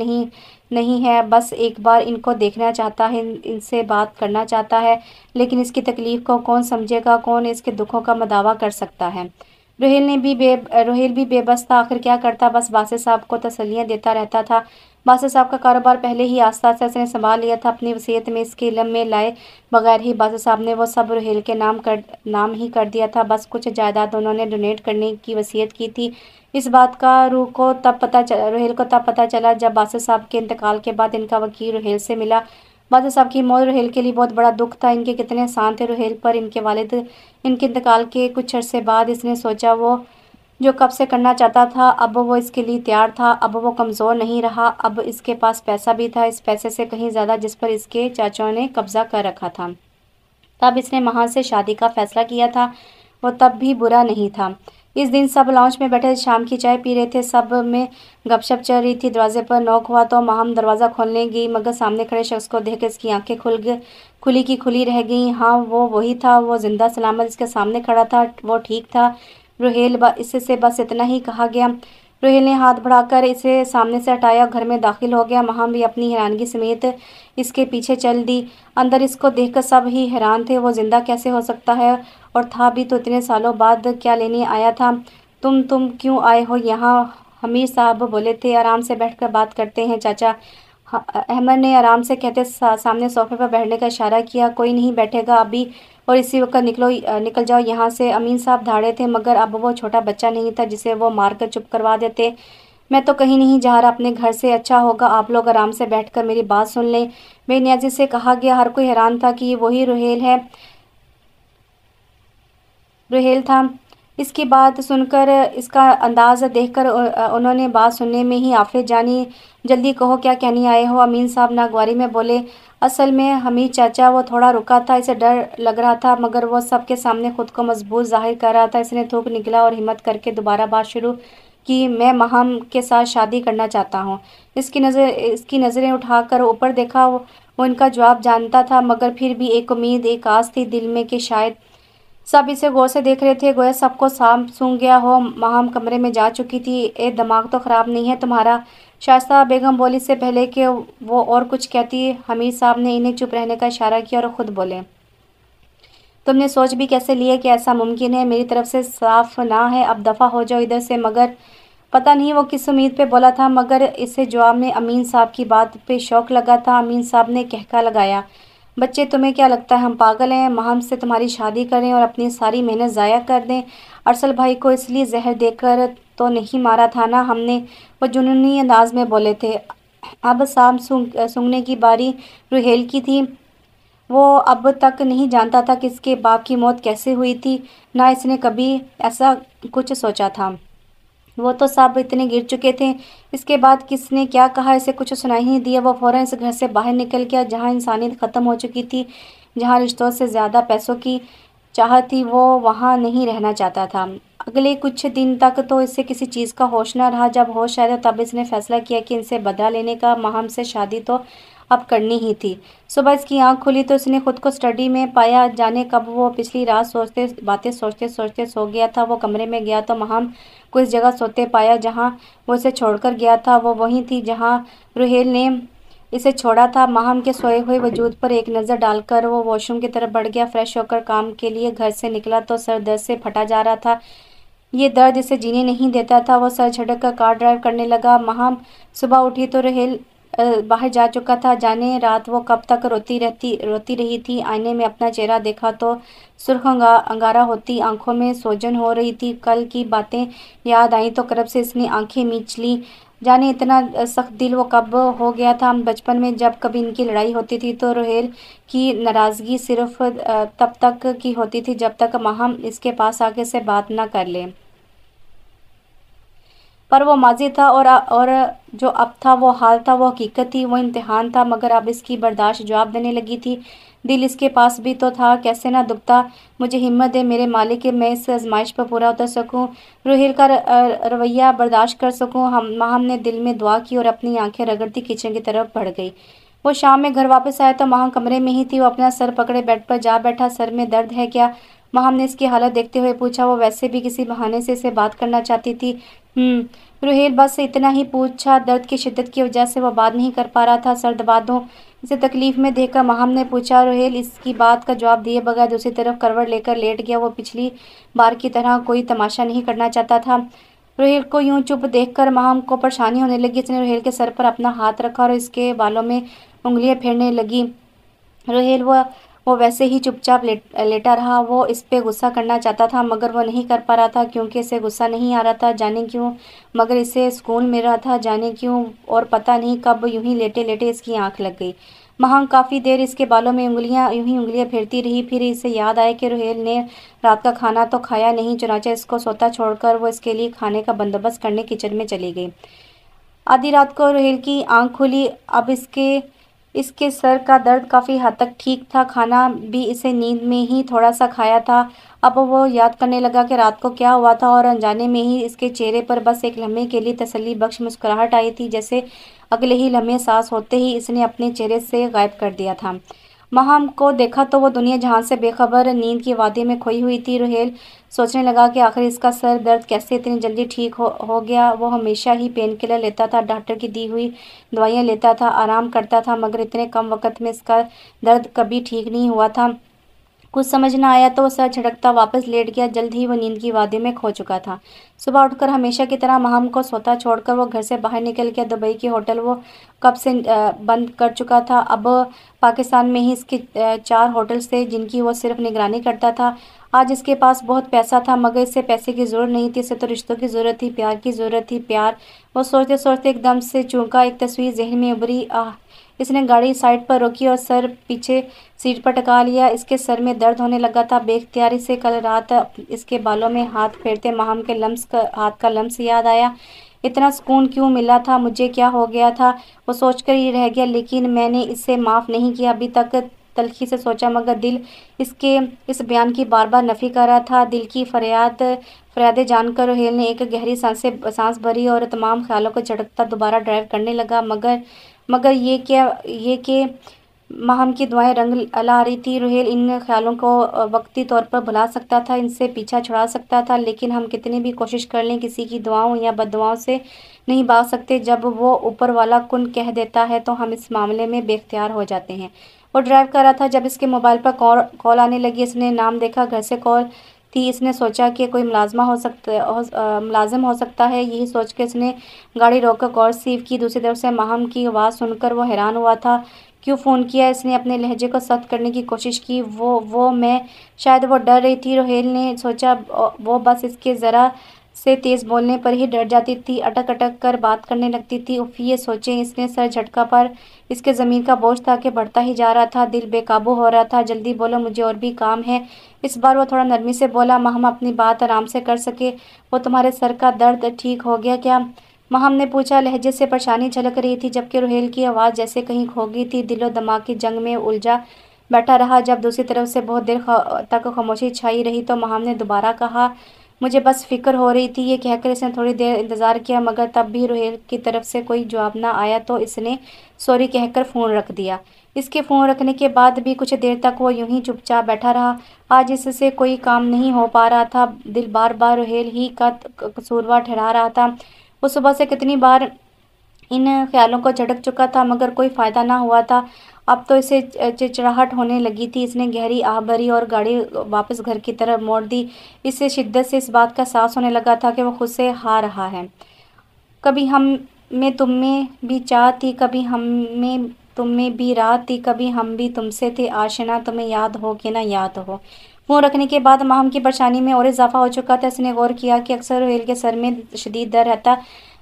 نہیں ہے، بس ایک بار ان کو دیکھنا چاہتا ہے، ان سے بات کرنا چاہتا ہے۔ لیکن اس کی تکلیف کو کون سمجھے گا؟ کون اس کے دکھوں کا مداوع کر سکتا ہے؟ روہیل بھی بے بس تھا، آخر کیا کرتا؟ بس باسط صاحب کو تسلیاں دیتا رہتا تھا۔ باسط صاحب کا کاروبار پہلے ہی آہستہ آہستہ اس نے سنبھال لیا تھا۔ اپنی وصیت میں اس کے علم میں لائے بغیر ہی باسط صاحب نے وہ سب روہیل کے نام ہی کر دیا تھا۔ بس کچھ جائیداد انہوں نے ڈونیٹ کرنے کی وصیت کی تھی۔ اس بات کا روہیل کو تب پتہ چلا جب باسط صاحب کے انتقال کے بعد ان کا وکیل روہیل سے ملا۔ باسط صاحب کی موت روہیل کے لیے بہت بڑا دکھ تھا۔ ان کے کتنے احسان تھے روہیل پر۔ ان کے والد ان کے انتقال کے کچھ عرصے بعد اس نے سوچا وہ جو کب سے کرنا چاہتا تھا، اب وہ اس کے لیے تیار تھا۔ اب وہ کمزور نہیں رہا، اب اس کے پاس پیسہ بھی تھا، اس پیسے سے کہیں زیادہ جس پر اس کے چاچوں نے قبضہ کر رکھا تھا۔ تب اس نے مہا سے شادی کا فیصلہ کیا تھا، وہ تب بھی برا نہیں تھا۔ اس دن سب لاؤنج میں بیٹھے شام کی چائے پی رہے تھے، سب میں گپ شپ چل رہی تھی۔ دروازے پر نوک ہوا تو مہم دروازہ کھولنے گئی، مگر سامنے کھڑے شخص کو دیکھ کر اس کی آنکھیں کھلی رہ گئیں۔ ہاں، وہ وہی تھا، وہ زندہ سلامت اس کے سامنے کھڑا تھا، وہ ٹھیک تھا۔ روہیل، اس سے بس اتنا ہی کہا گیا۔ روہیل نے ہاتھ بڑھا کر اسے سامنے سے ہٹایا، گھر میں داخل ہو گیا۔ مہم بھی اپنی حیرانگی سمیت اس کے پیچھے چل دی۔ اندر اس کو دیکھ کر سب ہی حیران تھے، وہ زندہ کیسے ہو سکتا ہے؟ اور تھا بھی تو اتنے سالوں بعد، کیا لینے آیا تھا؟ تم کیوں آئے ہو یہاں؟ حمید صاحب بولے تھے، آرام سے بیٹھ کر بات کرتے ہیں چاچا۔ احمد نے آرام سے کہتے سامنے صوفے پر بیٹھنے کا اشارہ کیا۔ کوئی نہیں بیٹھے گا ابھی، اور اسی وقت نکل جاؤ یہاں سے۔ امین صاحب دھاڑے تھے، مگر اب وہ چھوٹا بچہ نہیں تھا جسے وہ مار کر چپ کروا دیتے۔ میں تو کہیں نہیں جا رہا اپنے گھر سے، اچھا ہوگا آپ لوگ آرام سے بیٹھ کر میری بات سن لیں، بے نیازی سے کہا گیا۔ ہر کوئی حیران تھا کہ یہ وہی روہیل تھا۔ اس کی بات سن کر، اس کا انداز دیکھ کر انہوں نے بات سننے میں ہی آفت جانی۔ جلدی کہو کیا کہنے آئے ہو؟ امین صاحب ناگواری میں بولے۔ اصل میں حمید چاچا، وہ تھوڑا رکا تھا، اسے ڈر لگ رہا تھا، مگر وہ سب کے سامنے خود کو مضبوط ظاہر کر رہا تھا۔ اس نے تھوک نکلا اور ہمت کر کے دوبارہ بات شروع کی۔ میں مہم کے ساتھ شادی کرنا چاہتا ہوں۔ اس کی نظریں اٹھا کر اوپر دیکھا۔ وہ ان کا جواب جانتا تھا، مگر پھر بھی ایک امید، ایک آس تھی دل میں کہ شاید सब इसे गौर से देख रहे थे, गोया सबको सांप सूंघ गया हो। माहम कमरे में जा चुकी थी। ए दिमाग तो ख़राब नहीं है तुम्हारा? शाइस्ता बेगम बोली से पहले कि वो और कुछ कहती, हमीद साहब ने इन्हें चुप रहने का इशारा किया और ख़ुद बोले, तुमने सोच भी कैसे लिया कि ऐसा मुमकिन है? मेरी तरफ से साफ ना है, अब दफ़ा हो जाओ इधर से। मगर पता नहीं वो किस उम्मीद पे बोला था, मगर इससे जवाब में अमीन साहब की बात पे शौक लगा था। अमीन साहब ने कहका लगाया, बच्चे तुम्हें क्या लगता है हम पागल हैं? माहम से तुम्हारी शादी करें और अपनी सारी मेहनत ज़ाया कर दें? अरसल भाई को इसलिए जहर देकर तो नहीं मारा था ना हमने? वो जुनूनी अंदाज में बोले थे। अब सांप सूंघने की बारी रुहेल की थी। वो अब तक नहीं जानता था कि इसके बाप की मौत कैसे हुई थी, ना इसने कभी ऐसा कुछ सोचा था। वो तो सब इतने गिर चुके थे। इसके बाद किसने क्या कहा इसे कुछ सुनाई नहीं दिया। वो फ़ौरन इस घर से बाहर निकल गया, जहाँ इंसानियत ख़त्म हो चुकी थी, जहाँ रिश्तों से ज़्यादा पैसों की चाहत थी। वो वहाँ नहीं रहना चाहता था। अगले कुछ दिन तक तो इसे किसी चीज़ का होश न रहा। जब होश आया तब इसने फैसला किया कि इनसे बदला लेने का। माहम से शादी तो अब करनी ही थी। सुबह इसकी आंख खुली तो इसने खुद को स्टडी में पाया। जाने कब वो पिछली रात बातें सोचते सोचते सो गया था। वो कमरे में गया तो माहम को इस जगह सोते पाया जहाँ वो इसे छोड़कर गया था। वो वहीं थी जहाँ रुहेल ने इसे छोड़ा था। माहम के सोए हुए वजूद पर एक नज़र डालकर वो वॉशरूम की तरफ बढ़ गया। फ्रेश होकर काम के लिए घर से निकला तो सर दर्द से फटा जा रहा था। ये दर्द इसे जीने नहीं देता था। वो सर झटक कर कार ड्राइव करने लगा। माहम सुबह उठी तो रुहेल बाहर जा चुका था। जाने रात वो कब तक रोती रही थी। आईने में अपना चेहरा देखा तो सुर्ख अंगारा होती आंखों में सोजन हो रही थी। कल की बातें याद आई तो करब से इसने आंखें मींच ली। जाने इतना सख्त दिल वो कब हो गया था। बचपन में जब कभी इनकी लड़ाई होती थी तो रुहेल की नाराज़गी सिर्फ तब तक की होती थी जब तक माहम इसके पास आके से बात ना कर ले। पर वो माजी था और जो अब था वो हाल था, वो हकीकत थी, वो इम्तिहान था। मगर अब इसकी बर्दाश्त जवाब देने लगी थी। दिल इसके पास भी तो था, कैसे ना दुखता। मुझे हिम्मत दे मेरे मालिक कि मैं इस आजमाइश पर पूरा उतर सकूं, रुहेल का रवैया बर्दाश्त कर सकूं। माहम ने दिल में दुआ की और अपनी आंखें रगड़ती किचन की तरफ बढ़ गई। वो शाम में घर वापस आया तो माहम कमरे में ही थी। वो अपना सर पकड़े बेड पर जा बैठा। सर में दर्द है क्या? माहम ने इसकी हालत देखते हुए पूछा। वो वैसे भी किसी बहाने से इसे बात करना चाहती थी। रुहेल बस इतना ही पूछा। दर्द की शिद्दत की वजह से वो बात नहीं कर पा रहा था। सर दबा दूं? इसे तकलीफ में देखकर माहम ने पूछा। रुहेल इसकी बात का जवाब दिए बगैर दूसरी तरफ करवट लेकर लेट गया। वो पिछली बार की तरह कोई तमाशा नहीं करना चाहता था। रुहेल को यूं चुप देखकर माहम को परेशानी होने लगी। इसने रुहेल के सर पर अपना हाथ रखा और इसके बालों में उंगलियां फेरने लगी। रुहेल वो वैसे ही चुपचाप लेटा रहा। वो इस पे गुस्सा करना चाहता था मगर वो नहीं कर पा रहा था, क्योंकि इसे गुस्सा नहीं आ रहा था, जाने क्यों। मगर इसे सुकून मिल रहा था, जाने क्यों। और पता नहीं कब यूं ही लेटे लेटे इसकी आंख लग गई। माहम काफ़ी देर इसके बालों में यूं ही उंगलियां फेरती रही। फिर इसे याद आया कि रुहेल ने रात का खाना तो खाया नहीं। चुनाचे इसको सोता छोड़कर वो इसके लिए खाने का बंदोबस्त करने किचन में चली गई। आधी रात को रुहेल की आंख खुली। अब इसके इसके सर का दर्द काफ़ी हद तक ठीक था। खाना भी इसे नींद में ही थोड़ा सा खाया था। अब वो याद करने लगा कि रात को क्या हुआ था, और अनजाने में ही इसके चेहरे पर बस एक लम्हे के लिए तसल्ली बख्श मुस्कुराहट आई थी, जैसे अगले ही लम्हे सांस होते ही इसने अपने चेहरे से गायब कर दिया था। माहम को देखा तो वो दुनिया जहां से बेखबर नींद की वादी में खोई हुई थी। रुहेल सोचने लगा कि आखिर इसका सर दर्द कैसे इतनी जल्दी ठीक हो गया। वो हमेशा ही पेन किलर लेता था, डॉक्टर की दी हुई दवाइयाँ लेता था, आराम करता था, मगर इतने कम वक्त में इसका दर्द कभी ठीक नहीं हुआ था। कुछ समझ न आया तो वो सर झटकता वापस लेट गया। जल्द ही वो नींद की वादी में खो चुका था। सुबह उठकर हमेशा की तरह माहम को सोता छोड़कर वो घर से बाहर निकल गया। दुबई के होटल वो कब से बंद कर चुका था। अब पाकिस्तान में ही इसके 4 होटल्स थे जिनकी वो सिर्फ निगरानी करता था। आज इसके पास बहुत पैसा था, मगर इससे पैसे की ज़रूरत नहीं थी, इसे तो रिश्तों की ज़रूरत थी, प्यार की ज़रूरत थी। प्यार, वो सोचते सोचते एकदम से चौंका। एक तस्वीर जहन में उभरी। इसने गाड़ी साइड पर रोकी और सर पीछे सीट पर टिका लिया। इसके सर में दर्द होने लगा था। बेख्तियारी से कल रात इसके बालों में हाथ फेरते माहम के हाथ का लम्स याद आया। इतना सुकून क्यों मिला था, मुझे क्या हो गया था, वो सोचकर ही रह गया। लेकिन मैंने इसे माफ़ नहीं किया। अभी तक तल्खी से सोचा, मगर दिल इसके इस बयान की बार बार नफ़ी कर रहा था। दिल की फरियादें जानकर रुहेल ने एक गहरी सांस भरी और तमाम ख्यालों को झटकता दोबारा ड्राइव करने लगा। मगर ये कि माहम की दुआएं रंग ला रही थी। रुहेल इन ख्यालों को वक्ती तौर पर भुला सकता था, इनसे पीछा छुड़ा सकता था, लेकिन हम कितनी भी कोशिश कर लें किसी की दुआओं या बददुआओं से नहीं भाग सकते। जब वो ऊपर वाला कुन कह देता है तो हम इस मामले में बेख्तियार हो जाते हैं। वो ड्राइव कर रहा था जब इसके मोबाइल पर कॉल आने लगी। इसने नाम देखा, घर से कॉल थी। इसने सोचा कि कोई मुलाजिम हो सकता है। यही सोच के इसने गाड़ी रोककर गौर से की। दूसरी तरफ से माहम की आवाज़ सुनकर वो हैरान हुआ था। क्यों फ़ोन किया? इसने अपने लहजे को सख्त करने की कोशिश की। वो मैं शायद वो डर रही थी। रोहेल ने सोचा वो बस इसके ज़रा से तेज़ बोलने पर ही डर जाती थी, अटक अटक कर बात करने लगती थी। उफ़, ये सोचें इसने सर झटका पर इसके ज़मीन का बोझ था कि बढ़ता ही जा रहा था। दिल बेकाबू हो रहा था। जल्दी बोलो, मुझे और भी काम है। इस बार वो थोड़ा नरमी से बोला। माहम अपनी बात आराम से कर सके। वो तुम्हारे सर का दर्द ठीक हो गया क्या? माहम ने पूछा। लहजे से परेशानी झलक रही थी, जबकि रुहेल की आवाज़ जैसे कहीं खो गई थी। दिलो दिमाग की जंग में उलझा बैठा रहा। जब दूसरी तरफ से बहुत देर तक खामोशी छाई रही तो माहम ने दोबारा कहा, मुझे बस फिक्र हो रही थी। ये कहकर इसने थोड़ी देर इंतज़ार किया, मगर तब भी रुहेल की तरफ से कोई जवाब ना आया तो इसने सॉरी कहकर फ़ोन रख दिया। इसके फ़ोन रखने के बाद भी कुछ देर तक वो यूं ही चुपचाप बैठा रहा। आज इससे कोई काम नहीं हो पा रहा था। दिल बार बार रुहेल ही का कसूरवार ठहरा रहा था। वो सुबह से कितनी बार इन ख्यालों को झटक चुका था, मगर कोई फ़ायदा ना हुआ था। अब तो इसे चिड़चिड़ाहट होने लगी थी। इसने गहरी आह भरी और गाड़ी वापस घर की तरफ मोड़ दी। इससे शिद्दत से इस बात का एहसास होने लगा था कि वो खुद से हार रहा है। कभी हम में तुम में भी चाह थी, कभी हम में तुम में भी रात थी, कभी हम भी तुमसे थे आशना, तुम्हें याद हो कि ना याद हो। फ़ोन रखने के बाद माहम की परेशानी में और इजाफा हो चुका था। इसने गौर किया कि अक्सर रुहेल के सर में शदीद दर्द रहता,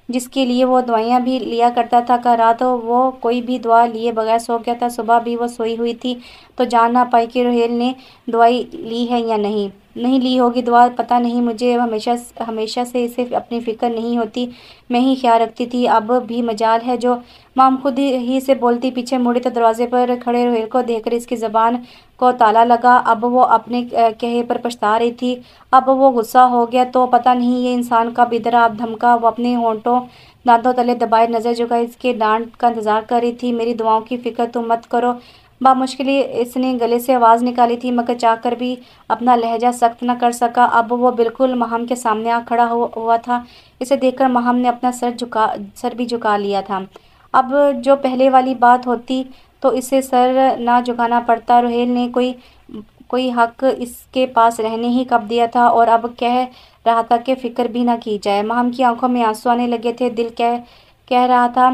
जिसके लिए वो दवाइयाँ भी लिया करता था। कल रात वो कोई भी दवा लिए बगैर सो गया था। सुबह भी वो सोई हुई थी तो जान ना पाई कि रुहेल ने दवाई ली है या नहीं। नहीं ली होगी दवा, पता नहीं। मुझे हमेशा हमेशा से इसे अपनी फ़िक्र नहीं होती, मैं ही ख्याल रखती थी। अब भी मजाल है जो माम खुद ही से बोलती। पीछे मुड़ी तो दरवाजे पर खड़े रुहेल को देखकर इसकी ज़बान को ताला लगा। अब वो अपने कहे पर पछता रही थी। अब वो गुस्सा हो गया तो पता नहीं ये इंसान कब इधर आप धमका। वो अपने होंठों दांतों तले दबाए नज़र झुकाए इसके डांट का इंतजार कर रही थी। मेरी दुआओं की फ़िक्र तुम मत करो। बामुश्किल इसने गले से आवाज़ निकाली थी, मगर चाहकर भी अपना लहजा सख्त न कर सका। अब वो बिल्कुल माहम के सामने आ खड़ा हुआ था। इसे देखकर माहम ने अपना सर भी झुका लिया था। अब जो पहले वाली बात होती तो इसे सर ना झुकाना पड़ता। रुहेल ने कोई हक इसके पास रहने ही कब दिया था, और अब कह रहा था कि फ़िक्र भी ना की जाए। माहम की आंखों में आंसू आने लगे थे। दिल कह रहा था,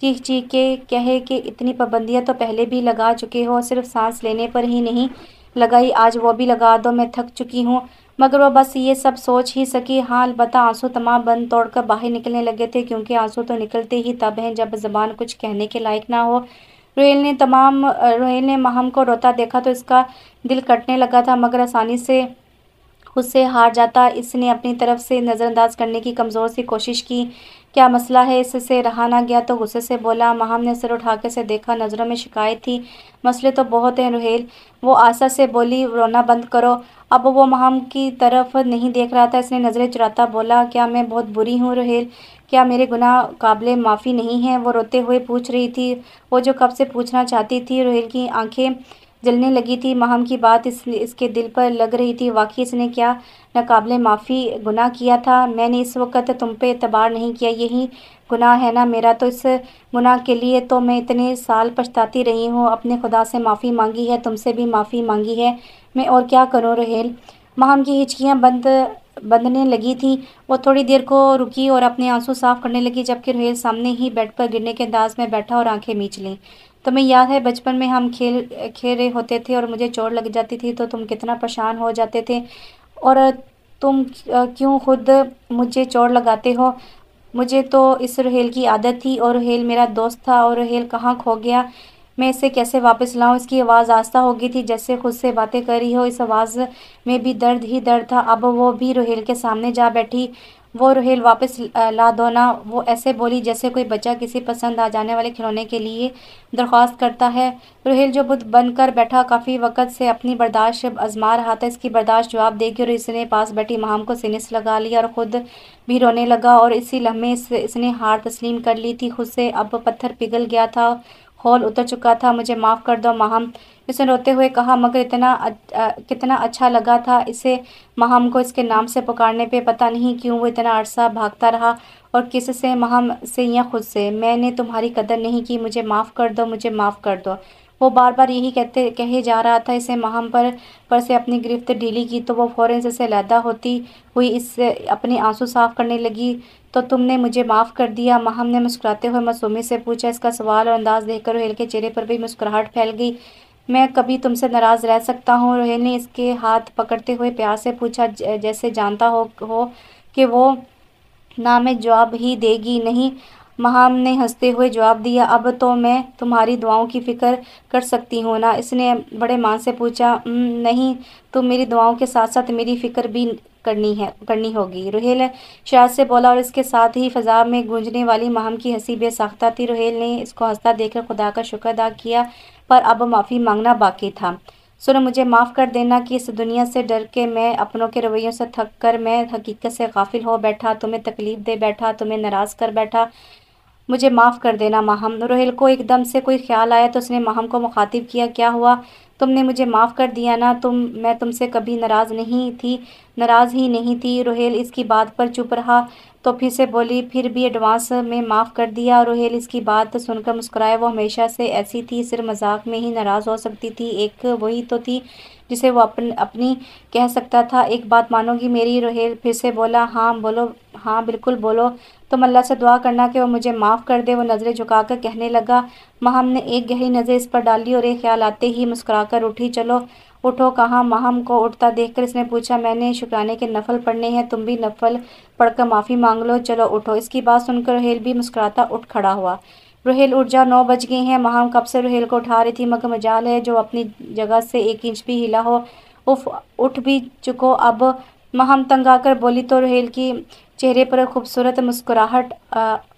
चीख चीख के कहे कि इतनी पाबंदियां तो पहले भी लगा चुके हो, सिर्फ सांस लेने पर ही नहीं लगाई, आज वो भी लगा दो, मैं थक चुकी हूँ। मगर वो बस ये सब सोच ही सकी। हाँ, अलबत्ता आंसू तमाम बंद तोड़कर बाहर निकलने लगे थे, क्योंकि आंसू तो निकलते ही तब हैं जब ज़बान कुछ कहने के लायक ना हो। रुहेल ने माहम को रोता देखा तो इसका दिल कटने लगा था, मगर आसानी से खुद से हार जाता। इसने अपनी तरफ से नज़रअंदाज करने की कमज़ोर सी कोशिश की। क्या मसला है? इससे रहा ना गया तो गुस्से से बोला। माहम ने सिर उठा के से देखा, नज़रों में शिकायत थी। मसले तो बहुत हैं रुहेल, वो आशा से बोली, रोना बंद करो। अब वो माहम की तरफ नहीं देख रहा था। इसने नज़रें चुराता बोला, क्या मैं बहुत बुरी हूँ रुहेल? क्या मेरे गुनाह काबिले माफ़ी नहीं है? वो रोते हुए पूछ रही थी, वो जो कब से पूछना चाहती थी। रुहेल की आंखें जलने लगी थी। माहम की बात इसके दिल पर लग रही थी। वाकई इसने क्या नाकाबिले माफ़ी गुनाह किया था? मैंने इस वक्त तुम पे एतबार नहीं किया, यही गुनाह है ना मेरा? तो इस गुनाह के लिए तो मैं इतने साल पछताती रही हूँ। अपने खुदा से माफ़ी मांगी है, तुमसे भी माफ़ी मांगी है, मैं और क्या करूँ रुहेल? माहम की हिचकियाँ बंधने लगी थी। वो थोड़ी देर को रुकी और अपने आंसू साफ करने लगी, जबकि रुहेल सामने ही बेड पर गिरने के अंदाज में बैठा और आंखें मींच लीं। तुम्हें याद है बचपन में हम खेल खेल रहे होते थे और मुझे चोट लग जाती थी तो तुम कितना परेशान हो जाते थे, और तुम क्यों खुद मुझे चोट लगाते हो? मुझे तो इस रुहेल की आदत थी, और रुहेल मेरा दोस्त था, और रुहेल कहाँ खो गया? मैं इसे कैसे वापस लाऊं? इसकी आवाज़ आस्ता हो गई थी, जैसे खुद से बातें कर रही हो। इस आवाज़ में भी दर्द ही दर्द था। अब वो भी रुहेल के सामने जा बैठी। वो रुहेल वापस ला दो ना, वो ऐसे बोली जैसे कोई बच्चा किसी पसंद आ जाने वाले खिलौने के लिए दरख्वास्त करता है। रुहेल जो बुत बनकर बैठा काफ़ी वक्त से अपनी बर्दाश्त आजमा रहा था, इसकी बर्दाश्त जवाब देगी और इसने पास बैठी माहम को सीने से लगा लिया और ख़ुद भी रोने लगा। और इसी लम्हे इसने हार तस्लीम कर ली थी खुद से। अब पत्थर पिघल गया था, हौल उतर चुका था। मुझे माफ़ कर दो माहम, इसने रोते हुए कहा। मगर कितना अच्छा लगा था इसे माहम को इसके नाम से पुकारने पे। पता नहीं क्यों वो इतना अरसा भागता रहा, और किससे, माहम से या खुद से। मैंने तुम्हारी कदर नहीं की, मुझे माफ़ कर दो, मुझे माफ़ कर दो। वो बार बार यही कहे जा रहा था। इसे माहम पर से अपनी गिरफ्त ढीली की तो वो फ़ौरन से अलहदा होती हुई इससे अपने आंसू साफ़ करने लगी। तो तुमने मुझे माफ़ कर दिया? माहम ने मुस्कुराते हुए मासूमियत से पूछा। इसका सवाल और अंदाज़ देखकर रोहेल के चेहरे पर भी मुस्कुराहट फैल गई। मैं कभी तुमसे नाराज़ रह सकता हूँ? रोहेल ने इसके हाथ पकड़ते हुए प्यार से पूछा, जैसे जानता हो कि वो ना में जवाब ही देगी। नहीं, माहम ने हंसते हुए जवाब दिया। अब तो मैं तुम्हारी दुआओं की फ़िक्र कर सकती हूँ ना? इसने बड़े मान से पूछा। नहीं, तुम मेरी दुआओं के साथ साथ मेरी फ़िक्र भी करनी होगी, रोहेल शरारत से बोला। और इसके साथ ही फ़ज़ा में गूंजने वाली माहम की हंसी बेसाख्ता थी। रोहेल ने इसको हंसता देखकर खुदा का शुक्र अदा किया, पर अब माफ़ी मांगना बाकी था। सुनो, मुझे माफ़ कर देना कि इस दुनिया से डर के, मैं अपनों के रवैयों से थक कर, मैं हकीकत से गाफिल हो बैठा, तुम्हें तकलीफ़ दे बैठा, तुम्हें नाराज़ कर बैठा। मुझे माफ़ कर देना माहम। रोहेल को एकदम से कोई ख्याल आया तो उसने माहम को मुखातिब किया। क्या हुआ? तुमने मुझे माफ़ कर दिया ना? मैं तुमसे कभी नाराज़ नहीं थी, नाराज़ ही नहीं थी। रोहेल इसकी बात पर चुप रहा तो फिर से बोली, फिर भी एडवांस में माफ़ कर दिया। रोहेल इसकी बात सुनकर मुस्कुराया। वो हमेशा से ऐसी थी, सिर्फ मजाक में ही नाराज़ हो सकती थी। एक वही तो थी जिसे वो अपनी कह सकता था। एक बात मानोगी मेरी? रोहेल फिर से बोला। हाँ बोलो, हाँ बिल्कुल बोलो। तुम अल्लाह से दुआ करना कि वो मुझे माफ़ कर दे। वो नज़रें झुकाकर कहने लगा। माहम ने एक गहरी नज़र इस पर डाली और एक ख्याल आते ही मुस्कुराकर उठी। चलो उठो। कहाँ? माहम को उठता देखकर इसने पूछा। मैंने शुक्राने के नफल पढ़ने हैं, तुम भी नफल पढ़कर माफ़ी मांग लो। चलो उठो। इसकी बात सुनकर रोहेल भी मुस्कुराता उठ खड़ा हुआ। रोहेल उठ जा, 9 बज गए हैं। माहम कब से रोहेल को उठा रही थी, मगर मजाल है जो अपनी जगह से 1 इंच भी हिला हो। उफ, उठ भी चुको अब, माहम तंग आकर बोली। तो रोहेल की चेहरे पर खूबसूरत मुस्कुराहट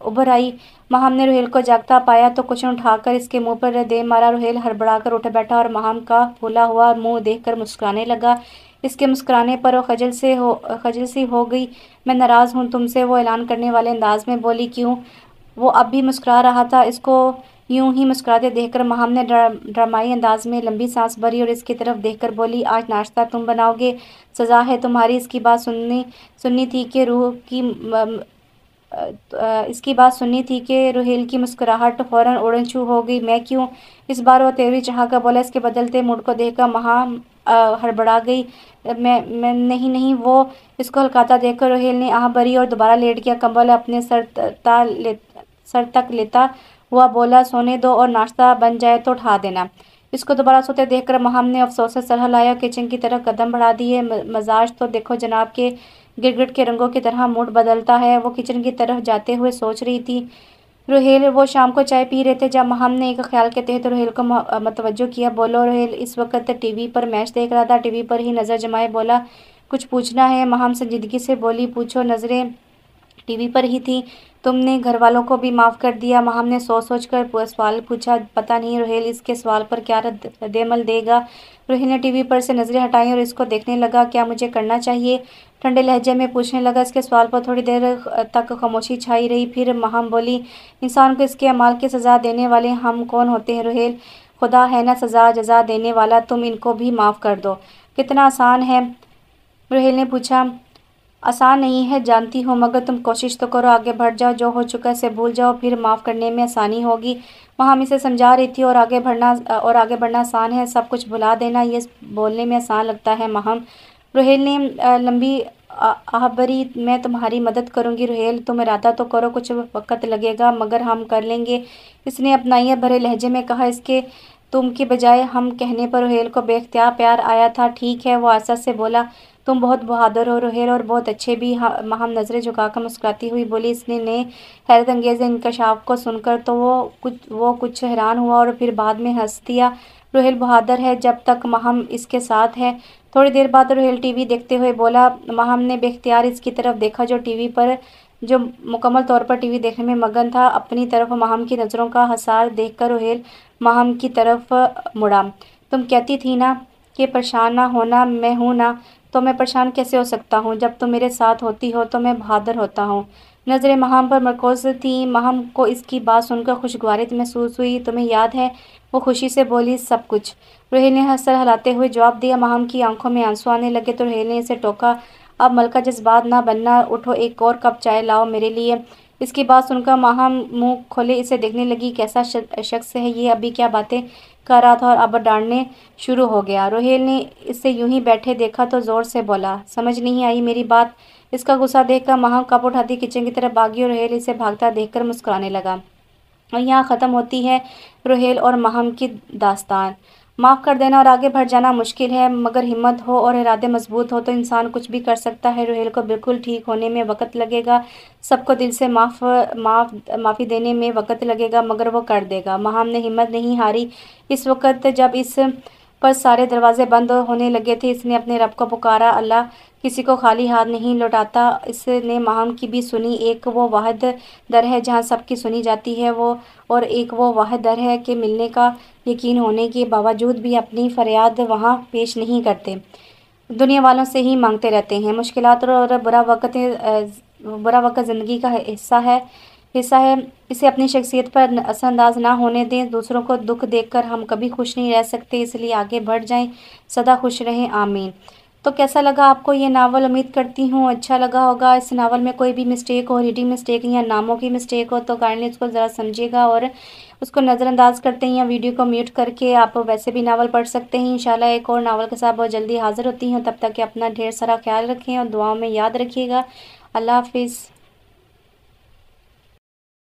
उभर आई। माहम ने रोहेल को जागता पाया तो कुछ उठाकर इसके मुंह पर दे मारा। रोहेल हड़बड़ाकर उठ बैठा और माहम का फूला हुआ मुंह देखकर मुस्कुराने लगा। इसके मुस्कुराने पर वो खजल सी हो गई। मैं नाराज़ हूँ तुमसे, वो ऐलान करने वाले अंदाज में बोली। क्यों? वो अब भी मुस्कुरा रहा था। इसको यूं ही मुस्कुराते देखकर माहम ने ड्रामाई अंदाज में लंबी सांस भरी और इसकी तरफ देखकर बोली, आज नाश्ता तुम बनाओगे, सज़ा है तुम्हारी। इसकी बात सुननी थी कि रोहेल की मुस्कुराहट फ़ौरन उड़न छू हो गई। मैं क्यों? इस बार वो तेवरी चाह कर बोला। इसके बदलते मूड को देखकर माहम हड़बड़ा गई। मैं नहीं नहीं, वो इसको हल्काता देखकर रोहेल ने आह भरी और दोबारा लेट गया। कंबल अपने सर तक लेता हुआ बोला, सोने दो और नाश्ता बन जाए तो उठा देना। इसको दोबारा सोते देखकर माहम ने अफसोस से सर हिलाया, किचन की तरफ कदम बढ़ा दिए। मजाज तो देखो जनाब के गिरगिट के रंगों की तरह मूड बदलता है। वो किचन की तरफ जाते हुए सोच रही थी। रोहेल वो शाम को चाय पी रहे थे जब माहम ने एक ख्याल के तहत रोहेल को मतवज्जो किया। बोलो। रोहेल इस वक्त टीवी पर मैच देख रहा था। टीवी पर ही नज़र जमाए बोला, कुछ पूछना है? माहम संजीदगी से बोली। पूछो। नज़रें टीवी पर ही थी। तुमने घर वालों को भी माफ़ कर दिया? माहम ने सोच कर सवाल पूछा। पता नहीं रोहेल इसके सवाल पर क्या रद्देमल देगा। रोहेल ने टीवी पर से नज़रें हटाई और इसको देखने लगा। क्या मुझे करना चाहिए? ठंडे लहजे में पूछने लगा। इसके सवाल पर थोड़ी देर तक खामोशी छाई रही। फिर माहम बोली, इंसान को इसके अमाल की सज़ा देने वाले हम कौन होते हैं रोहेल? खुदा है ना सज़ा जजा देने वाला। तुम इनको भी माफ़ कर दो। कितना आसान है? रोहेल ने पूछा। आसान नहीं है जानती हूँ, मगर तुम कोशिश तो करो। आगे बढ़ जाओ, जो हो चुका है उसे भूल जाओ, फिर माफ़ करने में आसानी होगी। वहाँ इसे समझा रही थी। और आगे बढ़ना आसान है, सब कुछ भुला देना ये बोलने में आसान लगता है माहम। रोहेल ने लंबी आह भरी। मैं तुम्हारी मदद करूँगी रोहेल, तुम इरादा तो करो, कुछ वक्त लगेगा मगर हम कर लेंगे, इसने अपनाइया भरे लहजे में कहा। इसके तुम के बजाय हम कहने पर रोहेल को बेख्तियार प्यार आया था। ठीक है, वो आस्ता से बोला। तुम बहुत बहादुर हो रोहेल, और बहुत अच्छे भी। माहम नज़रें झुकाकर मुस्कुराती हुई बोली। इसने ने हैरत अंगेज़ इंकशाफ को सुनकर तो वो कुछ हैरान हुआ और फिर बाद में हंस दिया। रोहेल बहादुर है जब तक माहम इसके साथ है। थोड़ी देर बाद रोहेल टीवी देखते हुए बोला। माहम ने बेख्तियार इसकी तरफ देखा जो मुकम्मल तौर पर टीवी देखने में मगन था। अपनी तरफ माहम की नज़रों का हसार देखकर रोहेल माहम की तरफ मुड़ा। तुम कहती थी ना कि परेशान ना होना, मैं हूँ ना, तो मैं परेशान कैसे हो सकता हूँ? जब तुम मेरे साथ होती हो तो मैं बहादुर होता हूँ। नज़रें महम पर मरकूज़ थीं। महम को इसकी बात सुनकर खुशगवारी महसूस हुई। तुम्हें याद है? वो खुशी से बोली, सब कुछ। रुहेल ने सर हिलाते हुए जवाब दिया। महम की आंखों में आंसू आने लगे तो रुहेल ने इसे टोका, अब मलका जज्बात ना बनना, उठो एक और कप चाय लाओ मेरे लिए। इसकी बात सुनकर महम मुंह खोले इसे देखने लगी। कैसा शख्स है ये, अभी क्या बातें कर रहा था और अब डांटने शुरू हो गया। रुहेल ने इसे यूं ही बैठे देखा तो जोर से बोला, समझ नहीं आई मेरी बात? इसका गुस्सा देखकर महम कप उठाती किचन की तरफ भागी और रुहेल इसे भागता देखकर मुस्कुराने लगा। और यहाँ ख़त्म होती है रुहेल और महम की दास्तान। माफ़ कर देना और आगे बढ़ जाना मुश्किल है, मगर हिम्मत हो और इरादे मजबूत हो तो इंसान कुछ भी कर सकता है। रुहेल को बिल्कुल ठीक होने में वक्त लगेगा, सबको दिल से माफ़ी देने में वक्त लगेगा, मगर वो कर देगा। महम ने हिम्मत नहीं हारी। इस वक्त जब इस पर सारे दरवाजे बंद होने लगे थे, इसने अपने रब को पुकारा, अल्लाह किसी को खाली हाथ नहीं लौटाता। इसने महम की भी सुनी। एक वो वाहिद दर है जहाँ सबकी सुनी जाती है, वो और एक वो वाहिद दर है कि मिलने का यकीन होने के बावजूद भी अपनी फरियाद वहाँ पेश नहीं करते, दुनिया वालों से ही मांगते रहते हैं। मुश्किलात और बुरा वक्त ज़िंदगी का हिस्सा है। इसे अपनी शख्सियत पर असरअंदाज ना होने दें। दूसरों को दुख देखकर हम कभी खुश नहीं रह सकते, इसलिए आगे बढ़ जाएं, सदा खुश रहें, आमीन। तो कैसा लगा आपको ये नावल? उम्मीद करती हूँ अच्छा लगा होगा। इस नावल में कोई भी मिस्टेक हो, रीडिंग मिस्टेक या नामों की मिस्टेक हो तो काइंडली उसको ज़रा समझिएगा और उसको नज़रअंदाज करते हैं या वीडियो को म्यूट करके आप वैसे भी नावल पढ़ सकते हैं। इंशाल्लाह एक और नावल के साथ बहुत जल्दी हाज़िर होती हूँ। तब तक के अपना ढेर सारा ख्याल रखें और दुआओं में याद रखिएगा। अल्लाह हाफिज़।